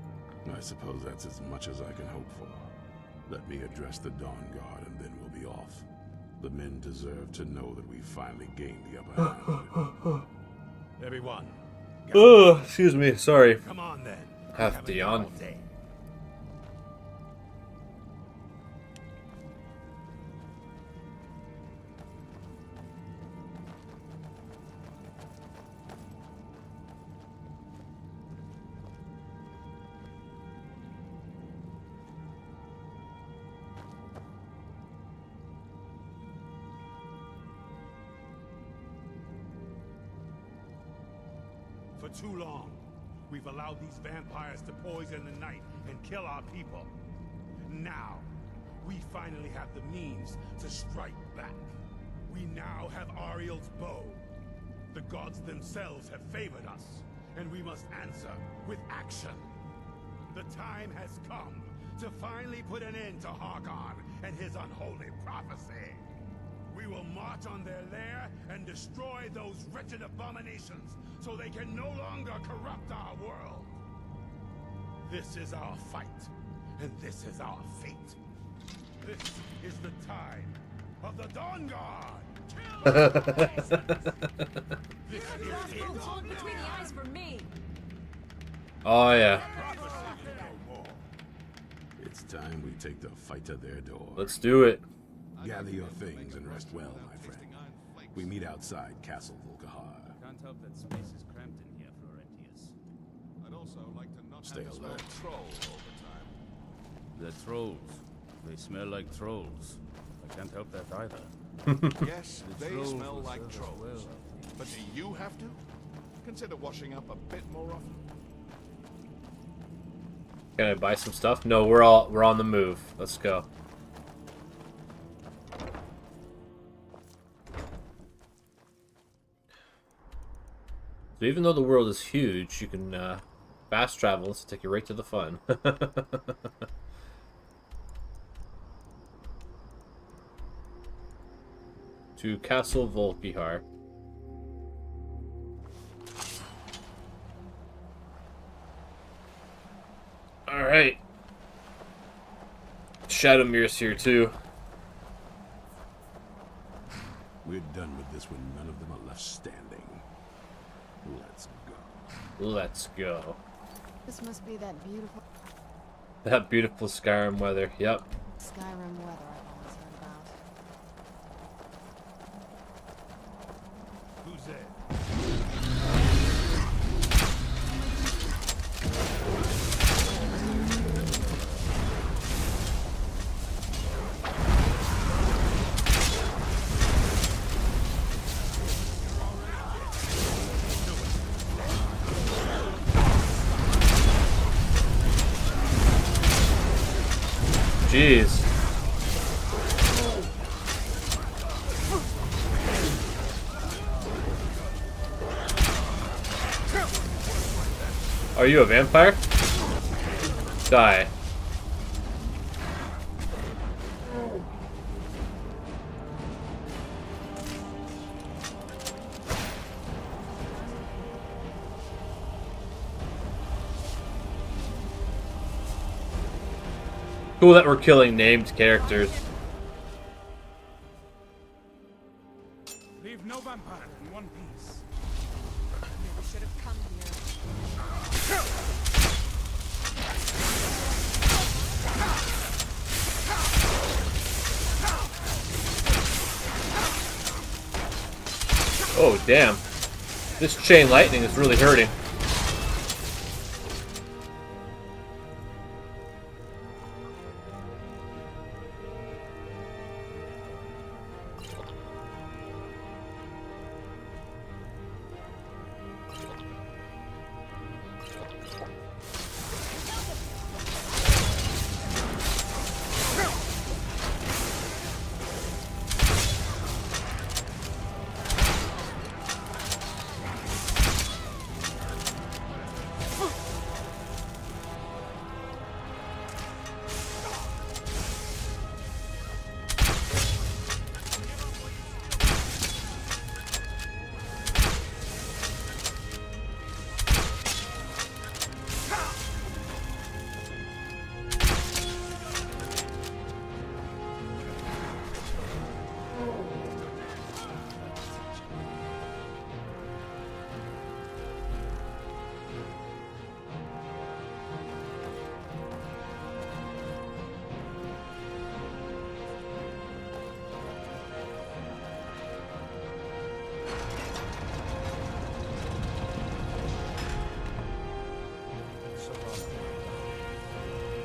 I suppose that's as much as I can hope for. Let me address the Dawnguard and then we'll be off. The men deserve to know that we finally gained the upper hand. Everyone. Oh, excuse me. Sorry. Come on then. Have to yawn. For too long, we've allowed these vampires to poison the night and kill our people. Now, we finally have the means to strike back. We now have Ariel's bow. The gods themselves have favored us, and we must answer with action. The time has come to finally put an end to Harkon and his unholy prophecy. We will march on their lair and destroy those wretched abominations so they can no longer corrupt our world. This is our fight, and this is our fate. This is the time of the Dawnguard. Between the eyes for me. Oh yeah. It's time we take the fight to their door. Let's do it. Gather your things and rest well, my friend. We meet outside Castle Volkahar. Can't help that space is cramped in here, Florentius. I'd also like to not Stay have to smell alert. trolls all the time. The trolls. They smell like trolls. I can't help that either. Yes, they trolls smell will like serve us trolls. well. But do you have to? Consider washing up a bit more often. Can I buy some stuff? No, we're on the move. Let's go. So even though the world is huge, you can fast travel. Let's take you right to the fun. To Castle Volkihar. Alright. Shadowmere's here too. We're done with this when none of them are left standing. Let's go. Let's go. This must be that beautiful That beautiful Skyrim weather. Yep. Skyrim weather I've always heard about. Who's there? Jeez. Are you a vampire? Die. Cool that we're killing named characters. Leave no vampire in one piece. Maybe should have come here. Oh, damn. This chain lightning is really hurting.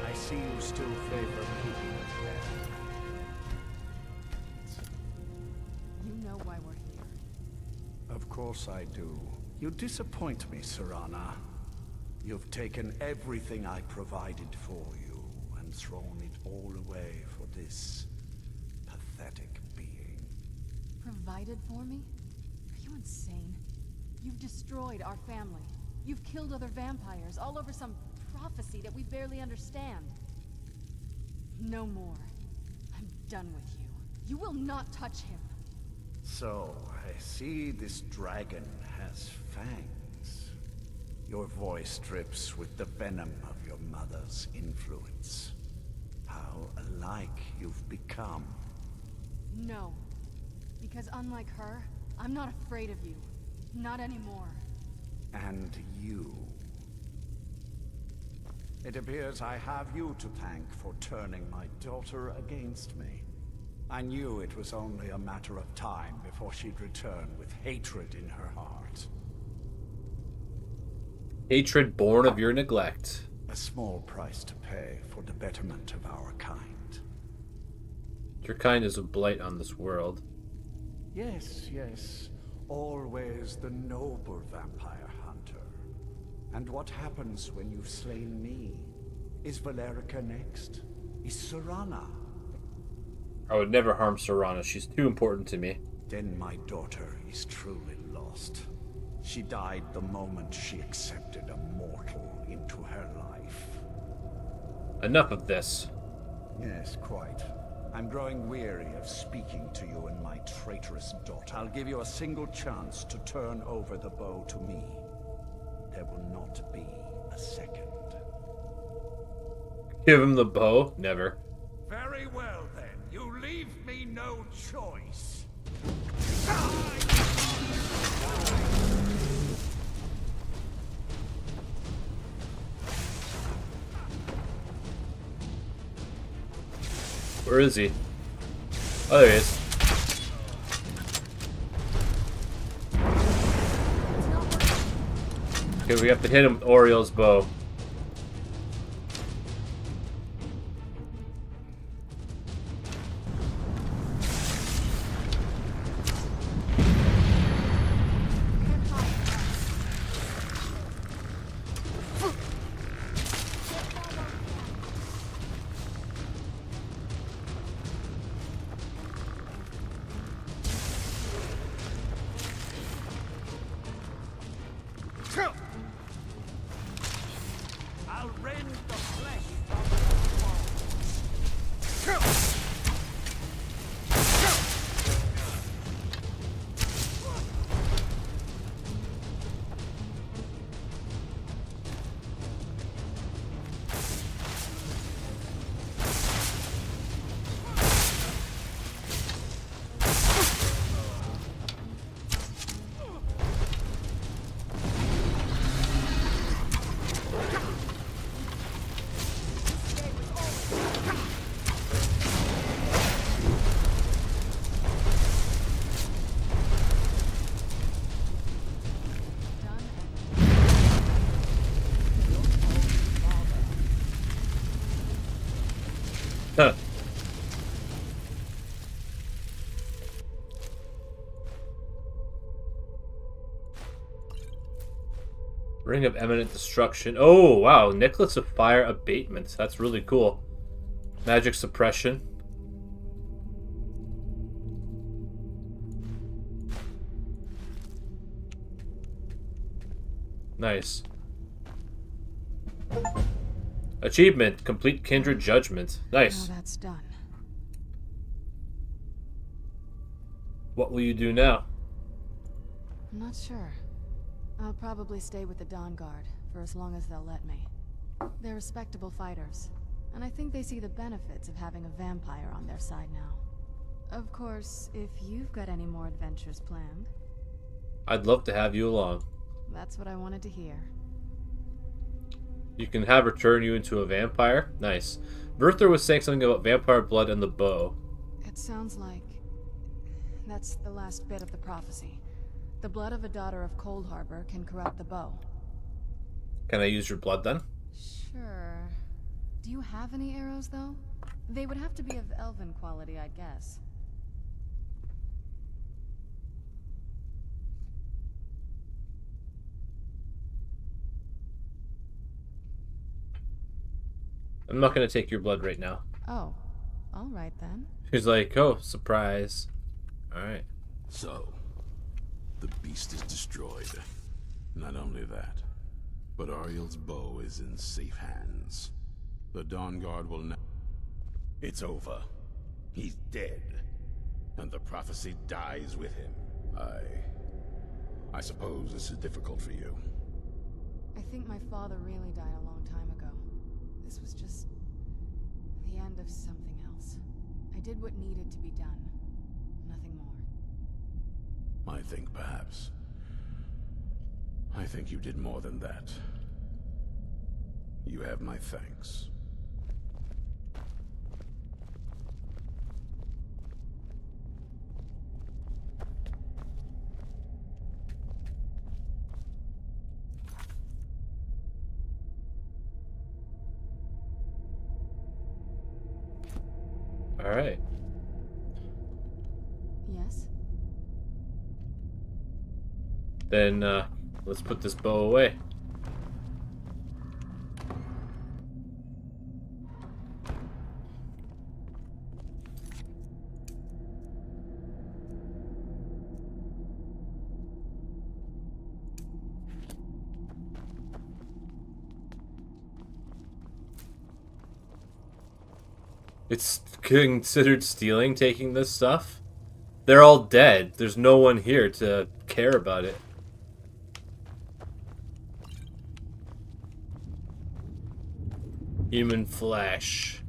I see you still favor keeping us there. You know why we're here. Of course I do. You disappoint me, Serana. You've taken everything I provided for you and thrown it all away for this pathetic being. Provided for me? Are you insane? You've destroyed our family. You've killed other vampires all over some prophecy that we barely understand. No more. I'm done with you. You will not touch him. So, I see this dragon has fangs. Your voice drips with the venom of your mother's influence. How alike you've become. No. Because unlike her, I'm not afraid of you. Not anymore. And you. It appears I have you to thank for turning my daughter against me. I knew it was only a matter of time before she'd return with hatred in her heart. Hatred born of your neglect. A small price to pay for the betterment of our kind. Your kind is a blight on this world. Yes, yes. Always the noble vampire hunter. And what happens when you've slain me? Is Valerica next? Is Serana? I would never harm Serana. She's too important to me. Then my daughter is truly lost. She died the moment she accepted a mortal into her life. Enough of this. Yes, quite. I'm growing weary of speaking to you and my traitorous daughter. I'll give you a single chance to turn over the bow to me. There will not be a second. Give him the bow? Never. Very well, then. You leave me no choice. Where is he? Oh, there he is. Okay, we have to hit him with Oriel's bow. I'll rend the flesh from the bones. Huh. Ring of Eminent Destruction. Oh, wow. Necklace of Fire Abatement. That's really cool. Magic Suppression. Nice. Achievement. Complete Kindred Judgment. Nice. Now that's done. What will you do now? I'm not sure. I'll probably stay with the Dawnguard for as long as they'll let me. They're respectable fighters, and I think they see the benefits of having a vampire on their side now. Of course, if you've got any more adventures planned. I'd love to have you along. That's what I wanted to hear. You can have her turn you into a vampire? Nice. Bertha was saying something about vampire blood and the bow. It sounds like that's the last bit of the prophecy. The blood of a daughter of Cold Harbor can corrupt the bow. Can I use your blood then? Sure. Do you have any arrows, though? They would have to be of elven quality, I guess. I'm not going to take your blood right now. Oh, all right then. He's like, oh, surprise. Alright. So, the beast is destroyed. Not only that, but Ariel's bow is in safe hands. The Dawnguard will now... It's over. He's dead. And the prophecy dies with him. I suppose this is difficult for you. I think my father really died a long time ago. This was just the end of something else. I did what needed to be done. Nothing more. I think you did more than that. You have my thanks. All right. Yes? Then let's put this bow away. It's considered stealing taking this stuff? They're all dead. There's no one here to care about it. Human flesh.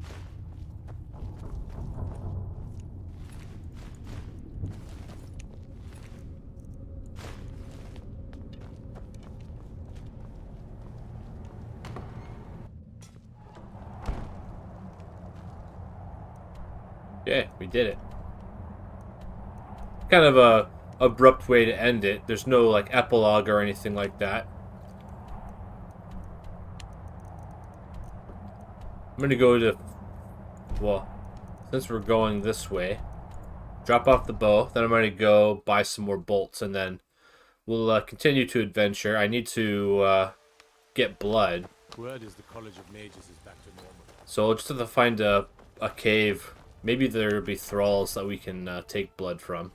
Yeah, we did it. Kind of a abrupt way to end it. There's no like epilogue or anything like that. I'm gonna go to, well, since we're going this way, drop off the bow. Then I'm gonna go buy some more bolts, and then we'll continue to adventure. I need to get blood. Word is the College of Mages is back to normal. So I'll just have to find a cave. Maybe there'll be thralls that we can take blood from.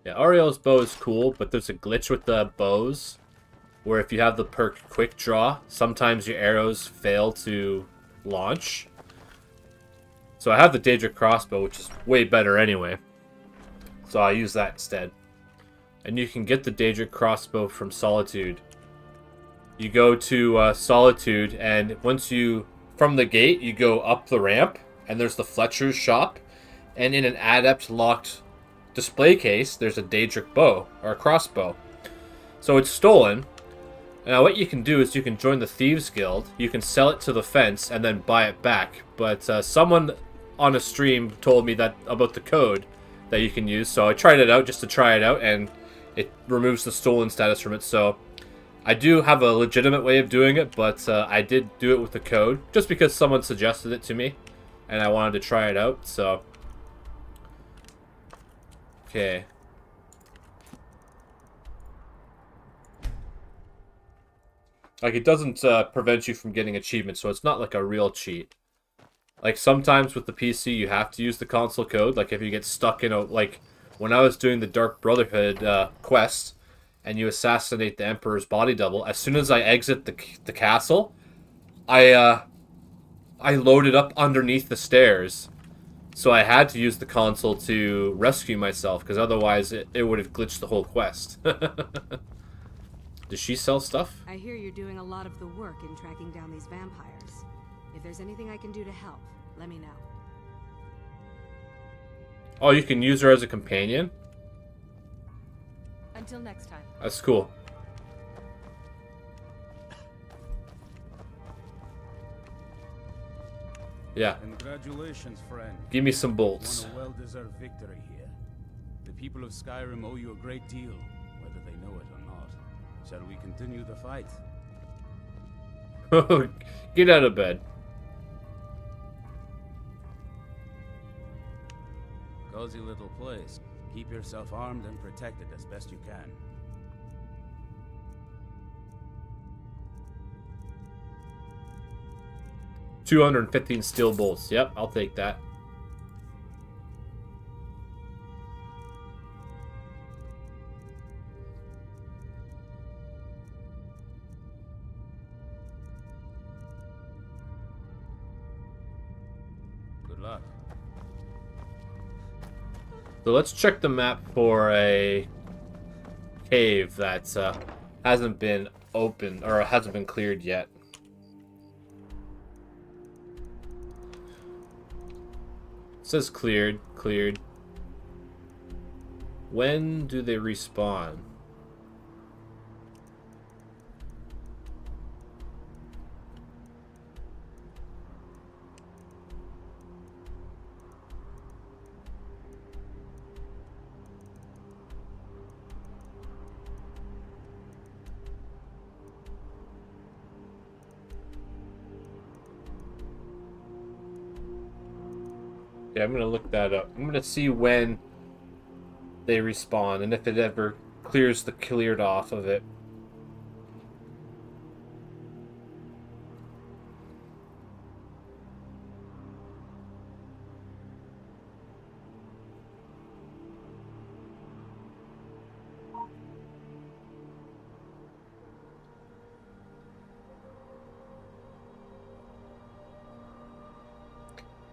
Yeah, Ariel's bow is cool, but there's a glitch with the bows where if you have the perk Quick Draw, sometimes your arrows fail to launch. So I have the Daedric crossbow, which is way better anyway. So I use that instead. And you can get the Daedric crossbow from Solitude. You go to Solitude, and once you, from the gate, you go up the ramp, and there's the Fletcher's shop. And in an Adept locked display case, there's a Daedric bow, or a crossbow. So it's stolen. Now what you can do is you can join the Thieves Guild, you can sell it to the fence, and then buy it back. But someone on a stream told me that about the code that you can use, so I tried it out just to try it out, and it removes the stolen status from it. So I do have a legitimate way of doing it, but I did do it with the code, just because someone suggested it to me, and I wanted to try it out, so... Okay. Like, it doesn't prevent you from getting achievements, so it's not like a real cheat. Like, sometimes with the PC, you have to use the console code. Like, if you get stuck in a... Like, when I was doing the Dark Brotherhood quest, and you assassinate the Emperor's body double, as soon as I exit the castle, I loaded up underneath the stairs. So I had to use the console to rescue myself, because otherwise it would have glitched the whole quest. Does she sell stuff? I hear you're doing a lot of the work in tracking down these vampires. If there's anything I can do to help, let me know. Oh, you can use her as a companion? Until next time. That's cool. Yeah. Congratulations, friend. Give me some bolts. You won a well-deserved victory here. The people of Skyrim owe you a great deal, whether they know it or not. Shall we continue the fight? Get out of bed. Cozy little place. Keep yourself armed and protected as best you can. $215 steel bolts. Yep, I'll take that. Good luck. So let's check the map for a cave that hasn't been opened or hasn't been cleared yet. says cleared. Cleared. When do they respawn? Yeah, I'm gonna look that up. I'm gonna see when they respawn and if it ever clears the cleared off of it.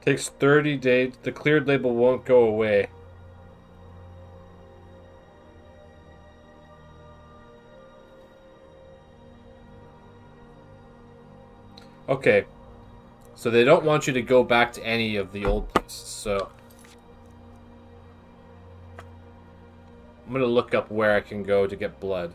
Takes 30 days. The cleared label won't go away. Okay. So they don't want you to go back to any of the old places, so I'm gonna look up where I can go to get blood.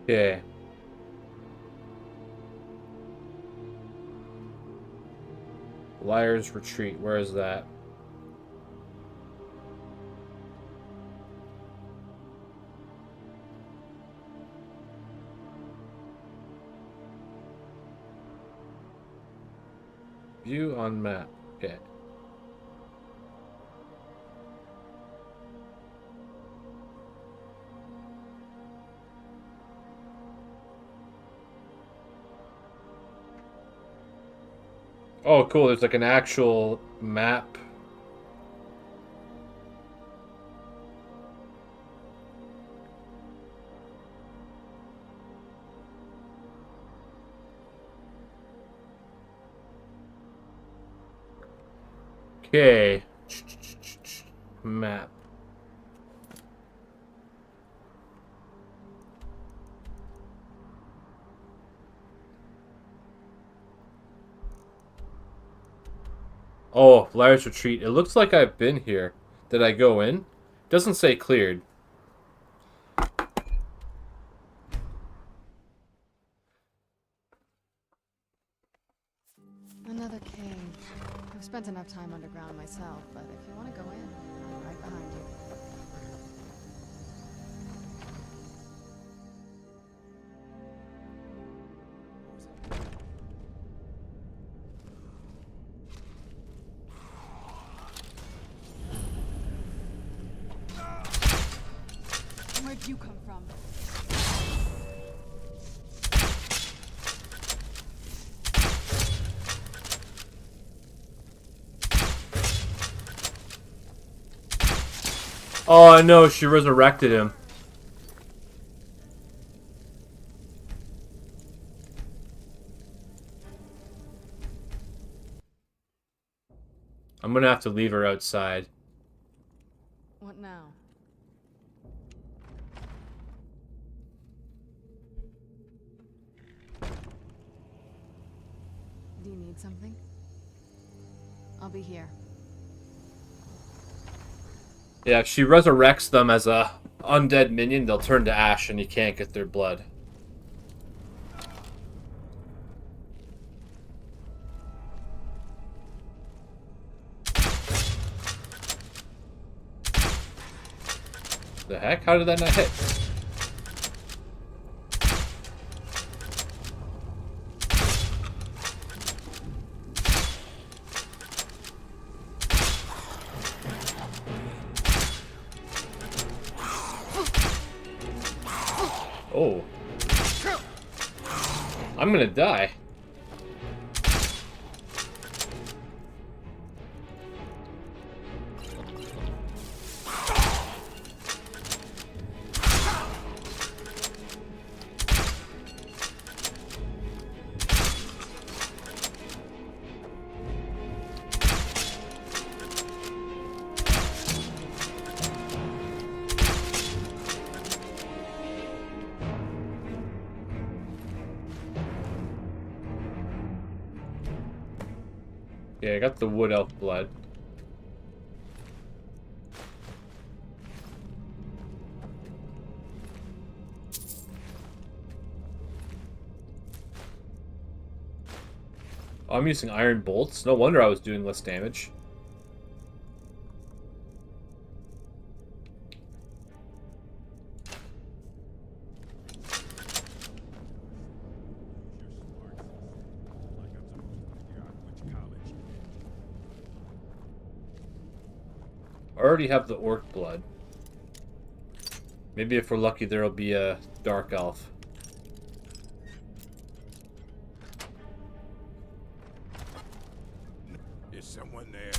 Okay. Liar's Retreat. Where is that? View on map. Okay. Oh, cool. There's like an actual map. Okay. Map. Oh, Liar's Retreat. It looks like I've been here. Did I go in? Doesn't say cleared. Another cave. I've spent enough time underground myself, but if you want to go in, I'm right behind you. Where'd you come from? Oh no, she resurrected him. I'm gonna have to leave her outside. What now? Do you need something? I'll be here. Yeah, if she resurrects them as a undead minion, they'll turn to ash and you can't get their blood. The heck? How did that not hit? Oh. I'm gonna die. Yeah, I got the wood elf blood. Oh, I'm using iron bolts. No wonder I was doing less damage. I already have the orc blood. Maybe if we're lucky there'll be a dark elf. Is someone there?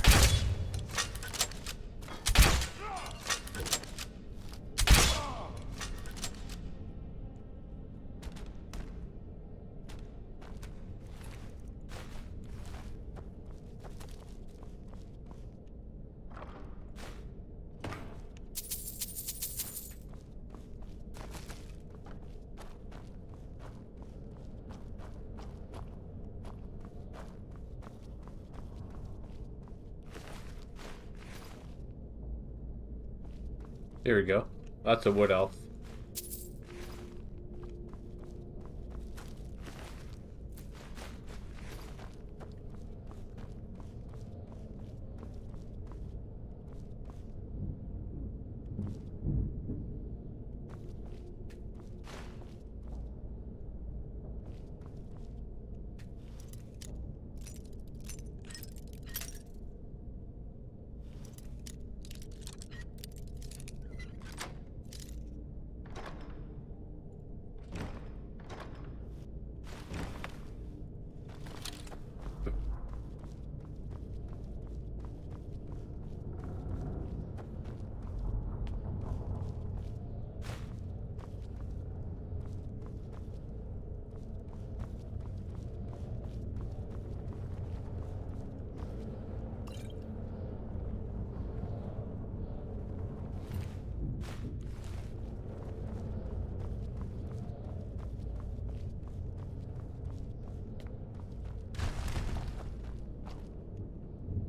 Here we go. That's a wood elf.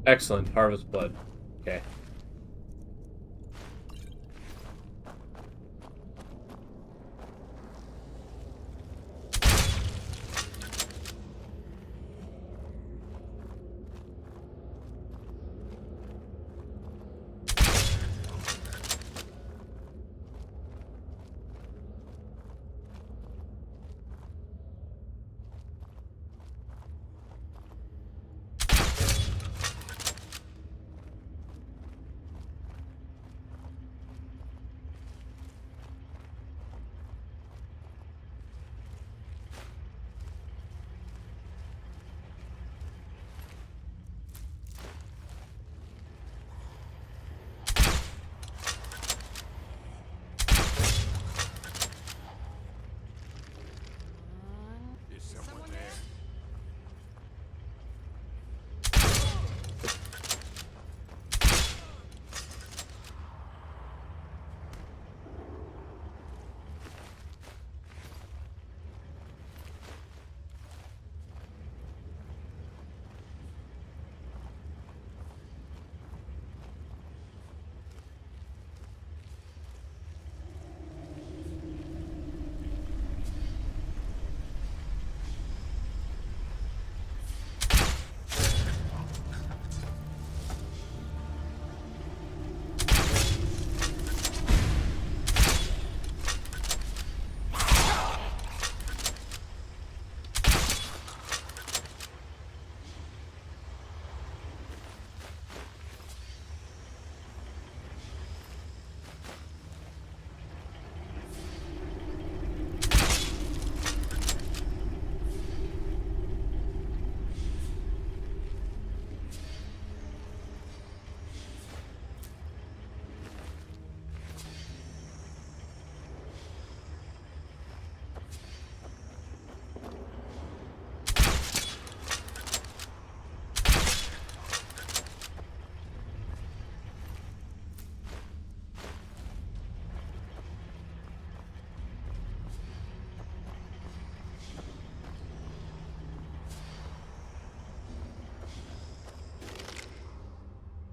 Excellent. Harvest blood. Okay.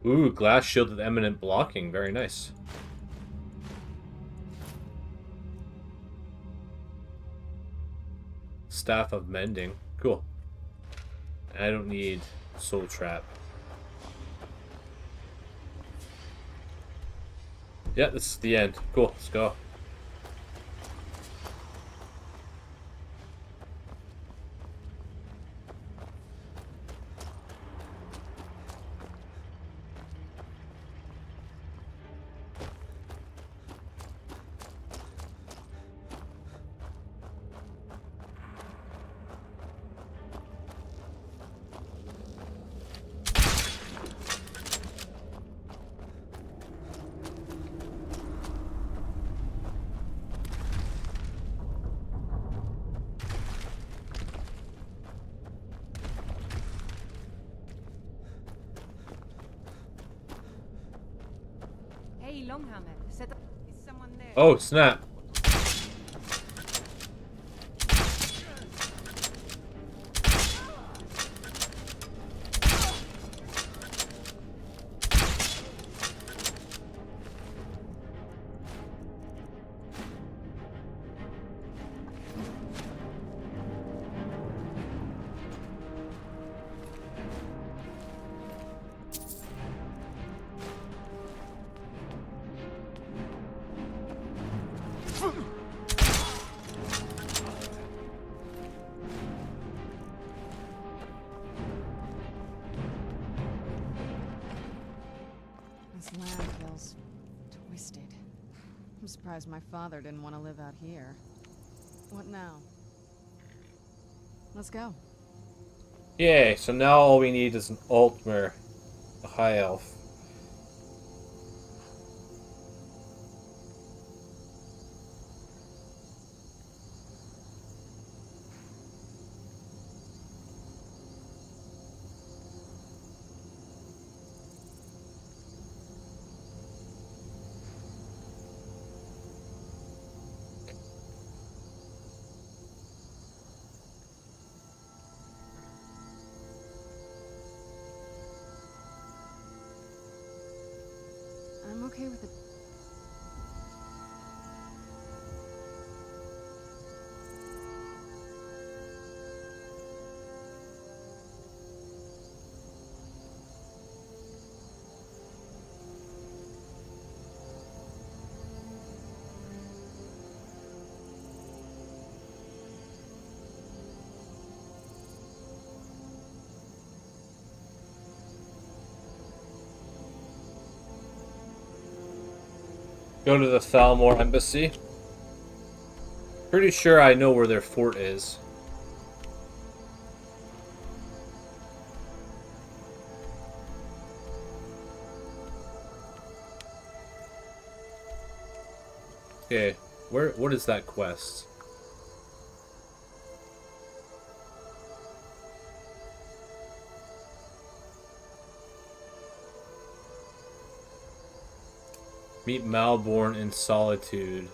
Ooh, glass shield with eminent blocking. Very nice. Staff of mending. Cool. I don't need soul trap. Yeah, this is the end. Cool, let's go. Hey, Longhammer, set up. Is someone there? Oh, snap. This land feels twisted. I'm surprised my father didn't want to live out here. What now? Let's go. Yay, so now all we need is an Altmer, a high elf. I'm okay with it. Go to the Thalmor embassy. Pretty sure I know where their fort is. Okay, what is that quest? Meet Malborn in solitude.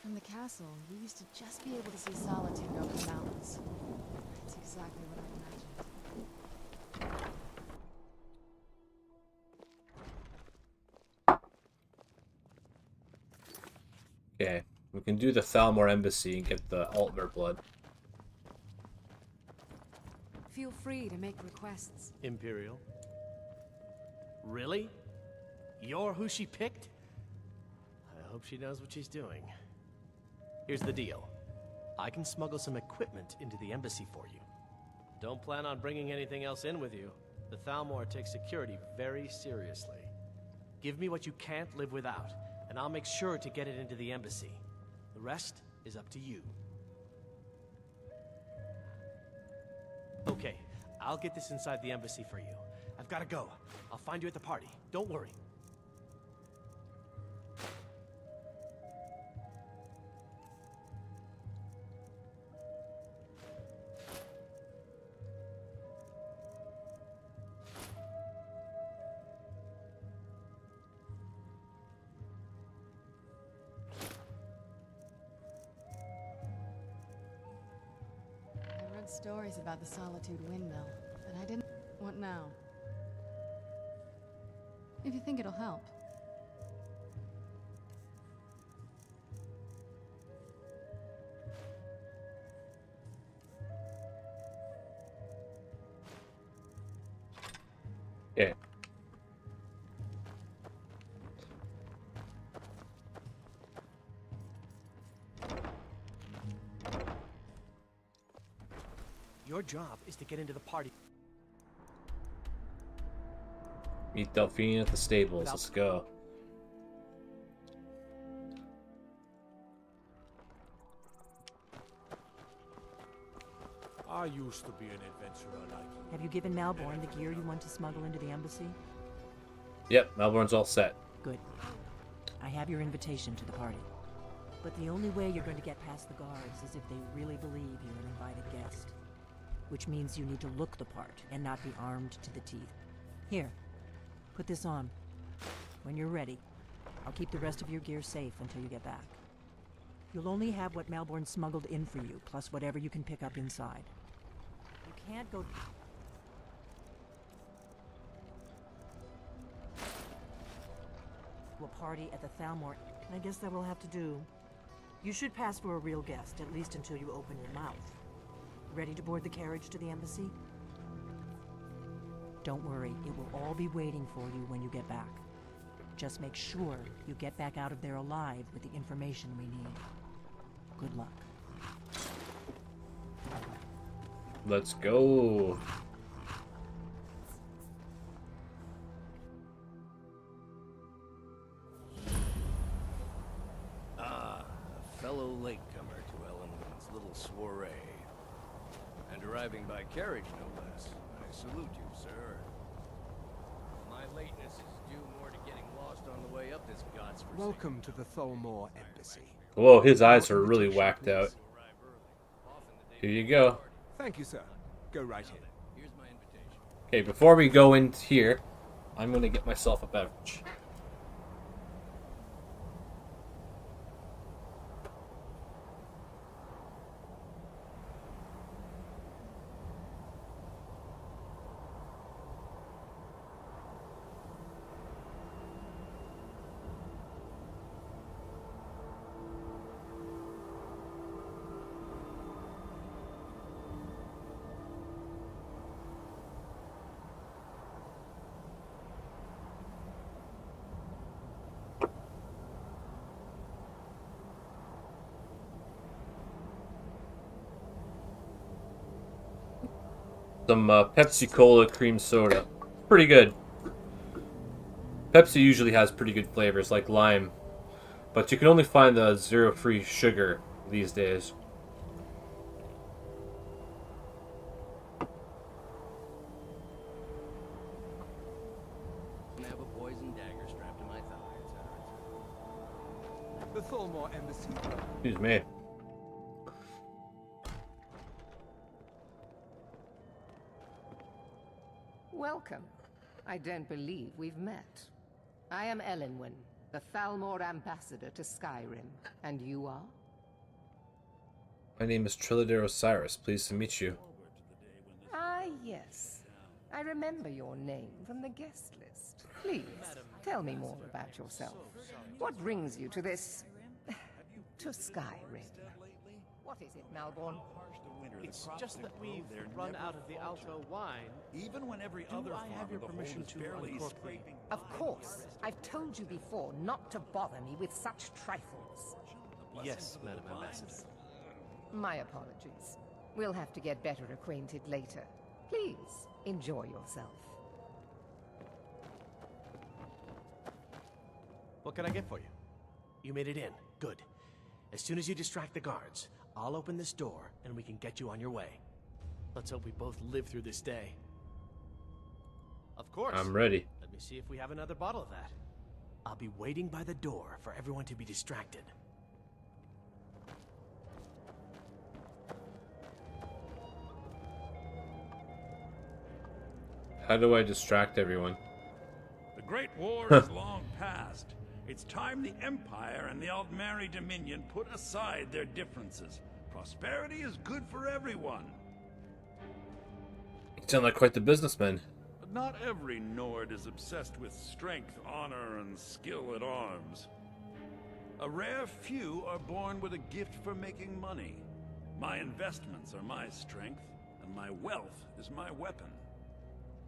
From the castle, you used to just be able to see solitude over the mountains. That's exactly what I imagined. Okay, we can do the Thalmor embassy and get the Altmer blood. Feel free to make requests. Imperial? Really? You're who she picked? I hope she knows what she's doing. Here's the deal. I can smuggle some equipment into the embassy for you. Don't plan on bringing anything else in with you. The Thalmor takes security very seriously. Give me what you can't live without, and I'll make sure to get it into the embassy. The rest is up to you. Okay, I'll get this inside the embassy for you. I've got to go. I'll find you at the party. Don't worry. stories about the Solitude Windmill, but I didn't. What now? If you think it'll help. Yeah. Your job is to get into the party. Meet Delphine at the stables. Let's go. I used to be an adventurer like you. Have you given Malborn the gear you want to smuggle into the embassy? Yep, Malborn's all set. Good. I have your invitation to the party. But the only way you're going to get past the guards is if they really believe you're an invited guest. Which means you need to look the part and not be armed to the teeth. Here, put this on. When you're ready, I'll keep the rest of your gear safe until you get back. You'll only have what Malborn smuggled in for you, plus whatever you can pick up inside. You can't go... to a party at the Thalmor. I guess that will have to do. You should pass for a real guest, at least until you open your mouth. Ready to board the carriage to the embassy? Don't worry, it will all be waiting for you when you get back. Just make sure you get back out of there alive with the information we need. Good luck. Let's go. Ah, a fellow latecomer to Ellenwood's little soiree. And arriving by carriage, no less. I salute you, sir. My lateness is due more to getting lost on the way up this godforsaken... Welcome to the Thalmor Embassy. Whoa, his eyes are really whacked out. Here you go. Thank you, sir. Go right in. Okay, before we go in here, I'm going to get myself a beverage. Some Pepsi Cola cream soda. Pretty good. Pepsi usually has pretty good flavors, like lime. But you can only find the zero-free sugar these days. I have a poison dagger strapped to my thigh, The Thalmor Embassy. Excuse me. Welcome. I don't believe we've met. I am Elenwen, the Thalmor ambassador to Skyrim. And you are? My name is Trilladero Cyrus. Pleased to meet you. Ah, yes. I remember your name from the guest list. Please, tell me more about yourself. What brings you to this... to Skyrim? What is it, Malborn? It's just that we've run out of the Alto wine. Even when every other I have your permission to uncork them? Of course. I've told you before not to bother me with such trifles. Yes, Madam Ambassador. My apologies. We'll have to get better acquainted later. Please, enjoy yourself. What can I get for you? You made it in. Good. As soon as you distract the guards, I'll open this door and we can get you on your way. Let's hope we both live through this day. Of course. I'm ready. Let me see if we have another bottle of that. I'll be waiting by the door for everyone to be distracted. How do I distract everyone? The Great War is long past. It's time the Empire and the Aldmeri Dominion put aside their differences. Prosperity is good for everyone. You sound like quite the businessman. Not every Nord is obsessed with strength, honor, and skill at arms. A rare few are born with a gift for making money. My investments are my strength, and my wealth is my weapon.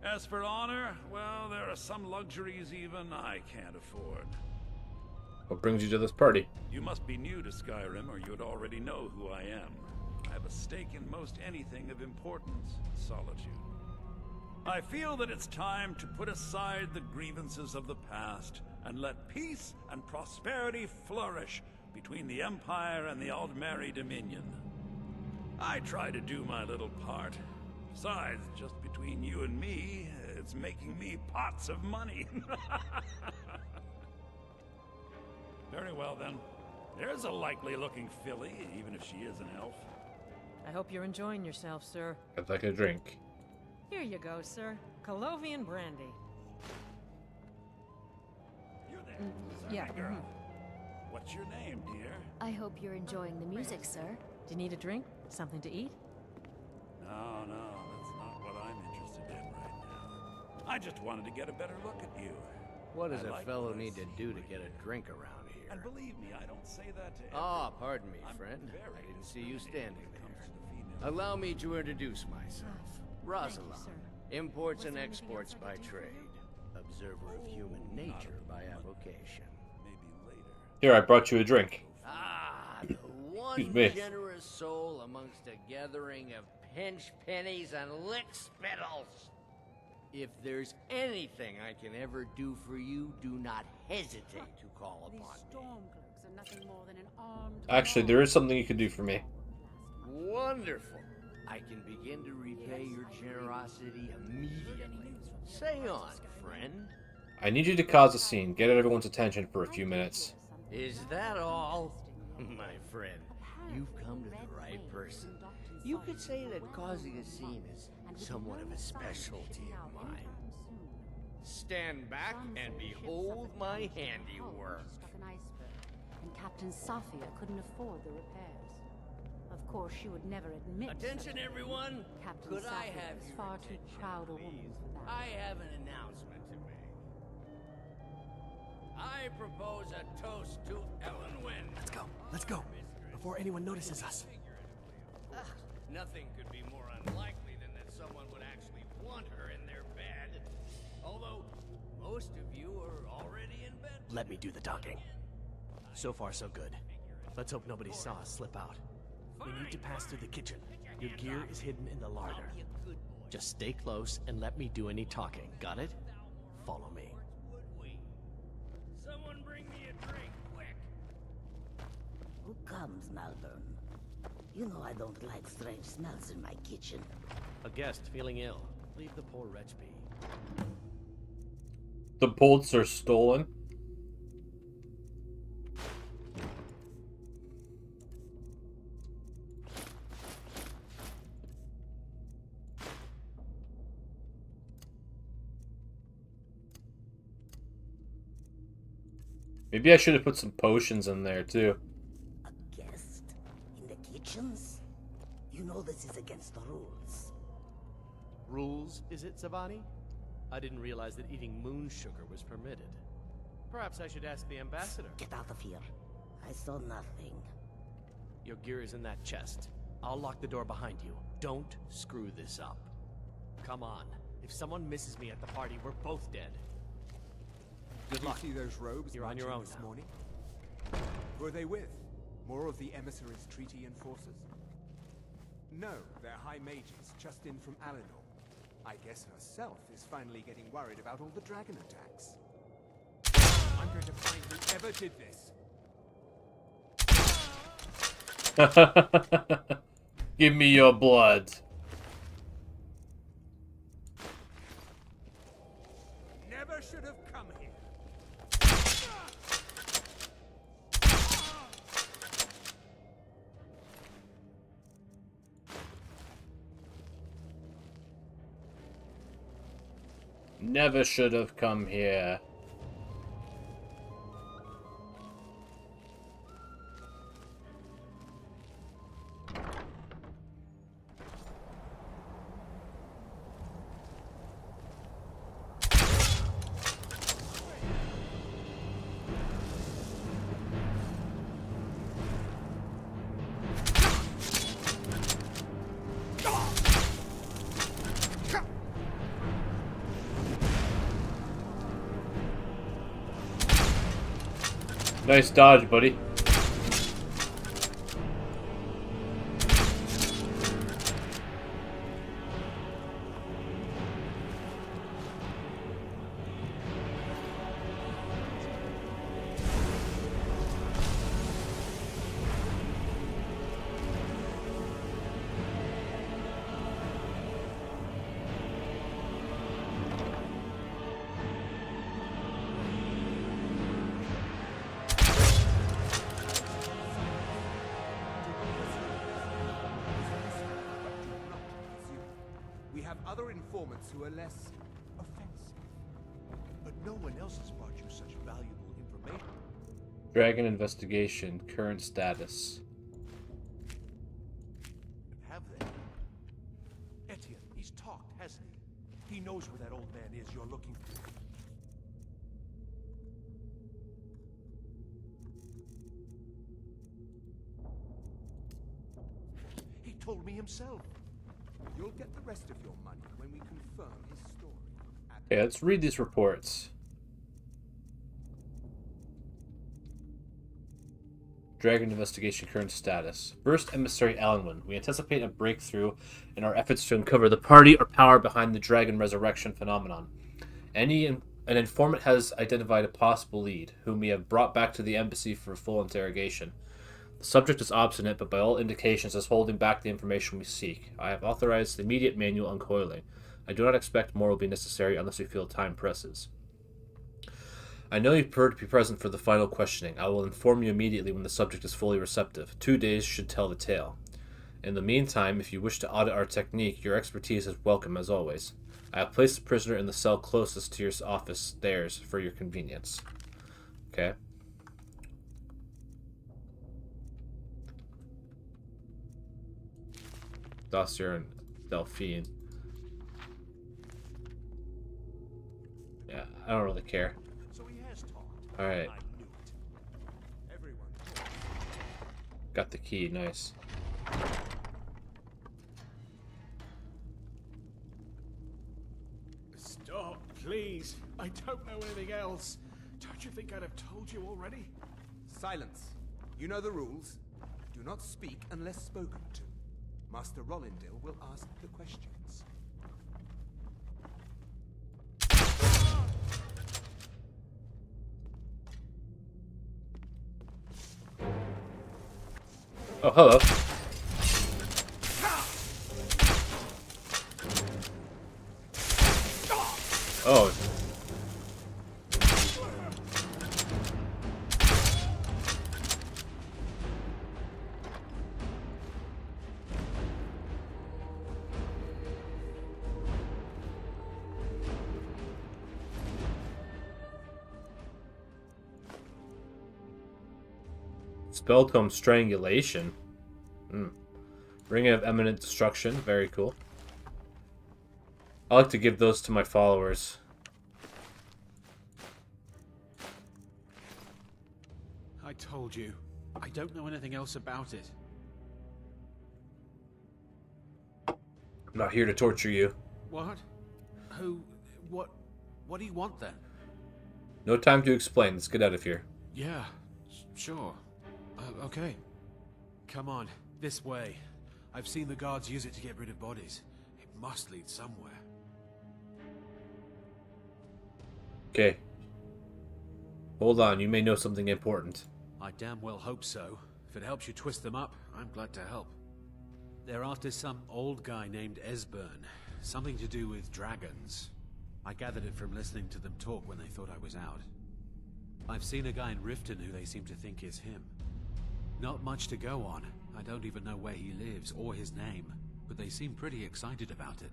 As for honor, well, there are some luxuries even I can't afford. What brings you to this party? You must be new to Skyrim, or you'd already know who I am. I have a stake in most anything of importance, solitude. I feel that it's time to put aside the grievances of the past and let peace and prosperity flourish between the Empire and the Aldmeri Dominion. I try to do my little part. Besides, just between you and me, it's making me pots of money. Very well, then. There's a likely-looking filly, even if she is an elf. I hope you're enjoying yourself, sir. I'd like a drink. Here you go, sir. Colovian brandy. You there? Yeah. Girl. What's your name, dear? I hope you're enjoying the music, sir. Do you need a drink? Something to eat? No, that's not what I'm interested in right now. I just wanted to get a better look at you. What does I a like fellow what I need to see do to right get here. a drink around here? And believe me, I don't say that to Ah, everyone. pardon me, I'm friend. very I didn't see you discriminating standing when it comes there. to the female Allow me to introduce myself. Rosalind, sir. imports Was and there anything exports else I by could do for you? trade. Observer of human nature by avocation. Maybe later. Here, I brought you a drink. Ah, the one Excuse me. generous soul amongst a gathering of pinch pennies and lick spittles. If there's anything I can ever do for you, do not hesitate to call upon me. Stormcloaks are nothing more than an armed Actually, there is something you could do for me. Wonderful. I can begin to repay your generosity immediately. Say on, friend. I need you to cause a scene. Get everyone's attention for a few minutes. Is that all? My friend, you've come to the right person. You could say that causing a scene is somewhat of a specialty of mine. Stand back and behold my handiwork. Struck an iceberg, and Captain Safia couldn't afford the repairs. Of course, she would never admit. Attention, everyone! Captain Could I Safia have is your far too attention, proud a woman please? for that. I have an announcement to make. I propose a toast to Ellenwyn. Let's go, before anyone notices us. Nothing could be more unlikely than that someone would actually want her in their bed. Although, most of you are already in bed. Let me do the talking. So far, so good. Let's hope nobody saw us slip out. We need to pass through the kitchen. Your gear is hidden in the larder. Just stay close and let me do any talking. Got it? Follow me. Someone bring me a drink, quick. Who comes, Malvern? You know I don't like strange smells in my kitchen. A guest feeling ill. Leave the poor wretch be. The bolts are stolen. Maybe I should have put some potions in there too. A guest? In the kitchens? You know this is against the rules. Rules, is it, Savani? I didn't realize that eating moon sugar was permitted. Perhaps I should ask the ambassador. Get out of here. I saw nothing. Your gear is in that chest. I'll lock the door behind you. Don't screw this up. Come on. If someone misses me at the party, we're both dead. Good luck. Did you see those robes You're on your marching own this now. morning? Who are they with? More of the emissaries' treaty enforcers? No, they're high mages, just in from Alinor. I guess herself is finally getting worried about all the dragon attacks. I'm going to find whoever did this. Give me your blood. Never should have come here. Never should have come here. Nice dodge, buddy. We have other informants who are less offensive. But no one else has brought you such valuable information. Dragon investigation, current status. Have they? Etienne, he's talked, hasn't he? He knows where that old man is you're looking for. He told me himself. You'll get the rest of your money when we confirm his story. Okay, let's read these reports. Dragon investigation current status. First emissary Alanwin. We anticipate a breakthrough in our efforts to uncover the party or power behind the dragon resurrection phenomenon. An informant has identified a possible lead, whom we have brought back to the embassy for full interrogation. The subject is obstinate, but by all indications is holding back the information we seek. I have authorized immediate manual uncoiling. I do not expect more will be necessary unless we feel time presses. I know you prefer to be present for the final questioning. I will inform you immediately when the subject is fully receptive. 2 days should tell the tale. In the meantime, if you wish to audit our technique, your expertise is welcome as always. I have placed the prisoner in the cell closest to your office stairs for your convenience. Okay. Dossier and Delphine. Yeah, I don't really care. So he has talked. Alright. I knew it. Everyone talks. Got the key, nice. Stop, please. I don't know anything else. Don't you think I'd have told you already? Silence. You know the rules. Do not speak unless spoken to. Master Rollindale will ask the questions. Oh, hello. Oh. Spelltome Strangulation. Ring of Eminent Destruction. Very cool. I like to give those to my followers. I told you. I don't know anything else about it. I'm not here to torture you. What? Who? What do you want then? No time to explain. Let's get out of here. Yeah, sure. Okay. Come on, this way. I've seen the guards use it to get rid of bodies. It must lead somewhere. Okay. Hold on, you may know something important. I damn well hope so. If it helps you twist them up, I'm glad to help. They're after some old guy named Esbern. Something to do with dragons. I gathered it from listening to them talk when they thought I was out. I've seen a guy in Riften who they seem to think is him. Not much to go on. I don't even know where he lives or his name, but they seem pretty excited about it.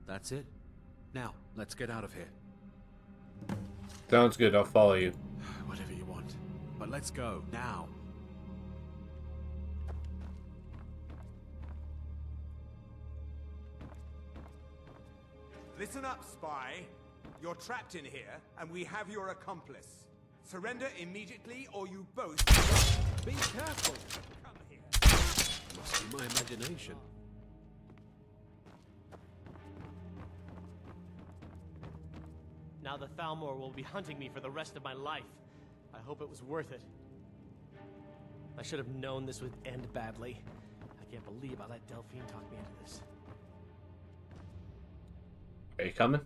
That's it. Now, let's get out of here. Sounds good, I'll follow you. Whatever you want. But let's go, now. Listen up, spy. You're trapped in here, and we have your accomplice. Surrender immediately, or you both... Be careful! Come here. Must be my imagination. Now the Thalmor will be hunting me for the rest of my life. I hope it was worth it. I should have known this would end badly. I can't believe how that Delphine talked me into this. Are you coming?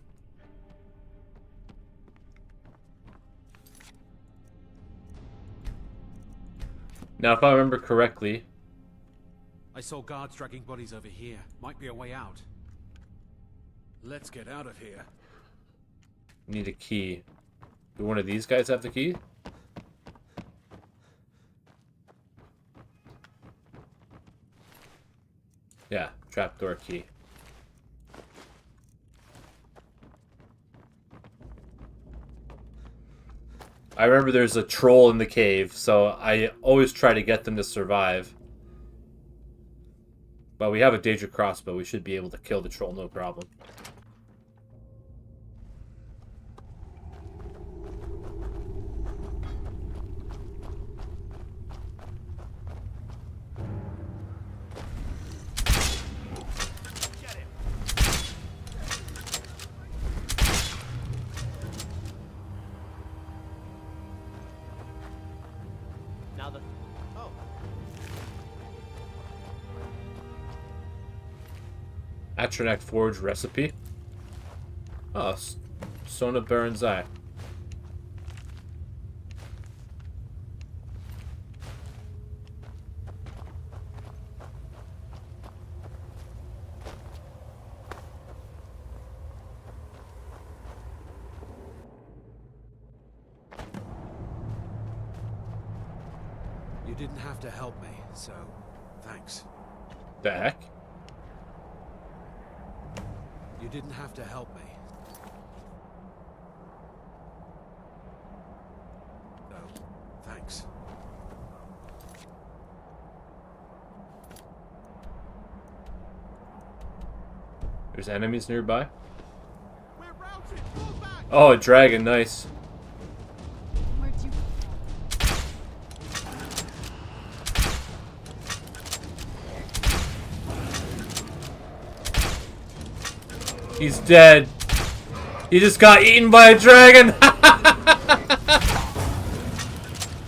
Now, if I remember correctly... I saw guards dragging bodies over here. Might be a way out. Let's get out of here. Need a key. Do one of these guys have the key? Yeah, trapdoor key. I remember there's a troll in the cave, so I always try to get them to survive. But we have a Daedra crossbow. We should be able to kill the troll, no problem. Atronach Forge recipe. Oh, Sona Baron's Eye. You didn't have to help me, so thanks. The heck? You didn't have to help me. No, thanks. There's enemies nearby. Oh, a dragon, nice. Where'd you... He's dead. He just got eaten by a dragon.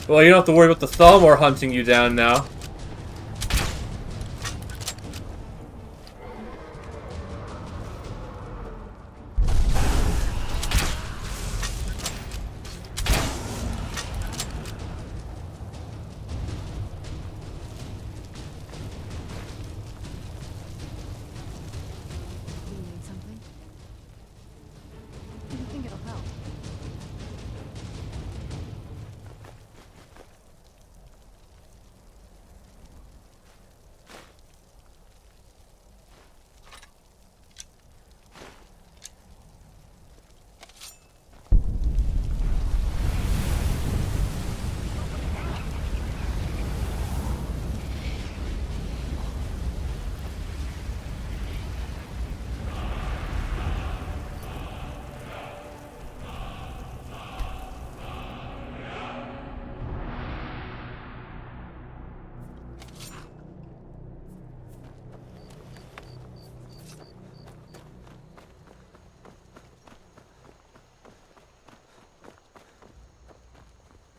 Well, you don't have to worry about the Thalmor hunting you down now.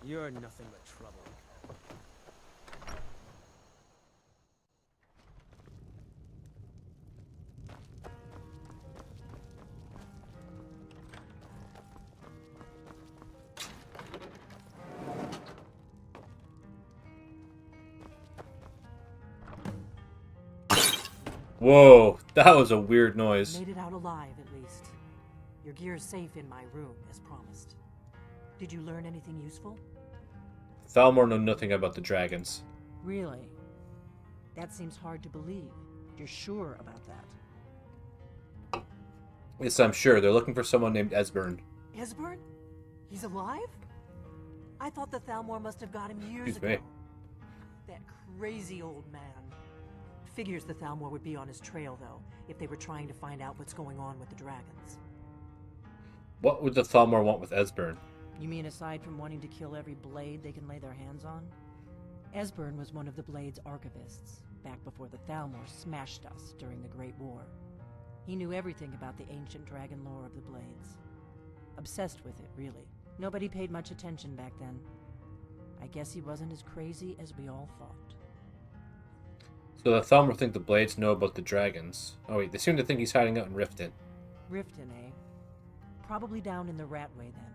You're nothing but trouble. Whoa, that was a weird noise. Made it out alive, at least. Your gear's safe in my room, as promised. Did you learn anything useful? Thalmor know nothing about the dragons. Really? That seems hard to believe. You're sure about that? Yes, I'm sure. They're looking for someone named Esbern. Esbern? He's alive? I thought the Thalmor must have got him years Excuse ago. me. That crazy old man. Figures the Thalmor would be on his trail, though, if they were trying to find out what's going on with the dragons. What would the Thalmor want with Esbern? You mean aside from wanting to kill every blade they can lay their hands on? Esbern was one of the Blade's archivists, back before the Thalmor smashed us during the Great War. He knew everything about the ancient dragon lore of the Blades. Obsessed with it, really. Nobody paid much attention back then. I guess he wasn't as crazy as we all thought. So the Thalmor think the Blades know about the dragons. Oh wait, they seem to think he's hiding out in Riften. Riften, eh? Probably down in the Ratway, then.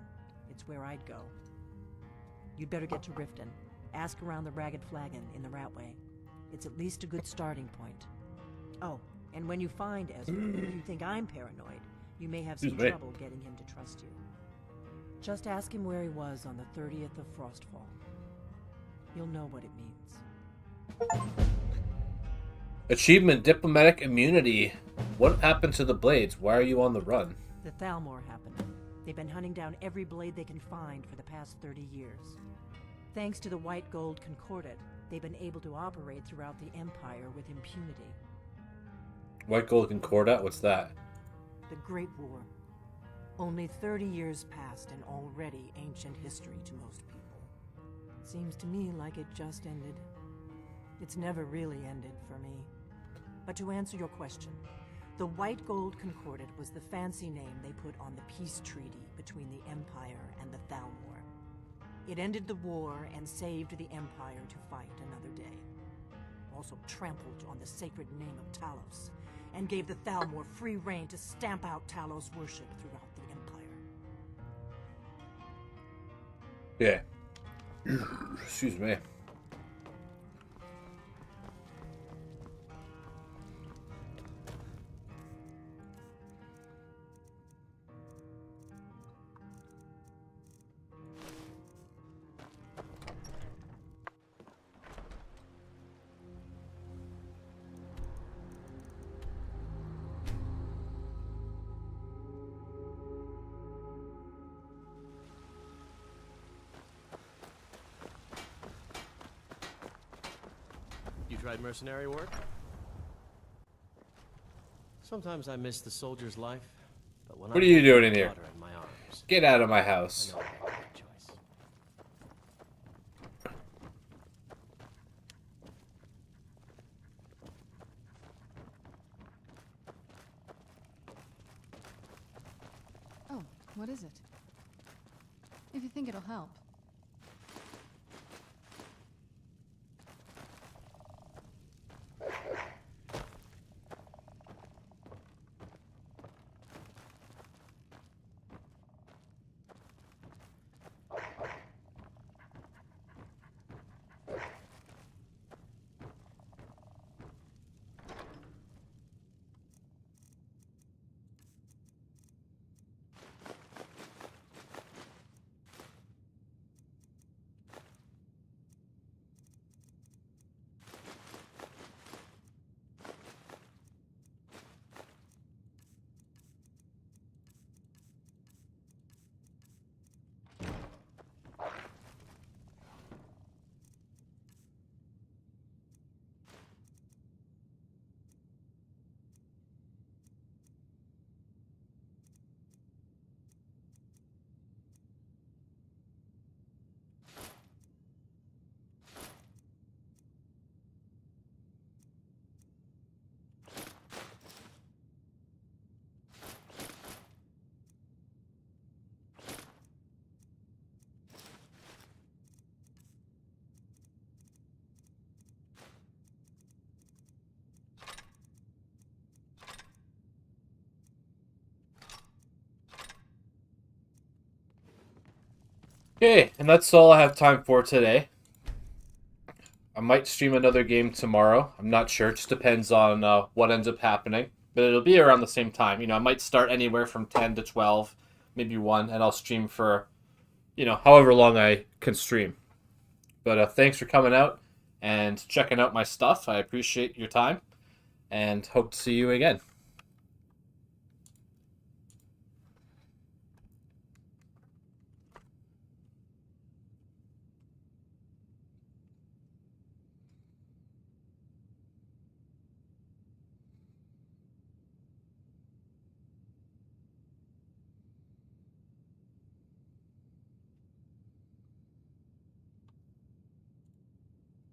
It's where I'd go. You'd better get to Riften. Ask around the Ragged Flagon in the Ratway. It's at least a good starting point. Oh, and when you find Esbern, if you think I'm paranoid, you may have some trouble getting him to trust you. Just ask him where he was on the 30th of Frostfall. You'll know what it means. Achievement Diplomatic Immunity. What happened to the Blades? Why are you on the run? The Thalmor happened. They've been hunting down every blade they can find for the past 30 years. Thanks to the White Gold Concordat, they've been able to operate throughout the Empire with impunity. White Gold Concordat? What's that? The Great War. Only 30 years passed and already ancient history to most people. Seems to me like it just ended. It's never really ended for me. But to answer your question, the White Gold Concordat was the fancy name they put on the peace treaty between the Empire and the Thalmor. It ended the war and saved the Empire to fight another day. Also trampled on the sacred name of Talos, and gave the Thalmor free rein to stamp out Talos worship throughout the Empire. Yeah. Excuse me. You tried mercenary work? Sometimes I miss the soldier's life, but when What are you doing in here? In my arms, Get out of my house. I know I had no choice. Oh, what is it? If you think it'll help. Okay, and that's all I have time for today. I might stream another game tomorrow. I'm not sure. It just depends on what ends up happening. But it'll be around the same time. You know, I might start anywhere from 10 to 12, maybe 1, and I'll stream for, you know, however long I can stream. But thanks for coming out and checking out my stuff. I appreciate your time, and hope to see you again.